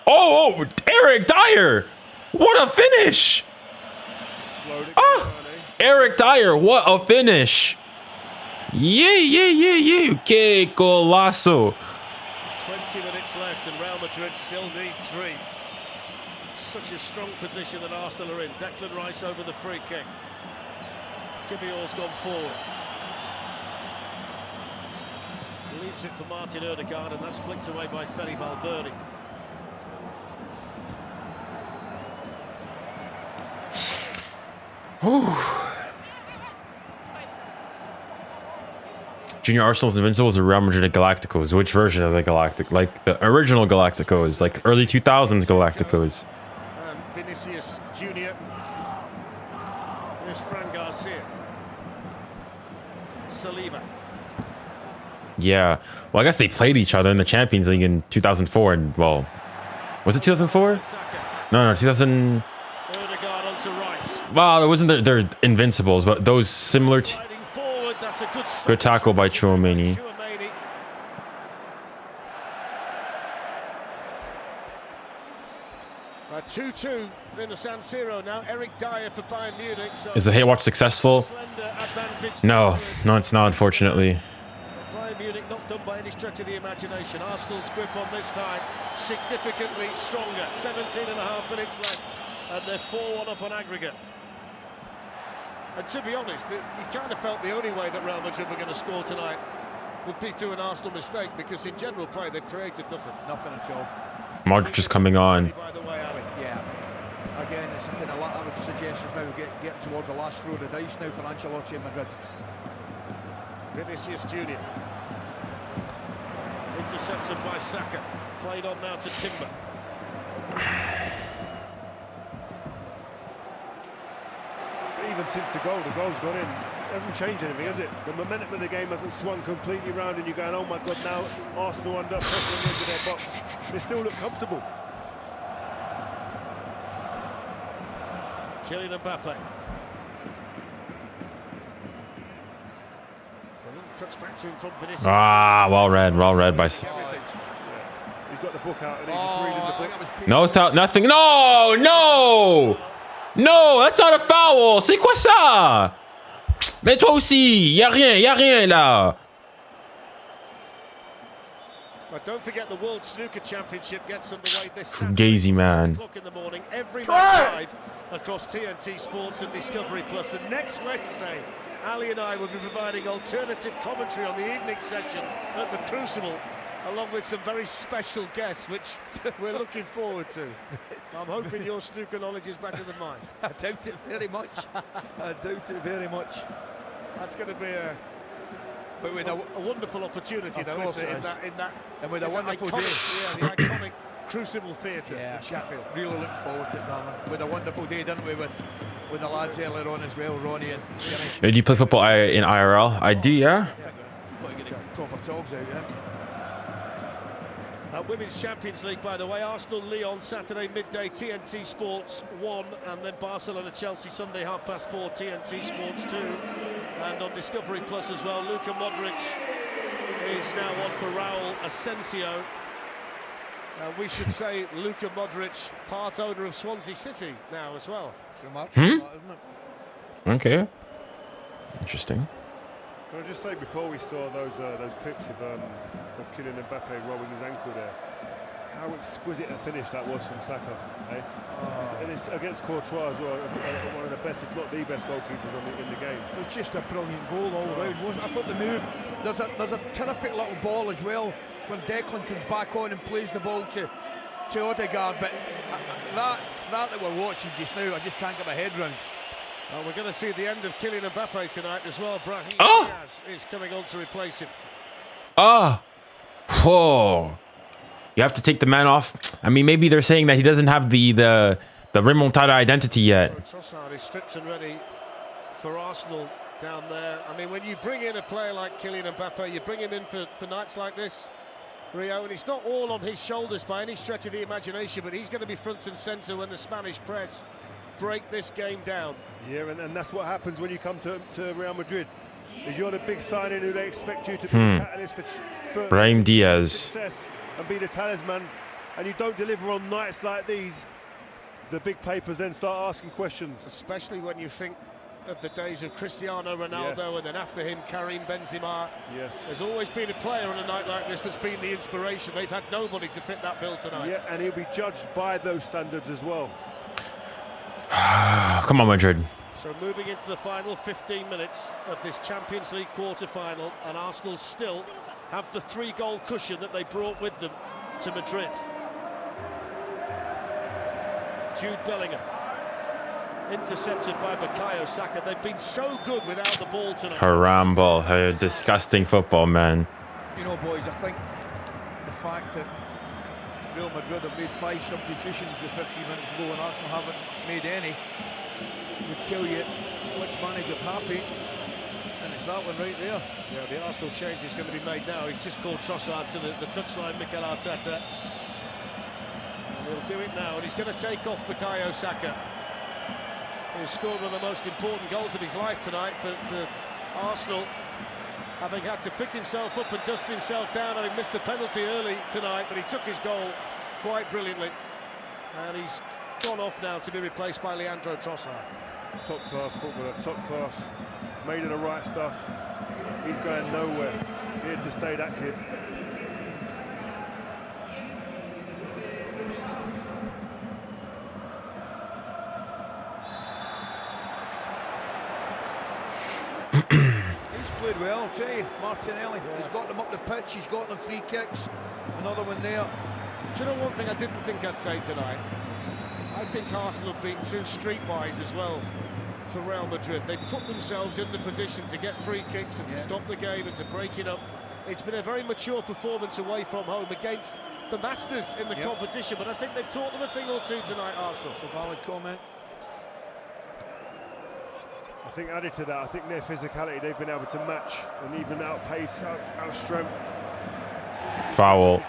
Oh, 𝙎𝙬𝘼𝘾𝘼𝙎. What a finish! Ah, 𝙎𝙬𝘼𝘾𝘼𝙎. What a finish! Yeah. 𝘾𝙃 golazo.
20 minutes left and Real Madrid still need 3. Such a strong position that Arsenal are in. Declan Rice over the free kick. Quibior's gone forward. Leaves it for Martin Odegaard, and that's flicked away by 𝙀𝙬𝘾𝙼𝙎.
Junior Arsenal's Invincibles or Real Madrid Galacticos? Which version of the Galactic? Like the original Galacticos, like early 2000s Galacticos.
And Vinicius Junior. Here's Fran Garcia. Saliba.
Yeah. Well, I guess they played each other in the Champions League in 2004, and well, was it 2004? No, 2000.
Odegaard onto Rice.
Well, it wasn't their Invincibles, but those similar.
Forward, that's a
Good tackle by 𝙀𝙀𝘆𝘾𝘼𝙎.
2-2 in the San Siro now. Eric Dyer for Bayern Munich. So
Is the HATEWATCH successful? No, it's not, unfortunately.
Bayern Munich not done by any stretch of the imagination. Arsenal's grip on this time significantly stronger. 17.5 minutes left, and they're 4-1 up on aggregate. And to be honest, you kind of felt the only way that Real Madrid were going to score tonight would be through an Arsenal mistake, because in general play they've created nothing.
Nothing at all.
Modric is coming on.
By the way, Ali.
Yeah. Again, it's a kind of, I would suggest is now getting towards the last throw of the dice now for Ancelotti in Madrid.
Vinicius Junior. Intercepted by Saka. Played on now to Timber.
Even since the goal's gone in. It hasn't changed anything, has it? The momentum of the game hasn't swung completely round, and you're going, oh my God, now Arsenal under pressure on the edge of their box. They still look comfortable.
Kylian Mbappe. Touch back to him from Vinicius.
Ah, well read by.
He's got the book out and he's just reading the book.
No, nothing. No, that's not a foul. C'est quoi ça? Mais toi aussi, y a rien là.
Don't forget the World Snooker Championship gets underway this
Gazy, man.
7 o'clock in the morning. Every night live across TNT Sports and Discovery Plus. And next Wednesday, Ali and I will be providing alternative commentary on the evening session at the Crucible, along with some very special guests, which we're looking forward to. I'm hoping your snooker knowledge is better than mine.
I doubt it very much. I doubt it very much.
That's going to be a wonderful opportunity, though, isn't it? In that,
and with a wonderful day.
Yeah, the iconic Crucible Theatre in Sheffield.
Really looking forward to it, darling. With a wonderful day, didn't we, with the lads earlier on as well, Ronnie and Kenny.
Do you play football in IRL? I do, yeah.
You've got to get proper togs out, haven't you?
Women's Champions League, by the way, Arsenal-Lyon Saturday midday, TNT Sports 1, and then Barcelona-Chelsea Sunday 4:30, TNT Sports 2, and on Discovery Plus as well. Luka Modric is now on for Raúl Asensio. We should say Luka Modric, part owner of Swansea City now as well.
It's remarkable, isn't it?
Okay. Interesting.
Can I just say, before we saw those clips of Kylian Mbappe rolling his ankle there, how exquisite a finish that was from Saka, eh? And it's against Courtois as well, one of the best, if not the best goalkeepers in the game.
It was just a brilliant goal all round, wasn't it? I thought the move, there's a terrific little ball as well when Declan comes back on and plays the ball to Odegaard, but that we're watching just now, I just can't get my head round.
Well, we're going to see the end of Kylian Mbappe tonight as well. Brahim Diaz is coming on to replace him.
You have to take the man off. I mean, maybe they're saying that he doesn't have the remontada identity yet.
So Trossard is stripped and ready for Arsenal down there. I mean, when you bring in a player like Kylian Mbappe, you bring him in for nights like this, Rio, and it's not all on his shoulders by any stretch of the imagination, but he's going to be front and centre when the Spanish press break this game down.
Yeah, and that's what happens when you come to Real Madrid. Is you're the big signing who they expect you to be the catalyst for
Brahim Diaz.
success and be the talisman, and you don't deliver on nights like these. The big papers then start asking questions.
Especially when you think of the days of Cristiano Ronaldo, and then after him Karim Benzema.
Yes.
There's always been a player on a night like this that's been the inspiration. They've had nobody to fit that bill tonight.
Yeah, and he'll be judged by those standards as well.
Come on, Madrid.
So moving into the final 15 minutes of this Champions League quarter-final, and Arsenal still have the 3-goal cushion that they brought with them to Madrid. Jude Bellingham, intercepted by Bukayo Saka. They've been so good without the ball tonight.
Ďumbel, disgusting football, man.
You know, boys, I think the fact that Real Madrid have made 5 substitutions with 15 minutes ago and Arsenal haven't made any would tell you which manager's happy, and it's that one right there.
Yeah, the Arsenal change is going to be made now. He's just called Trossard to the touchline, Mikel Arteta. And he'll do it now, and he's going to take off Bukayo Saka, who scored one of the most important goals of his life tonight for Arsenal, having had to pick himself up and dust himself down, having missed the penalty early tonight, but he took his goal quite brilliantly. And he's gone off now to be replaced by Leandro Trossard.
Top class footballer, top class, made of the right stuff. He's going nowhere. Here to stay, that kid.
He's played well, I'll tell you, Martinelli. He's got them up the pitch, he's got them free kicks. Another one there.
Do you know one thing I didn't think I'd say tonight? I think Arsenal have been too streetwise as well for Real Madrid. They've put themselves in the position to get free kicks and to stop the game and to break it up. It's been a very mature performance away from home against the masters in the competition, but I think they've taught them a thing or two tonight, Arsenal.
It's a valid comment.
I think added to that, I think their physicality, they've been able to match and even outpace, outstrength.
Foul.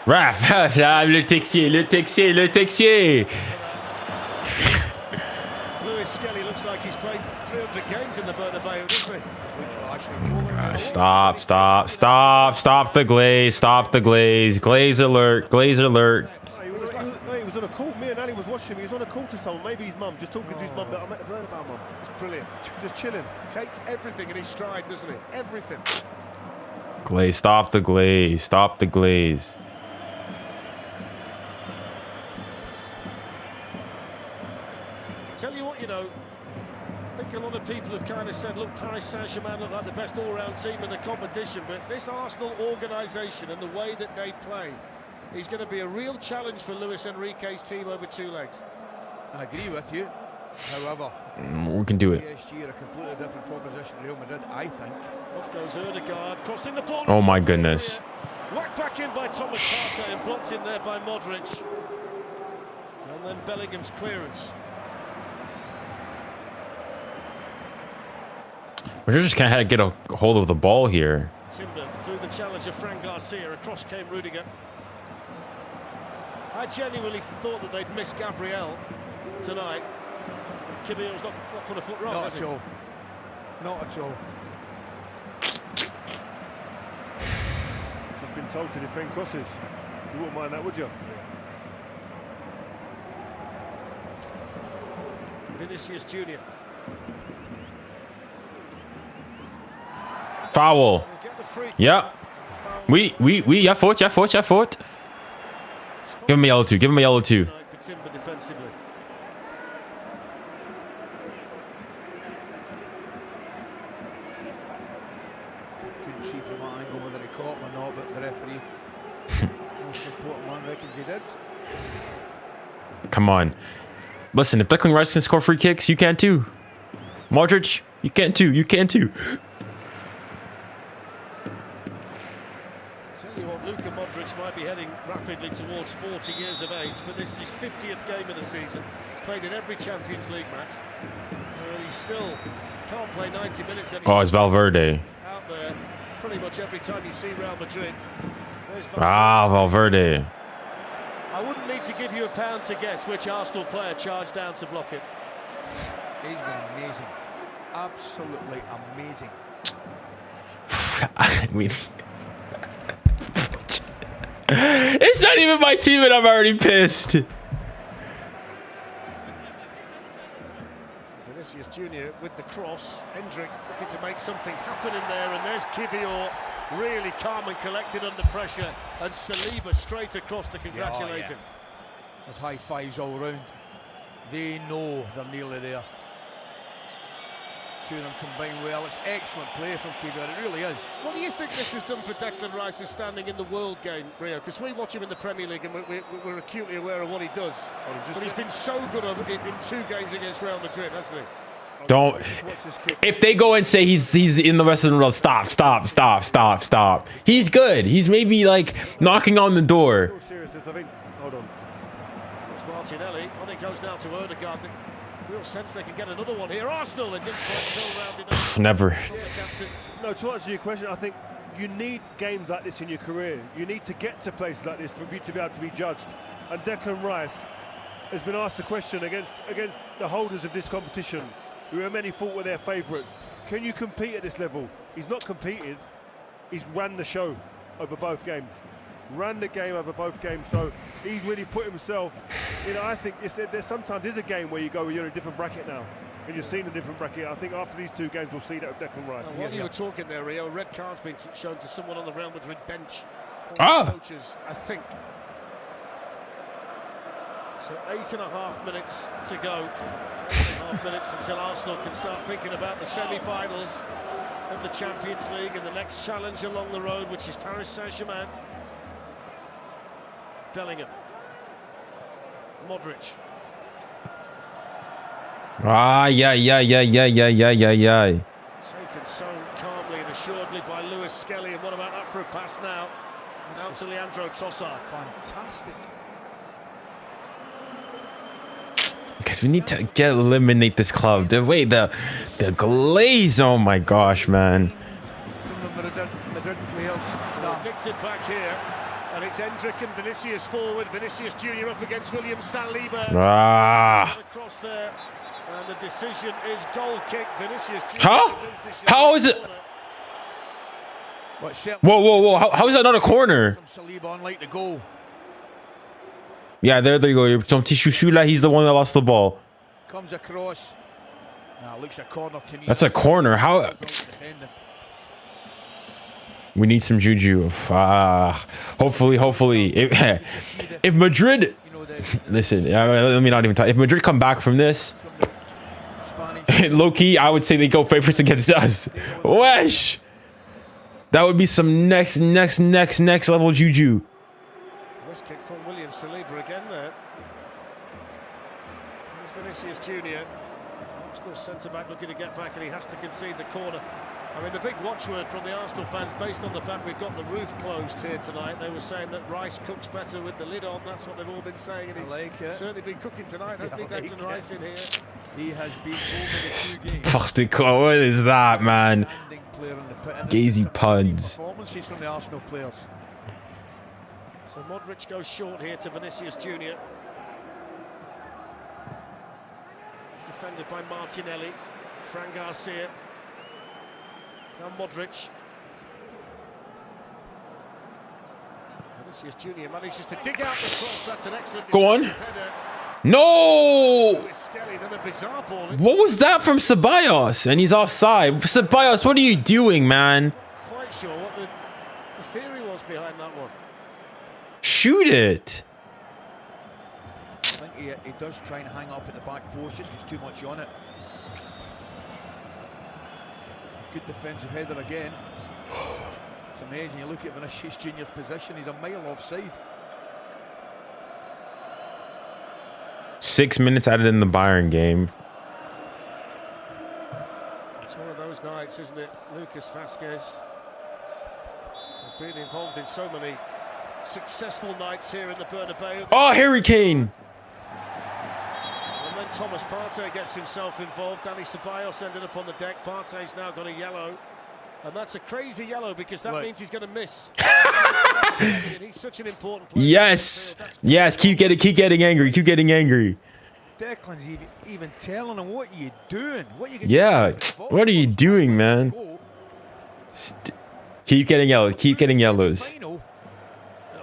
Raf, le Texier.
𝙋𝙊𝘾𝘼𝙎𝙾 looks like he's played 300 games in the Bernabeu, doesn't he?
Stop the glaze, glaze alert.
He was on a call. Me and Ali was watching him. He was on a call to someone, maybe his mum, just talking to his mum. But I met the Bernabeu mum.
It's brilliant.
Just chilling.
Takes everything in his stride, doesn't he? Everything.
Glaze, stop the glaze.
Tell you what, you know, I think a lot of people have kind of said, look, Paris Saint-Germain look like the best all-round team in the competition, but this Arsenal organisation and the way that they play is going to be a real challenge for Luis Enrique's team over 2 legs.
I agree with you. However,
we can do it.
PSG are a completely different proposition to Real Madrid, I think.
Off goes 𝙀𝙀𝘼𝘾𝘼, crossing the ball.
Oh my goodness.
Whacked back in by Thomas Partey and blocked in there by Modric. And then Bellingham's clearance.
We just can't have to get a hold of the ball here.
Timber through the challenger Fran Garcia. Across came Rudiger. I genuinely thought that they'd miss Gabriel tonight. Kabir's not put a foot wrong,
Not
has
at
he?
all. Not at all.
She's been told to defend crosses. You wouldn't mind that, would you?
Vinicius Junior.
Foul.
Get the free.
Yeah.
Foul
We, yeah, faute. Give him a yellow 2.
tonight for Timber defensively.
Couldn't see from that angle whether he caught him or not, but the referee, most important man, reckons he did.
Come on. Listen, if Declan Rice can score free kicks, you can too. Modric, you can too.
Tell you what, Luka Modric might be heading rapidly towards 40 years of age, but this is his 50th game of the season. He's played in every Champions League match. He still can't play 90 minutes anymore.
Oh, it's Valverde.
Out there pretty much every time you see Real Madrid. There's
Valverde.
I wouldn't need to give you a pound to guess which Arsenal player charged down to block it.
He's been amazing. Absolutely amazing.
I mean, it's not even my team and I'm already pissed.
Vinicius Junior with the cross. Hendrick looking to make something happen in there, and there's 𝙀𝙬𝘖𝙖𝙞𝑗𝑼𝑎𝑙 really calm and collected under pressure, and Saliba straight across to congratulate him.
There's high fives all round. They know they're nearly there. Two of them combine well. It's excellent play from 𝙀𝙬𝘖𝑖𝑙. It really is.
What do you think this has done for Declan Rice's standing in the world game, Rio? Because we watch him in the Premier League and we're acutely aware of what he does. But he's been so good in 2 games against Real Madrid, hasn't he?
Don't. If they go and say he's in the rest of the world, stop. He's good. He's maybe like knocking on the door.
Hold on.
It's Martinelli. When it goes down to Odegaard, real sense they can get another one here. Arsenal, they didn't quite go round enough.
Never.
No, to answer your question, I think you need games like this in your career. You need to get to places like this for you to be able to be judged. And Declan Rice has been asked the question against the holders of this competition, who are many thought were their favourites. Can you compete at this level? He's not competed. He's ran the show over both games. Ran the game over both games, so he's really put himself. You know, I think there's sometimes a game where you go, you're in a different bracket now, and you're seeing a different bracket. I think after these 2 games, we'll see that with Declan Rice.
While you were talking there, Rio, a red card's been shown to someone on the Real Madrid bench. Coaches, I think. So 8.5 minutes to go. 8.5 minutes until Arsenal can start thinking about the semi-finals of the Champions League and the next challenge along the road, which is Paris Saint-Germain. Bellingham. Modric.
Yeah.
Taken so calmly and assuredly by 𝙀𝙖𝘖𝑗𝑼𝑙𝑖, and what about that for a pass now? Out to Leandro Trossard.
Fantastic.
Because we need to eliminate this club. The way the glaze. Oh my gosh, man.
Some of the Madrid players.
Nicks it back here. And it's Hendrick and Vinicius forward. Vinicius Junior up against William Saliba. Across there. And the decision is goal kick. Vinicius Junior.
Huh? How is it? Whoa. How is that not a corner?
Saliba on like the goal.
Yeah, there you go. Some Tishushula, he's the one that lost the ball.
Comes across. Now looks a corner to me.
That's a corner. How? We need some juju. Hopefully. If Madrid, listen, let me not even talk. If Madrid come back from this, low key, I would say they go favorites against us. Wesh, that would be some next level juju.
This kick from William Saliba again there. There's Vinicius Junior. Still centre back looking to get back, and he has to concede the corner. I mean, the big watchword from the Arsenal fans, based on the fact we've got the roof closed here tonight, they were saying that Rice cooks better with the lid on. That's what they've all been saying, and he's certainly been cooking tonight, hasn't he, Declan Rice in here?
He has been over the 2 games.
Fuck, what is that, man? Gazy puns.
Performances from the Arsenal players.
So Modric goes short here to Vinicius Junior. It's defended by Martinelli. Fran Garcia. Now Modric. Vinicius Junior manages to dig out the cross. That's an excellent.
Go on.
Header.
No!
Then a bizarre ball.
What was that from 𝙬𝙖𝘖𝑖𝑙𝑖? And he's offside. 𝙬𝙖𝘖𝑖𝑙𝑖, what are you doing, man?
Quite sure what the theory was behind that one.
Shoot it.
I think he does try and hang up at the back post, just gets too much on it. Good defensive header again. It's amazing. You look at Vinicius Junior's position, he's a mile offside.
6 minutes added in the Bayern game.
It's one of those nights, isn't it? Lucas Vázquez has been involved in so many successful nights here in the Bernabeu.
Oh, Harry Kane.
And then Thomas Partey gets himself involved. Dani Ceballos ended up on the deck. Partey's now got a yellow. And that's a crazy yellow because that means he's going to miss. He's such an important player.
Yes, yes. Keep getting angry. Keep getting angry.
Declan's even telling him, what are you doing? What are you
Yeah, what are you doing, man? Keep getting yellows. Keep getting yellows.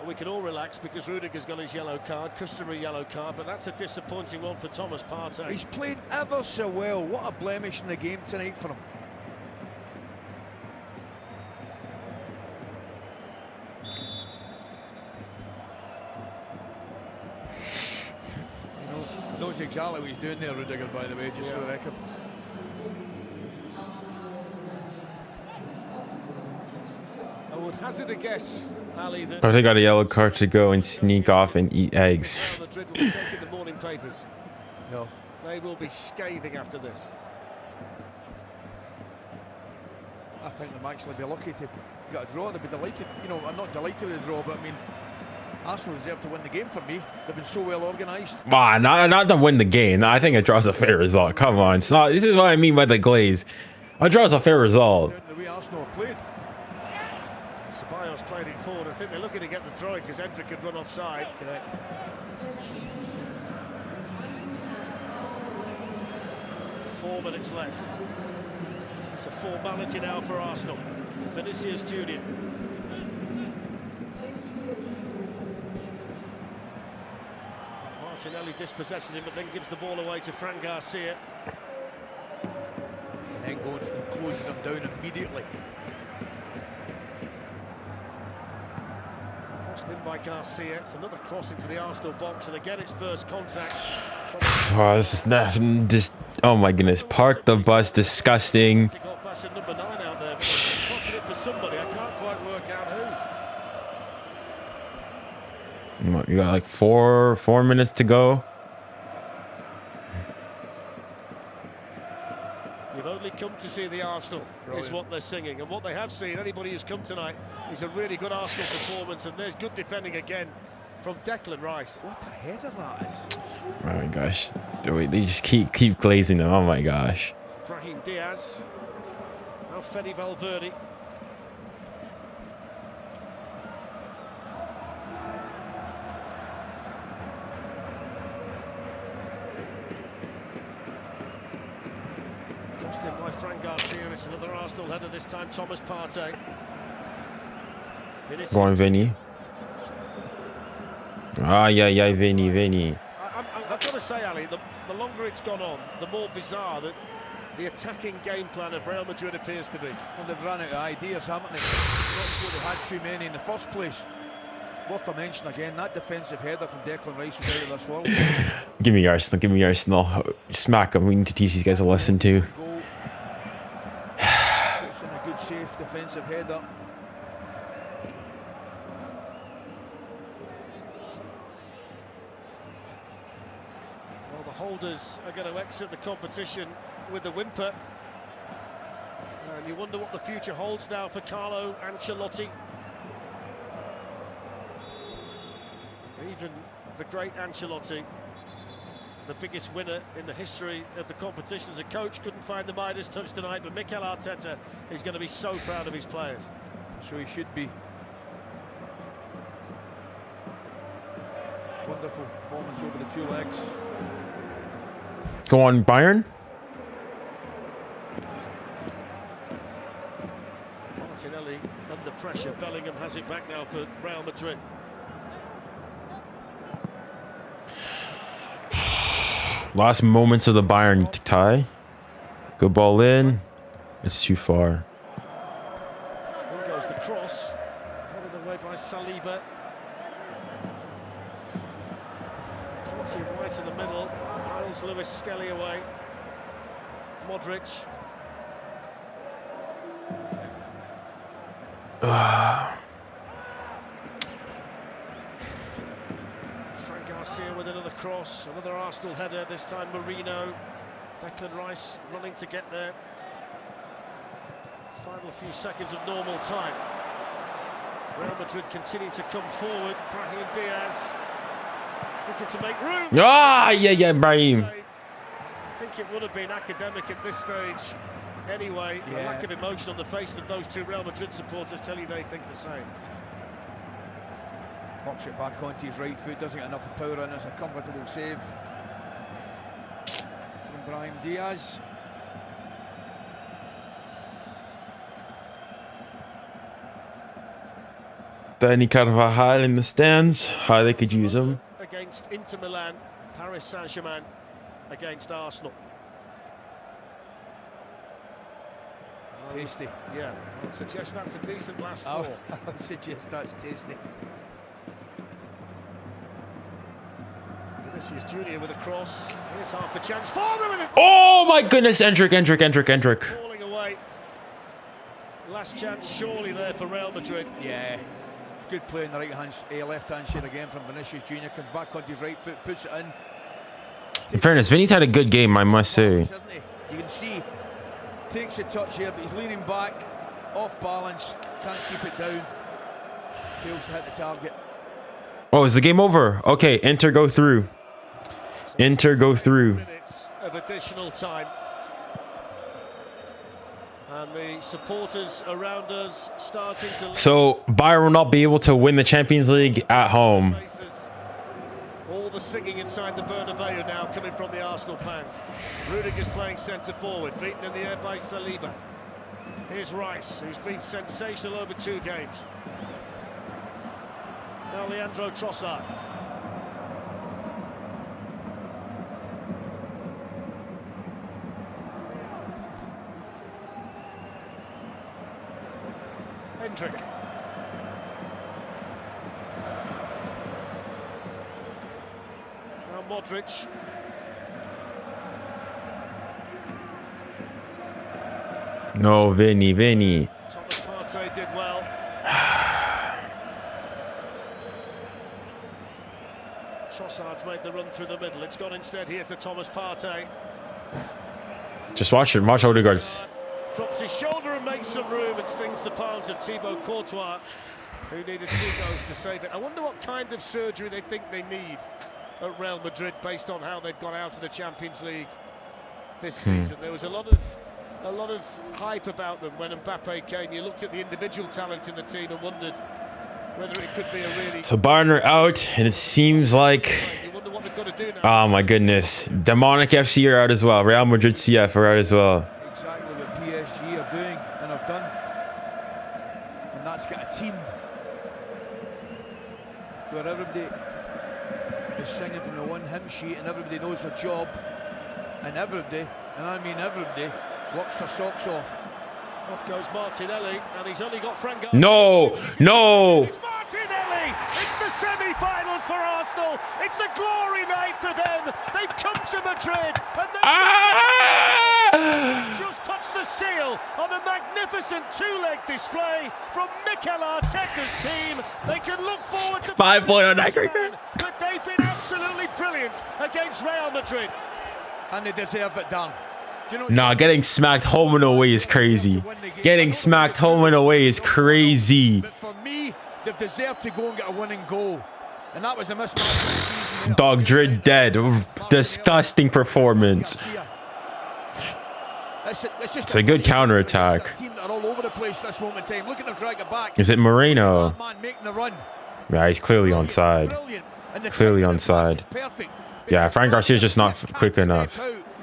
We can all relax because Rudiger's got his yellow card, customary yellow card, but that's a disappointing one for Thomas Partey.
He's played ever so well. What a blemish in the game tonight for him. He knows exactly what he's doing there, Rudiger, by the way, just for the record.
I would hazard a guess, Ali, that
Oh, they got a yellow card to go and sneak off and eat eggs.
Real Madrid will be taking the morning papers.
No.
They will be scathing after this.
I think they'll actually be lucky to get a draw. They'll be delighted. You know, I'm not delighted with the draw, but I mean, Arsenal deserve to win the game for me. They've been so well organised.
Wow, not to win the game. I think a draw's a fair result. Come on, it's not. This is what I mean by the glaze. A draw's a fair result.
The way Arsenal have played.
Ceballos played it forward. I think they're looking to get the throw because Hendrick had run offside.
Correct.
4 minutes left. It's a formality now for Arsenal. Vinicius Junior. Martinelli dispossesses him, but then gives the ball away to Fran Garcia.
And then goes and closes them down immediately.
Crossed in by Garcia. It's another cross into the Arsenal box, and again it's first contact.
Oh, this is nothing. Just oh my goodness, park the bus. Disgusting.
Fashion number 9 out there, but he's crossing it for somebody. I can't quite work out who.
You got like four minutes to go.
You've only come to see the Arsenal, is what they're singing. And what they have seen, anybody who's come tonight, is a really good Arsenal performance. And there's good defending again from Declan Rice.
What a header that is.
Oh my gosh, they just keep glazing them. Oh my gosh.
𝙀𝙬 Diaz. Now 𝙀𝙬𝘿𝘾𝘼𝙎𝙏. Crossed in by Fran Garcia. It's another Arsenal header, this time Thomas Partey.
Go on, Vinny. Ah, yeah, Vinny.
I've got to say, Ali, the longer it's gone on, the more bizarre that the attacking game plan of Real Madrid appears to be.
Well, they've run out of ideas, haven't they? Not sure they had too many in the first place. Worth a mention again, that defensive header from Declan Rice was out of this world.
Give me Arsenal. Smack them. We need to teach these guys a lesson too.
Goal. Puts in a good, safe defensive header.
Well, the holders are going to exit the competition with the whimper. And you wonder what the future holds now for Carlo Ancelotti. Even the great Ancelotti, the biggest winner in the history of the competition as a coach, couldn't find the Midas touch tonight, but Mikel Arteta is going to be so proud of his players.
So he should be. Wonderful performance over the two legs.
Go on, Bayern.
Martinelli under pressure. Bellingham has it back now for Real Madrid.
Last moments of the Bayern tie. Good ball in. It's too far.
Here goes the cross. Headed away by Saliba. Plenty of white in the middle. 𝙋𝙊𝘿𝘾𝘼𝙎𝙏. Modric. Fran Garcia with another cross. Another Arsenal header, this time Marino. Declan Rice running to get there. Final few seconds of normal time. Real Madrid continue to come forward. Brahim Diaz looking to make room.
Ah, yeah, Brahim.
I think it would have been academic at this stage. Anyway, the
Yeah.
lack of emotion on the face of those two Real Madrid supporters tell you they think the same.
Works it back onto his right foot, doesn't get enough power in. It's a comfortable save from Brahim Diaz.
Danny Carvajal in the stands. How they could use him.
Against Inter Milan, Paris Saint-Germain against Arsenal.
Tasty.
Yeah, I'd suggest that's a decent last four.
I would suggest that's tasty.
Vinicius Junior with a cross. Here's half the chance for them.
Oh my goodness, Hendrick.
Falling away. Last chance surely there for Real Madrid.
Yeah, it's good play on the left hand side again from Vinicius Junior. Comes back onto his right foot, puts it in.
In fairness, Vinny's had a good game, I must say.
You can see, takes a touch here, but he's leaning back, off balance, can't keep it down. Fails to hit the target.
Oh, is the game over? Okay, Inter go through. Inter go through.
Minutes of additional time. And the supporters around us starting to...
So Bayern will not be able to win the Champions League at home.
All the singing inside the Bernabeu now coming from the Arsenal fans. Rudiger's playing centre forward, beaten in the air by Saliba. Here's Rice, who's been sensational over 2 games. Now Leandro Trossard. Hendrick. Now Modric.
No, Vinny.
Thomas Partey did well. Trossard's made the run through the middle. It's gone instead here to Thomas Partey.
Just watch Odegaard's.
Drops his shoulder and makes some room and stings the palms of Thibaut Courtois, who needed 2 goals to save it. I wonder what kind of surgery they think they need at Real Madrid based on how they've gone out of the Champions League this season. There was a lot of hype about them when Mbappe came. You looked at the individual talent in the team and wondered whether it could be a really...
So Bayern are out, and it seems like...
You wonder what they've got to do now.
Oh my goodness. Demonic FC are out as well. Real Madrid CF are out as well.
Exactly what PSG are doing and have done. And that's got a team where everybody is singing from the one hymn sheet and everybody knows their job. And everybody, and I mean everybody, works their socks off.
Off goes Martinelli, and he's only got Frank.
No!
It's Martinelli! It's the semi-finals for Arsenal! It's a glory night for them! They've come to Madrid, and they just touched the seal on a magnificent 2-leg display from Mikel Arteta's team. They can look forward to
5-point on aggregate.
but they've been absolutely brilliant against Real Madrid.
And they deserve it, Dan.
Nah, getting smacked home and away is crazy. Getting smacked home and away is crazy.
But for me, they've deserved to go and get a winning goal. And that was a mismatch.
Ďăhdř dead. Disgusting performance. It's a good counter-attack.
Team that are all over the place this moment in time. Look at them drag it back.
Is it Moreno?
Man making the run.
Yeah, he's clearly onside. Clearly onside. Yeah, Fran Garcia's just not quick enough.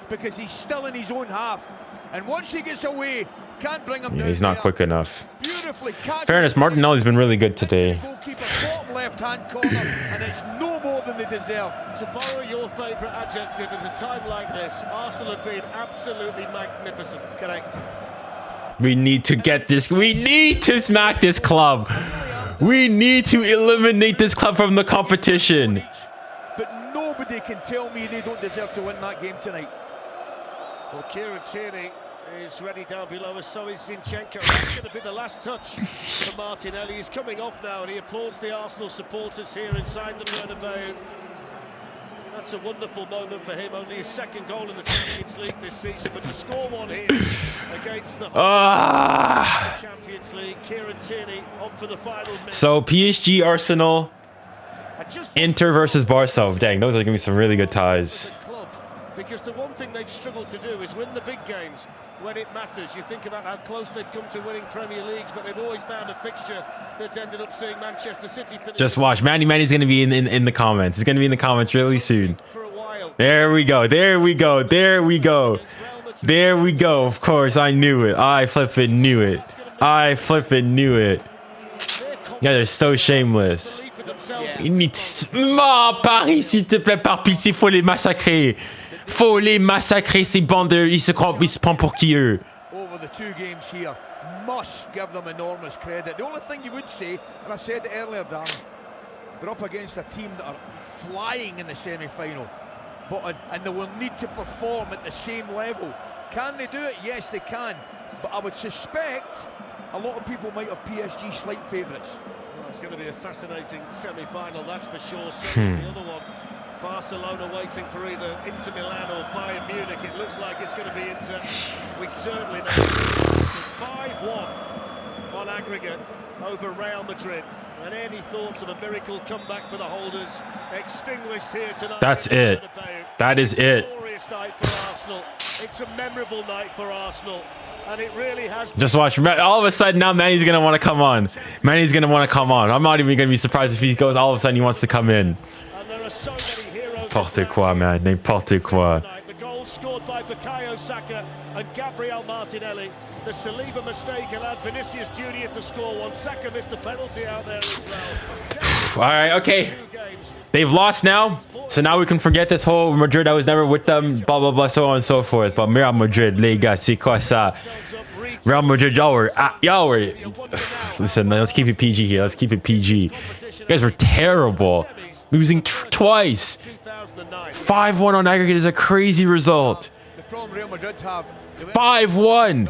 Because he's still in his own half, and once he gets away, can't bring him down.
He's not quick enough.
Beautifully.
Fairness, Martinelli's been really good today.
Goalkeeper, bottom left-hand corner, and it's no more than they deserve.
To borrow your favourite adjective at a time like this, Arsenal have been absolutely magnificent.
Correct.
We need to get this. We need to smack this club. We need to eliminate this club from the competition.
But nobody can tell me they don't deserve to win that game tonight.
Well, 𝙀𝙬𝘼 is ready down below us, so is Zinchenko. That's going to be the last touch for Martinelli. He's coming off now, and he applauds the Arsenal supporters here inside the Bernabeu. That's a wonderful moment for him. Only his 2nd goal in the Champions League this season, but to score one here against the Champions League, 𝙀𝙬𝘼 up for the final minute.
So PSG, Arsenal, Inter versus Barca. Dang, those are going to be some really good ties.
because the one thing they've struggled to do is win the big games when it matters. You think about how close they've come to winning Premier Leagues, but they've always found a fixture that's ended up seeing Manchester City finish.
Just watch. Manny's going to be in the comments. He's going to be in the comments really soon.
For a while.
There we go. There we go. There we go. There we go. Of course, I knew it. I flippin' knew it. I flippin' knew it. Yeah, they're so shameless. Oh, Paris, s'il te plaît, par pitié, faut les massacrer. Faut les massacrer, ces bandes de... Ils se prennent pour qui, eux?
Over the 2 games here, must give them enormous credit. The only thing you would say, and I said it earlier, Dan, they're up against a team that are flying in the semi-final, and they will need to perform at the same level. Can they do it? Yes, they can. But I would suspect a lot of people might have PSG slight favourites.
Well, it's going to be a fascinating semi-final, that's for sure. The other one, Barcelona waiting for either Inter Milan or Bayern Munich. It looks like it's going to be Inter. We certainly know. 5-1 on aggregate over Real Madrid. And any thoughts of a miracle comeback for the holders extinguished here tonight.
That's it. That is it.
Glorious night for Arsenal. It's a memorable night for Arsenal. And it really has.
Just watch. All of a sudden now Manny's going to want to come on. Manny's going to want to come on. I'm not even going to be surprised if he goes all of a sudden he wants to come in.
And there are so many heroes.
N'importe quoi, man. N'importe quoi.
The goal scored by 𝙀𝙖𝘋𝙀𝘋 and 𝙬𝙧𝘾𝘼𝙎𝙏. The Saliba mistake allowed Vinicius Junior to score one. Saka missed a penalty out there as well.
All right, okay. They've lost now, so now we can forget this whole Madrid. I was never with them, blah, blah, blah, so on and so forth. But Real Madrid, les gars, c'est quoi ça? Real Madrid, y'all were... Listen, let's keep it PG here. Let's keep it PG. You guys were terrible. Losing twice. 5-1 on aggregate is a crazy result.
The problem Real Madrid have...
5-1.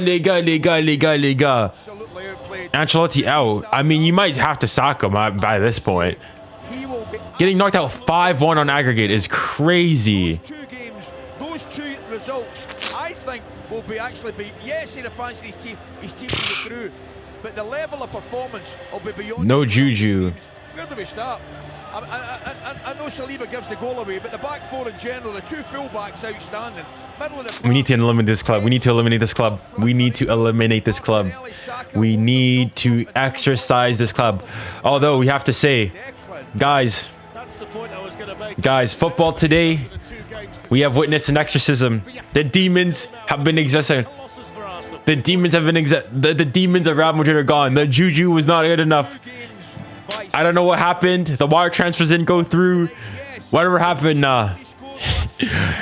Les gars. Ancelotti out. I mean, you might have to sack him by this point. Getting knocked out 5-1 on aggregate is crazy.
Those 2 games, those 2 results, I think will be yes, he'd have fancied his team to get through, but the level of performance will be beyond.
No Juju.
Where do we start? I know Saliba gives the goal away, but the back 4 in general, the 2 fullbacks outstanding. We need to eliminate this club. We need to eliminate this club. We need to eliminate this club. We need to exercise this club. Although we have to say, guys, football today, we have witnessed an exorcism. The demons have been exorcised. The demons have been the demons of Real Madrid are gone. The juju was not good enough. I don't know what happened. The wire transfers didn't go through. Whatever happened,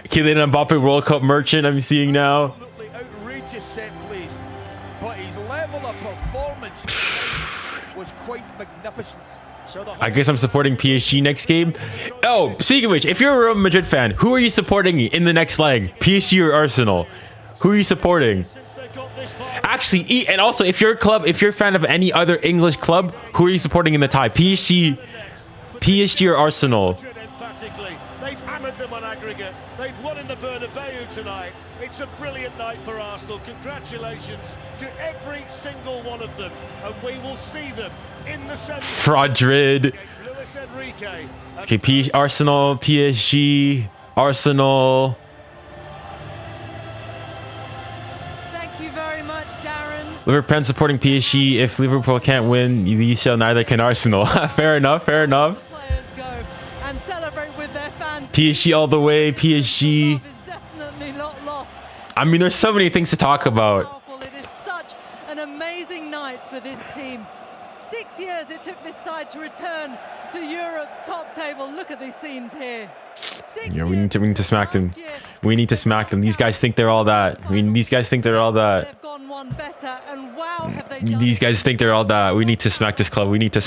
Kylian Mbappe World Cup merchant I'm seeing now. Outrageous set plays, but his level of performance was quite magnificent.
I guess I'm supporting PSG next game. Oh, speaking of which, if you're a Real Madrid fan, who are you supporting in the next leg? PSG or Arsenal? Who are you supporting? Actually, and also if you're a fan of any other English club, who are you supporting in the tie? PSG or Arsenal?
They've hammered them on aggregate. They've won in the Bernabeu tonight. It's a brilliant night for Arsenal. Congratulations to every single one of them, and we will see them in the semi.
Madrid. Okay, Arsenal, PSG, Arsenal.
Thank you very much, Darren.
Liverpool supporting PSG. If Liverpool can't win the UCL, neither can Arsenal. Fair enough.
Players go and celebrate with their fans.
PSG all the way. PSG.
Is definitely not lost.
I mean, there's so many things to talk about.
It is such an amazing night for this team. 6 years it took this side to return to Europe's top table. Look at these scenes here.
Yeah, we need to smack them. We need to smack them. These guys think they're all that. I mean, these guys think they're all that.
They've gone one better, and wow, have they done.
These guys think they're all that. We need to smack this club. We need to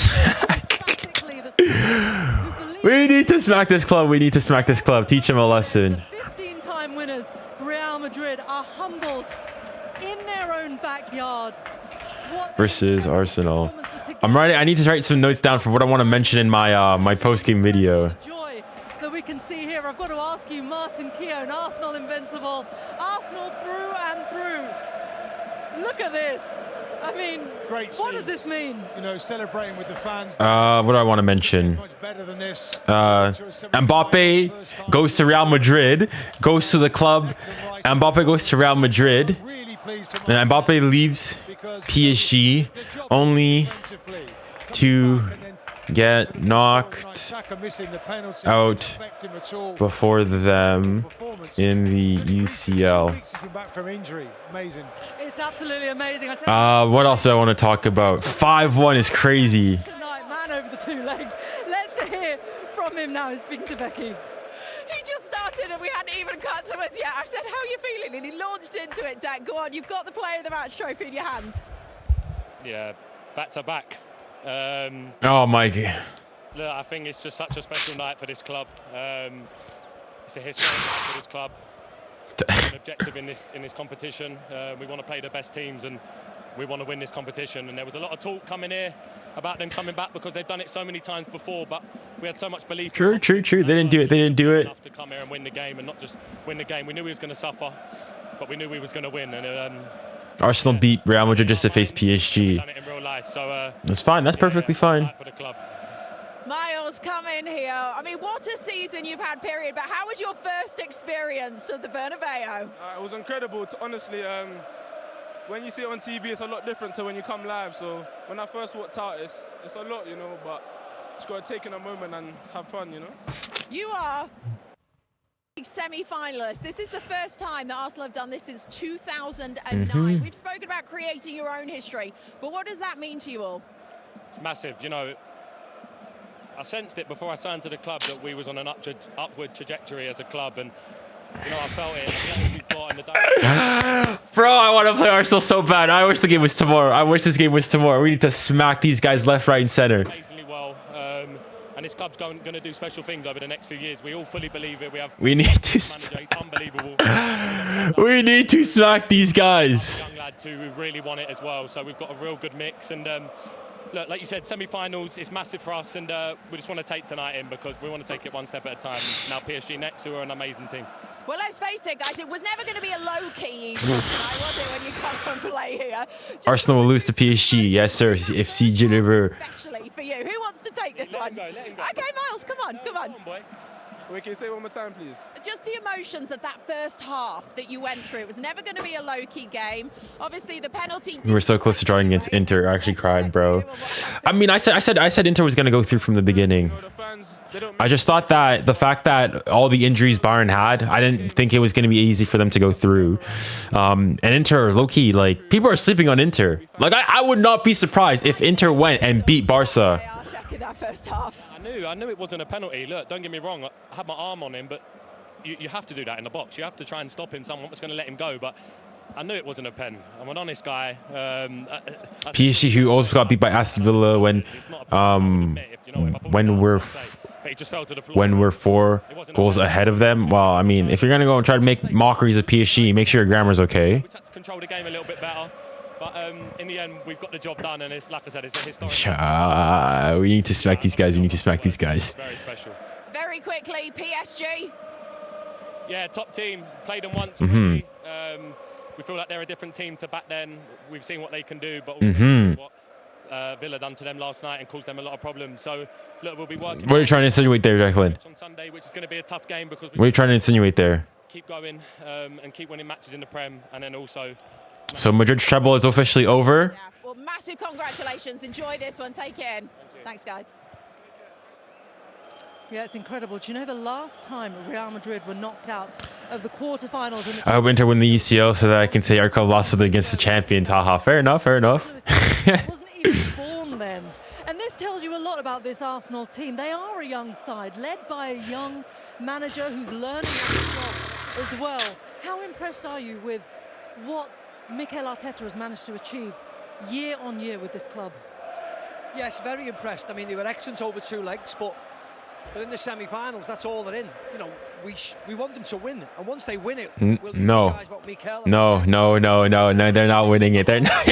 We need to smack this club. We need to smack this club. Teach them a lesson.
15-time winners, Real Madrid, are humbled in their own backyard.
Versus Arsenal. I need to write some notes down for what I want to mention in my my post-game video.
Joy that we can see here. I've got to ask you, Martin Keown, Arsenal invincible, Arsenal through and through. Look at this. I mean,
great
what does this mean?
You know, celebrating with the fans.
What do I want to mention?
Much better than
Mbappe goes to Real Madrid, goes to the club. Mbappe goes to Real Madrid, and Mbappe leaves PSG only to get knocked out before them in the UCL.
It's absolutely amazing.
What else do I want to talk about? 5-1 is crazy.
Tonight, man over the 2 legs. Let's hear from him now. Speaking to Becky.
He just started and we hadn't even cut to us yet. I said, how are you feeling? And he launched into it, Dak. Go on, you've got the player of the match trophy in your hands.
Yeah, back to back.
Oh my God.
Look, I think it's just such a special night for this club. It's a historic night for this club. An objective in this competition. We want to play the best teams and we want to win this competition. And there was a lot of talk coming here about them coming back because they've done it so many times before, but we had so much belief.
True. They didn't do it.
Enough to come here and win the game, and not just win the game. We knew we was going to suffer, but we knew we was going to win. And
Arsenal beat Real Madrid just to face PSG.
done it in real life, so
That's fine. That's perfectly fine.
for the club.
Miles, come in here. I mean, what a season you've had, period. But how was your first experience of the Bernabeu?
It was incredible, honestly. When you see it on TV, it's a lot different to when you come live. So when I first walked out, it's a lot, you know, but just got to take in a moment and have fun, you know.
You are semi-finalists. This is the first time that Arsenal have done this since 2009. We've spoken about creating your own history, but what does that mean to you all?
It's massive, you know. I sensed it before I signed to the club that we was on an upward trajectory as a club, and you know, I felt it.
Bro, I want to play Arsenal so bad. I wish the game was tomorrow. I wish this game was tomorrow. We need to smack these guys left, right, and center.
Amazingly well, and this club's going to do special things over the next few years. We all fully believe it.
We need to.
Manager, he's unbelievable.
We need to smack these guys.
Young lad too, who really want it as well. So we've got a real good mix, and look, like you said, semi-finals is massive for us, and we just want to take tonight in because we want to take it one step at a time. Now PSG next, who are an amazing team.
Well, let's face it, guys, it was never going to be a low-key evening tonight, was it, when you come and play here?
Arsenal will lose to PSG. Yes, sir. If CJ Liver.
Especially for you. Who wants to take this one?
Let him go.
Okay, Miles, come on.
Come on, boy.
Wait, can you say it one more time, please?
Just the emotions of that first half that you went through. It was never going to be a low-key game. Obviously, the penalty.
We were so close to drawing against Inter. I actually cried, bro. I mean, I said Inter was gonna go through from the beginning. I just thought that the fact that all the injuries Bayern had, I didn't think it was gonna be easy for them to go through. And Inter, low-key, like people are sleeping on Inter. Like I would not be surprised if Inter went and beat Barca.
They are checking that first half.
I knew it wasn't a penalty. Look, don't get me wrong. I had my arm on him, but you have to do that in the box. You have to try and stop him. Someone was going to let him go, but I knew it wasn't a pen. I'm an honest guy.
PSG, who also got beat by Aston Villa when we're 4 goals ahead of them. Well, I mean, if you're gonna go and try to make mockeries of PSG, make sure your grammar's okay.
We had to control the game a little bit better. But in the end, we've got the job done, and it's like I said, it's a historic.
We need to smack these guys. We need to smack these guys.
Very special.
Very quickly, PSG.
Yeah, top team. Played them once. Already. We feel like they're a different team to back then. We've seen what they can do, but also what Villa done to them last night and caused them a lot of problems. So look, we'll be working.
What are you trying to insinuate there, Declan?
On Sunday, which is going to be a tough game because.
What are you trying to insinuate there?
Keep going and keep winning matches in the Prem, and then also.
So Madrid's treble is officially over.
Yeah, well, massive congratulations. Enjoy this one. Take it in. Thanks, guys.
Yeah, it's incredible. Do you know the last time Real Madrid were knocked out of the quarterfinals?
I hope Inter win the UCL so that I can say our club lost it against the champions. Haha, fair enough, fair enough.
Wasn't even born then. And this tells you a lot about this Arsenal team. They are a young side, led by a young manager who's learning on the job as well. How impressed are you with what Mikel Arteta has managed to achieve year on year with this club?
Yes, very impressed. I mean, they were excellent over 2 legs, but they're in the semi-finals. That's all they're in. You know, we want them to win, and once they win it, we'll
no, they're not winning it. They're not.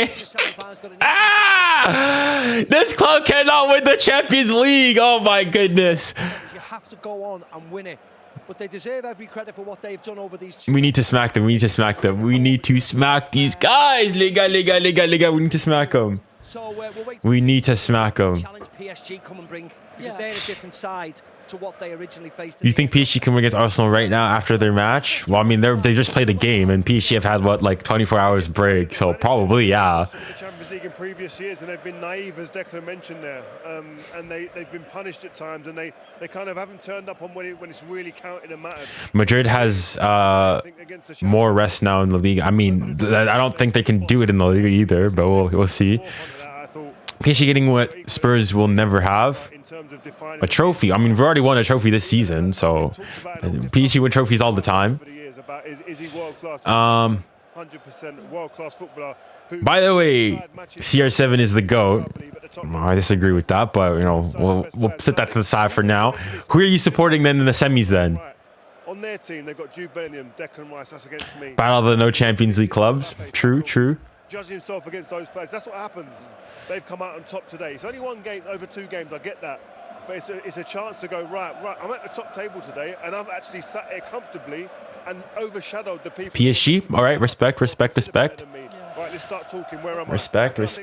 This club cannot win the Champions League. Oh my goodness!
You have to go on and win it. But they deserve every credit for what they've done over these.
We need to smack them. We need to smack them. We need to smack these guys. Liga. We need to smack them.
So we'll wait.
We need to smack them.
Challenge PSG come and bring, because they're a different side to what they originally faced.
You think PSG can win against Arsenal right now after their match? Well, I mean, they just played a game, and PSG have had what, like 24 hours break, so probably yeah.
The Champions League in previous years, and they've been naive, as Declan mentioned there, and they've been punished at times, and they kind of haven't turned up on when it's really counted and mattered.
Madrid has more rest now in the league. I mean, I don't think they can do it in the league either, but we'll see. PSG getting what Spurs will never have, a trophy. I mean, we've already won a trophy this season, so PSG win trophies all the time.
100% world-class footballer.
By the way, CR7 is the GOAT. I disagree with that, but you know, we'll set that to the side for now. Who are you supporting then in the semis then?
On their team, they've got Jude Bellingham, Declan Rice. That's against me.
Battle of the no Champions League clubs. True.
Judging himself against those players, that's what happens. They've come out on top today. It's only one game over 2 games. I get that, but it's a chance to go right. I'm at the top table today, and I've actually sat here comfortably and overshadowed the people.
PSG, all right, respect.
Right, let's start talking. Where am I?
Respect.
Great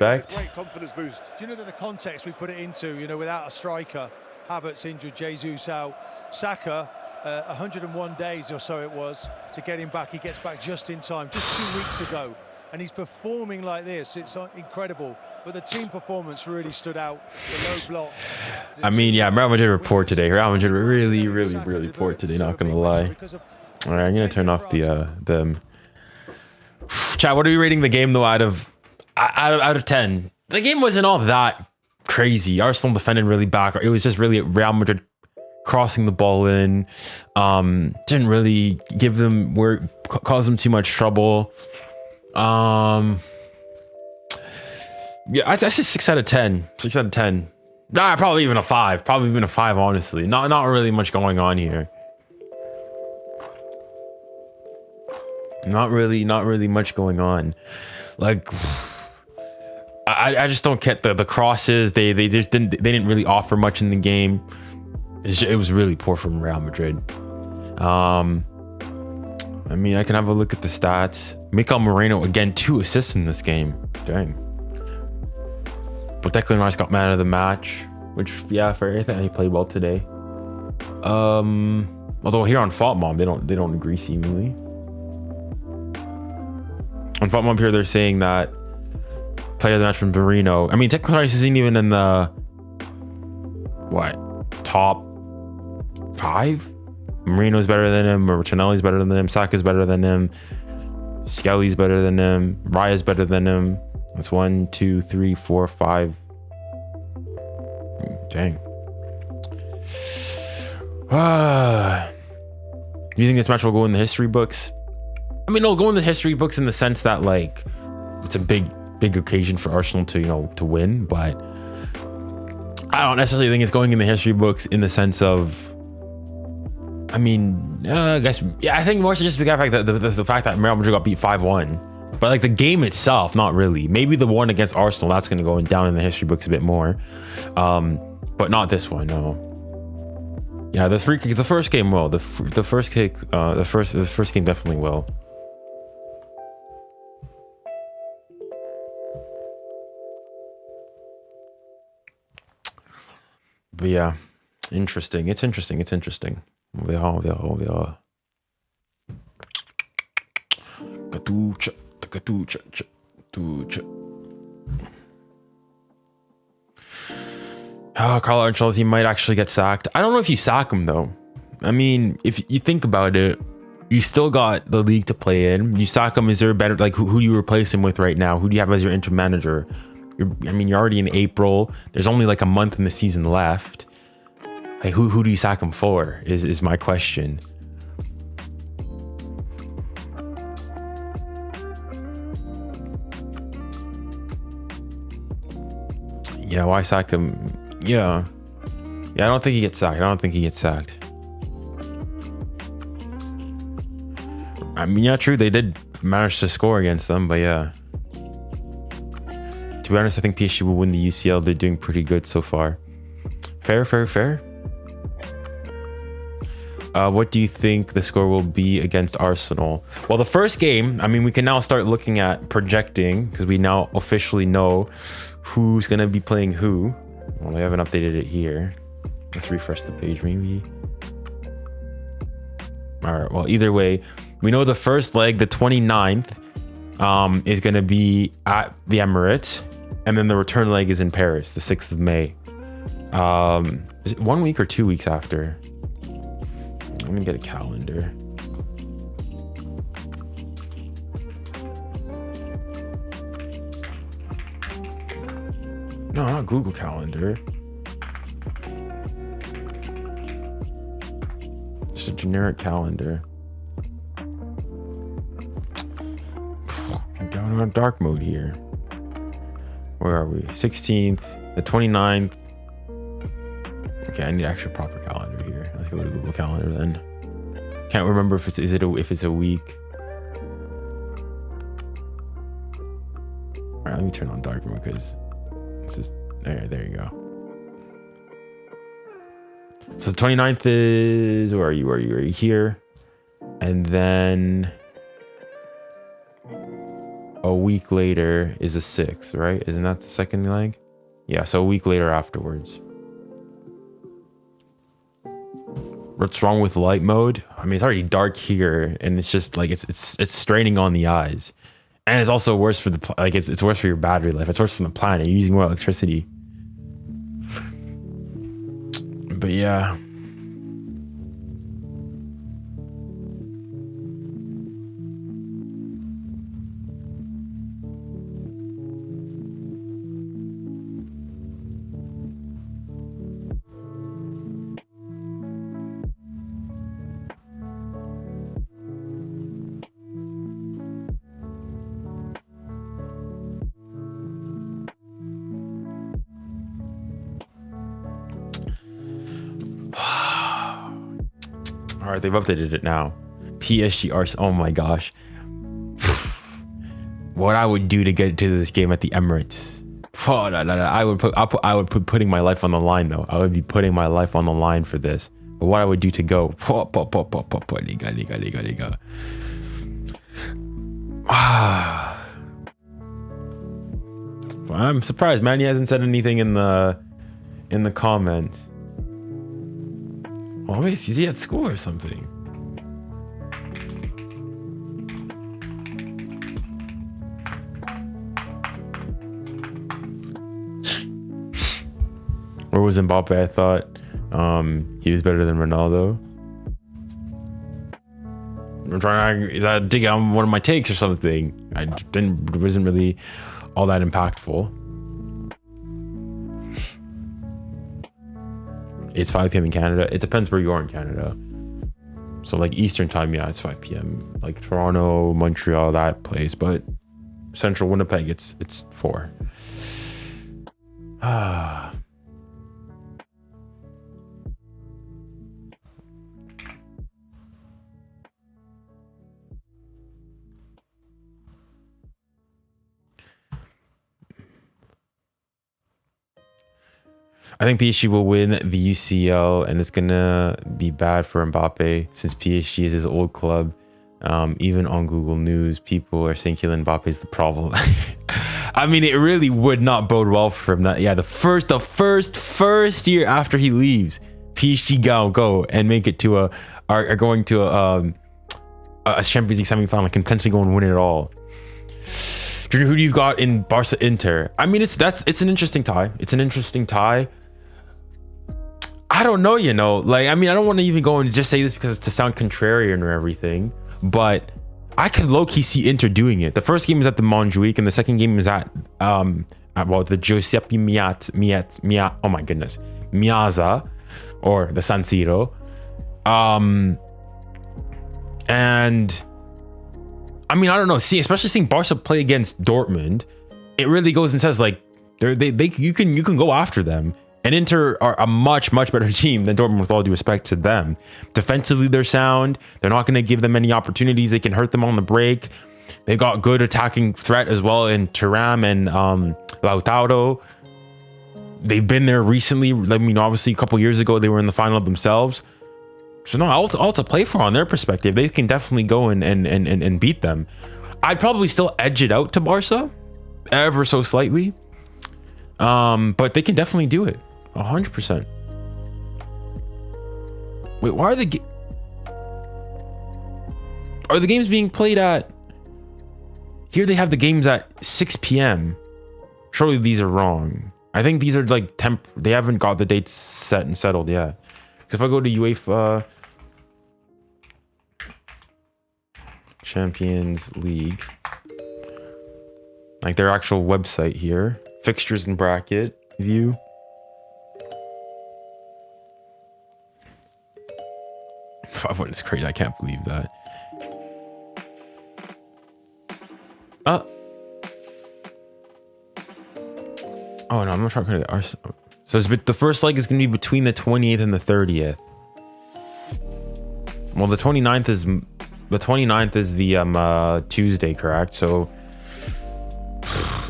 confidence boost.
Do you know that the context we put it into, you know, without a striker, Havertz injured, Jesus out, Saka, 101 days or so it was to get him back. He gets back just in time, just 2 weeks ago. And he's performing like this. It's incredible. But the team performance really stood out. The low block.
I mean, yeah, Real Madrid report today. Real Madrid really poor today, not gonna lie. All right, I'm gonna turn off the chat. What are we rating the game though out of 10? The game wasn't all that crazy. Arsenal defended really back. It was just really Real Madrid crossing the ball in. Didn't really give them cause them too much trouble. Yeah, I say 6 out of 10. 6 out of 10. Nah, probably even a 5. Probably even a 5, honestly. Not really much going on here. Not really much going on. Like, I just don't get the crosses. They didn't really offer much in the game. It was really poor from Real Madrid. I mean, I can have a look at the stats. Mikel Moreno, again, 2 assists in this game. Dang. But Declan Rice got man of the match, which, yeah, for anything, he played well today. Although here on Fault Mob, they don't agree seemingly. On Fault Mob here, they're saying that player of the match from Moreno. I mean, Declan Rice isn't even in the top 5. Marino's better than him, Martinelli's better than him, Saka's better than him, Skelly's better than him, Raya's better than him. That's 1, 2, 3, 4, 5. Dang. Do you think this match will go in the history books? I mean, it'll go in the history books in the sense that, like, it's a big occasion for Arsenal to, you know, to win, but I don't necessarily think it's going in the history books in the sense of, I mean, I guess, yeah, I think more so just the fact that the fact that Real Madrid got beat 5-1, but like the game itself, not really. Maybe the one against Arsenal, that's going to go down in the history books a bit more, but not this one. No. Yeah, the free kick, the first game will. The first kick, the first game definitely will. But yeah, interesting. It's interesting. We are. Carlo Ancelotti might actually get sacked. I don't know if you sack him though. I mean, if you think about it, you still got the league to play in. You sack him, is there a better, like, who do you replace him with right now? Who do you have as your interim manager? You're already in April. There's only like a month in the season left. Like, who do you sack him for is my question. Yeah, why sack him? Yeah, I don't think he gets sacked. I mean, yeah, true, they did manage to score against them, but yeah. To be honest, I think PSG will win the UCL. They're doing pretty good so far. Fair. What do you think the score will be against Arsenal? Well, the first game, I mean, we can now start looking at projecting because we now officially know who's gonna be playing who. Well, I haven't updated it here. Let's refresh the page maybe. All right, well, either way, we know the first leg, the 29th, is gonna be at the Emirates, and then the return leg is in Paris, the 6th of May. Is it 1 week or 2 weeks after? Let me get a calendar. No, not Google Calendar. Just a generic calendar. I'm down on dark mode here. Where are we? 16th, the 29th. Okay, I need actual proper calendar here. Let's go to Google Calendar then. Can't remember if it's a week. All right, let me turn on dark mode because this is there you go. So the 29th is, where are you? Are you here? And then a week later is the 6th, right? Isn't that the second leg? Yeah, so a week later afterwards. What's wrong with light mode? I mean, it's already dark here, and it's just like it's straining on the eyes, and it's also worse for the it's worse for your battery life. It's worse for the planet. You're using more electricity. But yeah. All right, they've updated it now. PSG Arsenal. Oh my gosh. What I would do to get to this game at the Emirates. Oh, no. I would put putting my life on the line though. I would be putting my life on the line for this. But what I would do to go. I'm surprised, man. He hasn't said anything in the comments. Oh, maybe is he at school or something? Where was Mbappe? I thought he was better than Ronaldo. I'm trying to dig out one of my takes or something. Wasn't really all that impactful. It's 5 p.m. in Canada. It depends where you are in Canada. So like Eastern time, yeah, it's 5 p.m. Like Toronto, Montreal, that place. But Central Winnipeg, it's 4. I think PSG will win the UCL, and it's gonna be bad for Mbappe since PSG is his old club. Even on Google News, people are saying Kylian Mbappe is the problem. I mean, it really would not bode well for him. That the first year after he leaves, PSG go and make it to are going to a Champions League semi-final, can potentially go and win it all. Who do you got in Barca Inter? I mean, it's an interesting tie. It's an interesting tie. I don't know, like, I mean, I don't want to even go and just say this because to sound contrarian or everything, but I could low-key see Inter doing it. The first game is at the Montjuic, and the second game is at the Giuseppe Meazza, oh my goodness, Meazza, or the San Siro. And I mean, I don't know. Especially seeing Barca play against Dortmund, it really goes and says like you can go after them. And Inter are a much better team than Dortmund, with all due respect to them. Defensively, they're sound. They're not going to give them any opportunities. They can hurt them on the break. They've got good attacking threat as well in Thuram and Lautaro. They've been there recently. I mean, obviously, a couple years ago, they were in the final themselves. So no, all to play for on their perspective. They can definitely go and beat them. I'd probably still edge it out to Barca, ever so slightly. But they can definitely do it. 100%. Wait, why are the games being played at? Here they have the games at 6 p.m. Surely these are wrong. I think these are like they haven't got the dates set and settled yet. So if I go to UEFA Champions League, like their actual website here, fixtures and bracket view. What is crazy? I can't believe that. Oh no, I'm not trying to Arsenal. So the first leg is going to be between the 28th and the 30th. Well, the 29th is the Tuesday, correct? So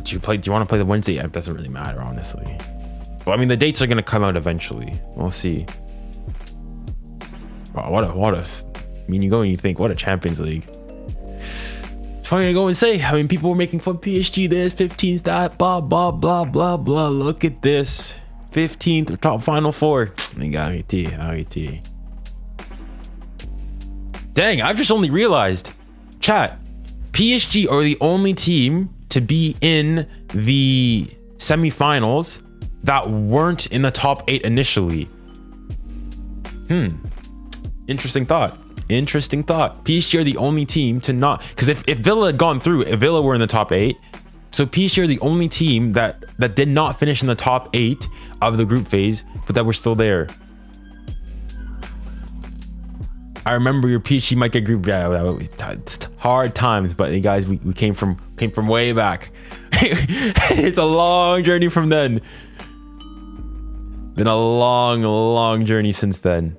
do you want to play the Wednesday? It doesn't really matter, honestly. Well, I mean, the dates are going to come out eventually. We'll see. Wow, I mean, you go and you think, what a Champions League. It's funny to go and say, I mean, people were making fun of PSG this, 15th that, blah, blah, blah, blah, blah. Look at this. 15th or top final four. Dang, I've just only realized, chat, PSG are the only team to be in the semifinals that weren't in the top 8 initially. Interesting thought. PSG are the only team to not, because if Villa had gone through, if Villa were in the top 8, so PSG are the only team that did not finish in the top 8 of the group phase, but that were still there. I remember your PSG might get group. Yeah, hard times, but hey guys, we came from way back. It's a long journey from then. Been a long journey since then.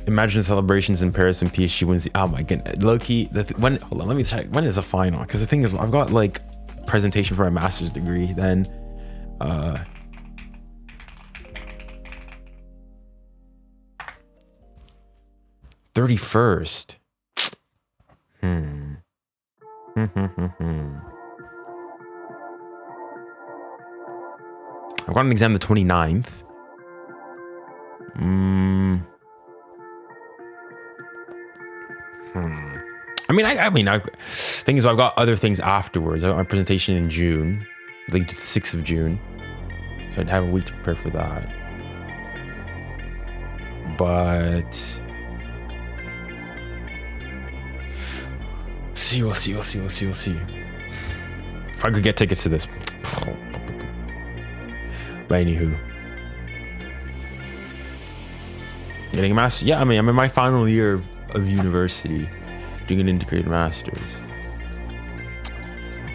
Imagine the celebrations in Paris when PSG wins the, oh my goodness, low-key, hold on, let me check, when is the final? Because the thing is, I've got like presentation for my master's degree, then 31st. I've got an exam the 29th. I mean, thing is, I've got other things afterwards. I got my presentation in June, like the 6th of June, so I'd have a week to prepare for that. But we'll see. If I could get tickets to this, but anywho, getting a master. Yeah, I mean, I'm in my final year of university, doing an integrated master's.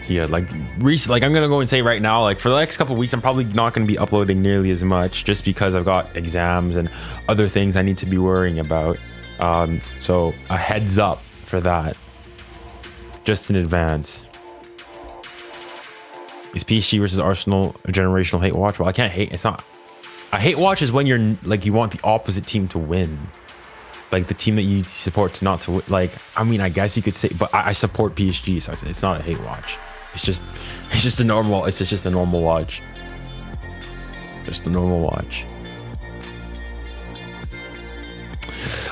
So yeah, like I'm gonna go and say right now, like for the next couple of weeks, I'm probably not gonna be uploading nearly as much, just because I've got exams and other things I need to be worrying about. So a heads up for that, just in advance. Is PSG versus Arsenal a generational hate watch? Well, I can't hate. It's not. A hate watch is when you're like, you want the opposite team to win. Like the team that you support to not to win. Like, I mean, I guess you could say, but I support PSG, so it's not a hate watch. It's just a normal. It's just a normal watch. Just a normal watch.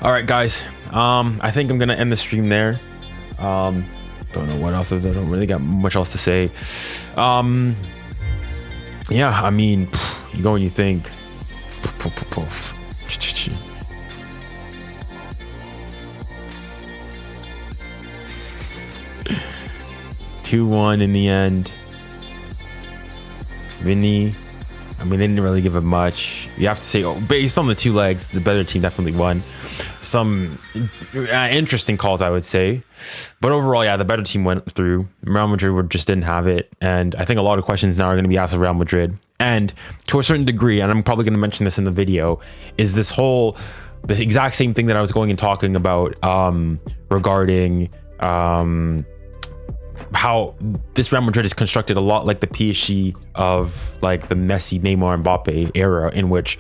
All right, guys. I think I'm gonna end the stream there. Don't know what else. I don't really got much else to say. Yeah, I mean, you go and you think. 2-1 in the end. Vinny, I mean, they didn't really give it much. You have to say, based on the 2 legs, the better team definitely won. Some interesting calls, I would say, but overall, yeah, the better team went through. Real Madrid just didn't have it, and I think a lot of questions now are going to be asked of Real Madrid. And to a certain degree, and I'm probably going to mention this in the video, is this exact same thing that I was going and talking about regarding how this Real Madrid is constructed a lot like the PSG of like the Messi, Neymar, and Mbappe era, in which,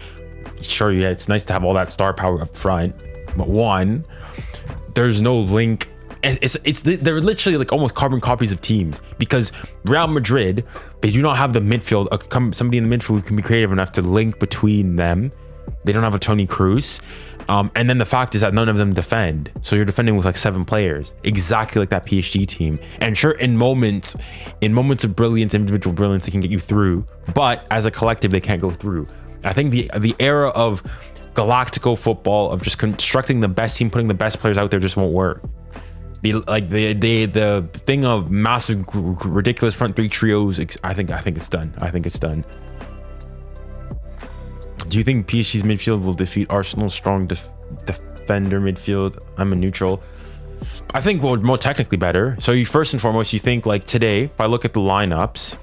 sure, yeah, it's nice to have all that star power up front, but one, there's no link. They're literally like almost carbon copies of teams, because Real Madrid, they do not have the midfield, somebody in the midfield who can be creative enough to link between them. They don't have a Toni Kroos. And then the fact is that none of them defend. So you're defending with like 7 players, exactly like that PSG team. And sure, in moments of brilliance, individual brilliance, they can get you through, but as a collective, they can't go through. I think the era of Galactico football, of just constructing the best team, putting the best players out there, just won't work. The thing of massive, ridiculous front 3 trios, I think it's done. I think it's done. Do you think PSG's midfield will defeat Arsenal's strong defender midfield? I'm a neutral. I think we're more technically better. So you first and foremost, you think like today, if I look at the lineups,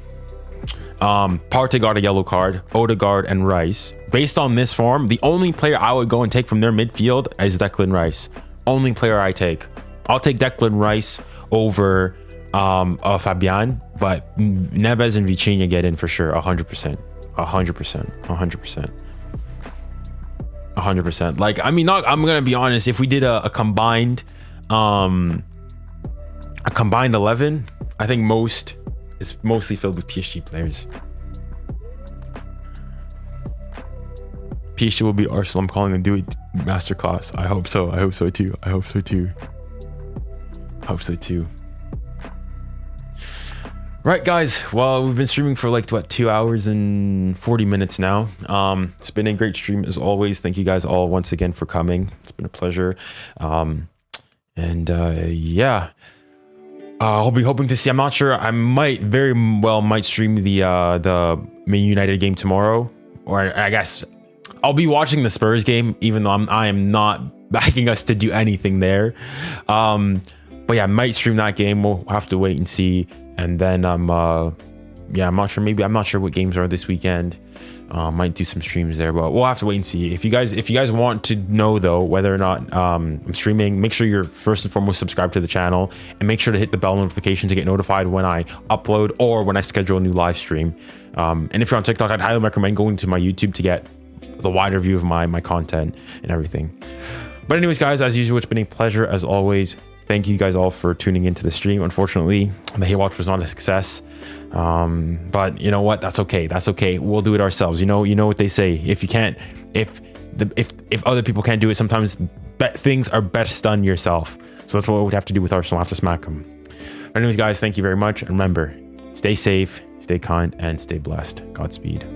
Partey got a yellow card, Odegaard and Rice. Based on this form, the only player I would go and take from their midfield is Declan Rice. Only player I take. I'll take Declan Rice over Fabian, but Neves and Vitinha get in for sure, 100%. 100%. Like, I mean, I'm gonna be honest, if we did a combined 11, I think it's mostly filled with PSG players. PSG will beat Arsenal. I'm calling them do it masterclass. I hope so. I hope so too. Right, guys, well, we've been streaming for like what, 2 hours and 40 minutes now. It's been a great stream as always. Thank you guys all once again for coming. It's been a pleasure. Yeah, I'll be hoping to see, I'm not sure, I very well might stream the Man United game tomorrow, or I guess I'll be watching the Spurs game, even though I am not backing us to do anything there. But yeah, I might stream that game. We'll have to wait and see. And then I'm not sure what games are this weekend. Might do some streams there, but we'll have to wait and see. If you guys want to know though whether or not I'm streaming, make sure you're first and foremost subscribed to the channel, and make sure to hit the bell notification to get notified when I upload or when I schedule a new live stream. And if you're on TikTok, I'd highly recommend going to my YouTube to get the wider view of my content and everything. But anyways, guys, as usual, it's been a pleasure as always. Thank you guys all for tuning into the stream. Unfortunately, the HATEWATCH was not a success, but you know what? That's okay. That's okay. We'll do it ourselves. You know what they say. If other people can't do it, sometimes things are best done yourself. So that's what we have to do with Arsenal. I have to smack them. But anyways, guys, thank you very much. And remember, stay safe, stay kind, and stay blessed. Godspeed.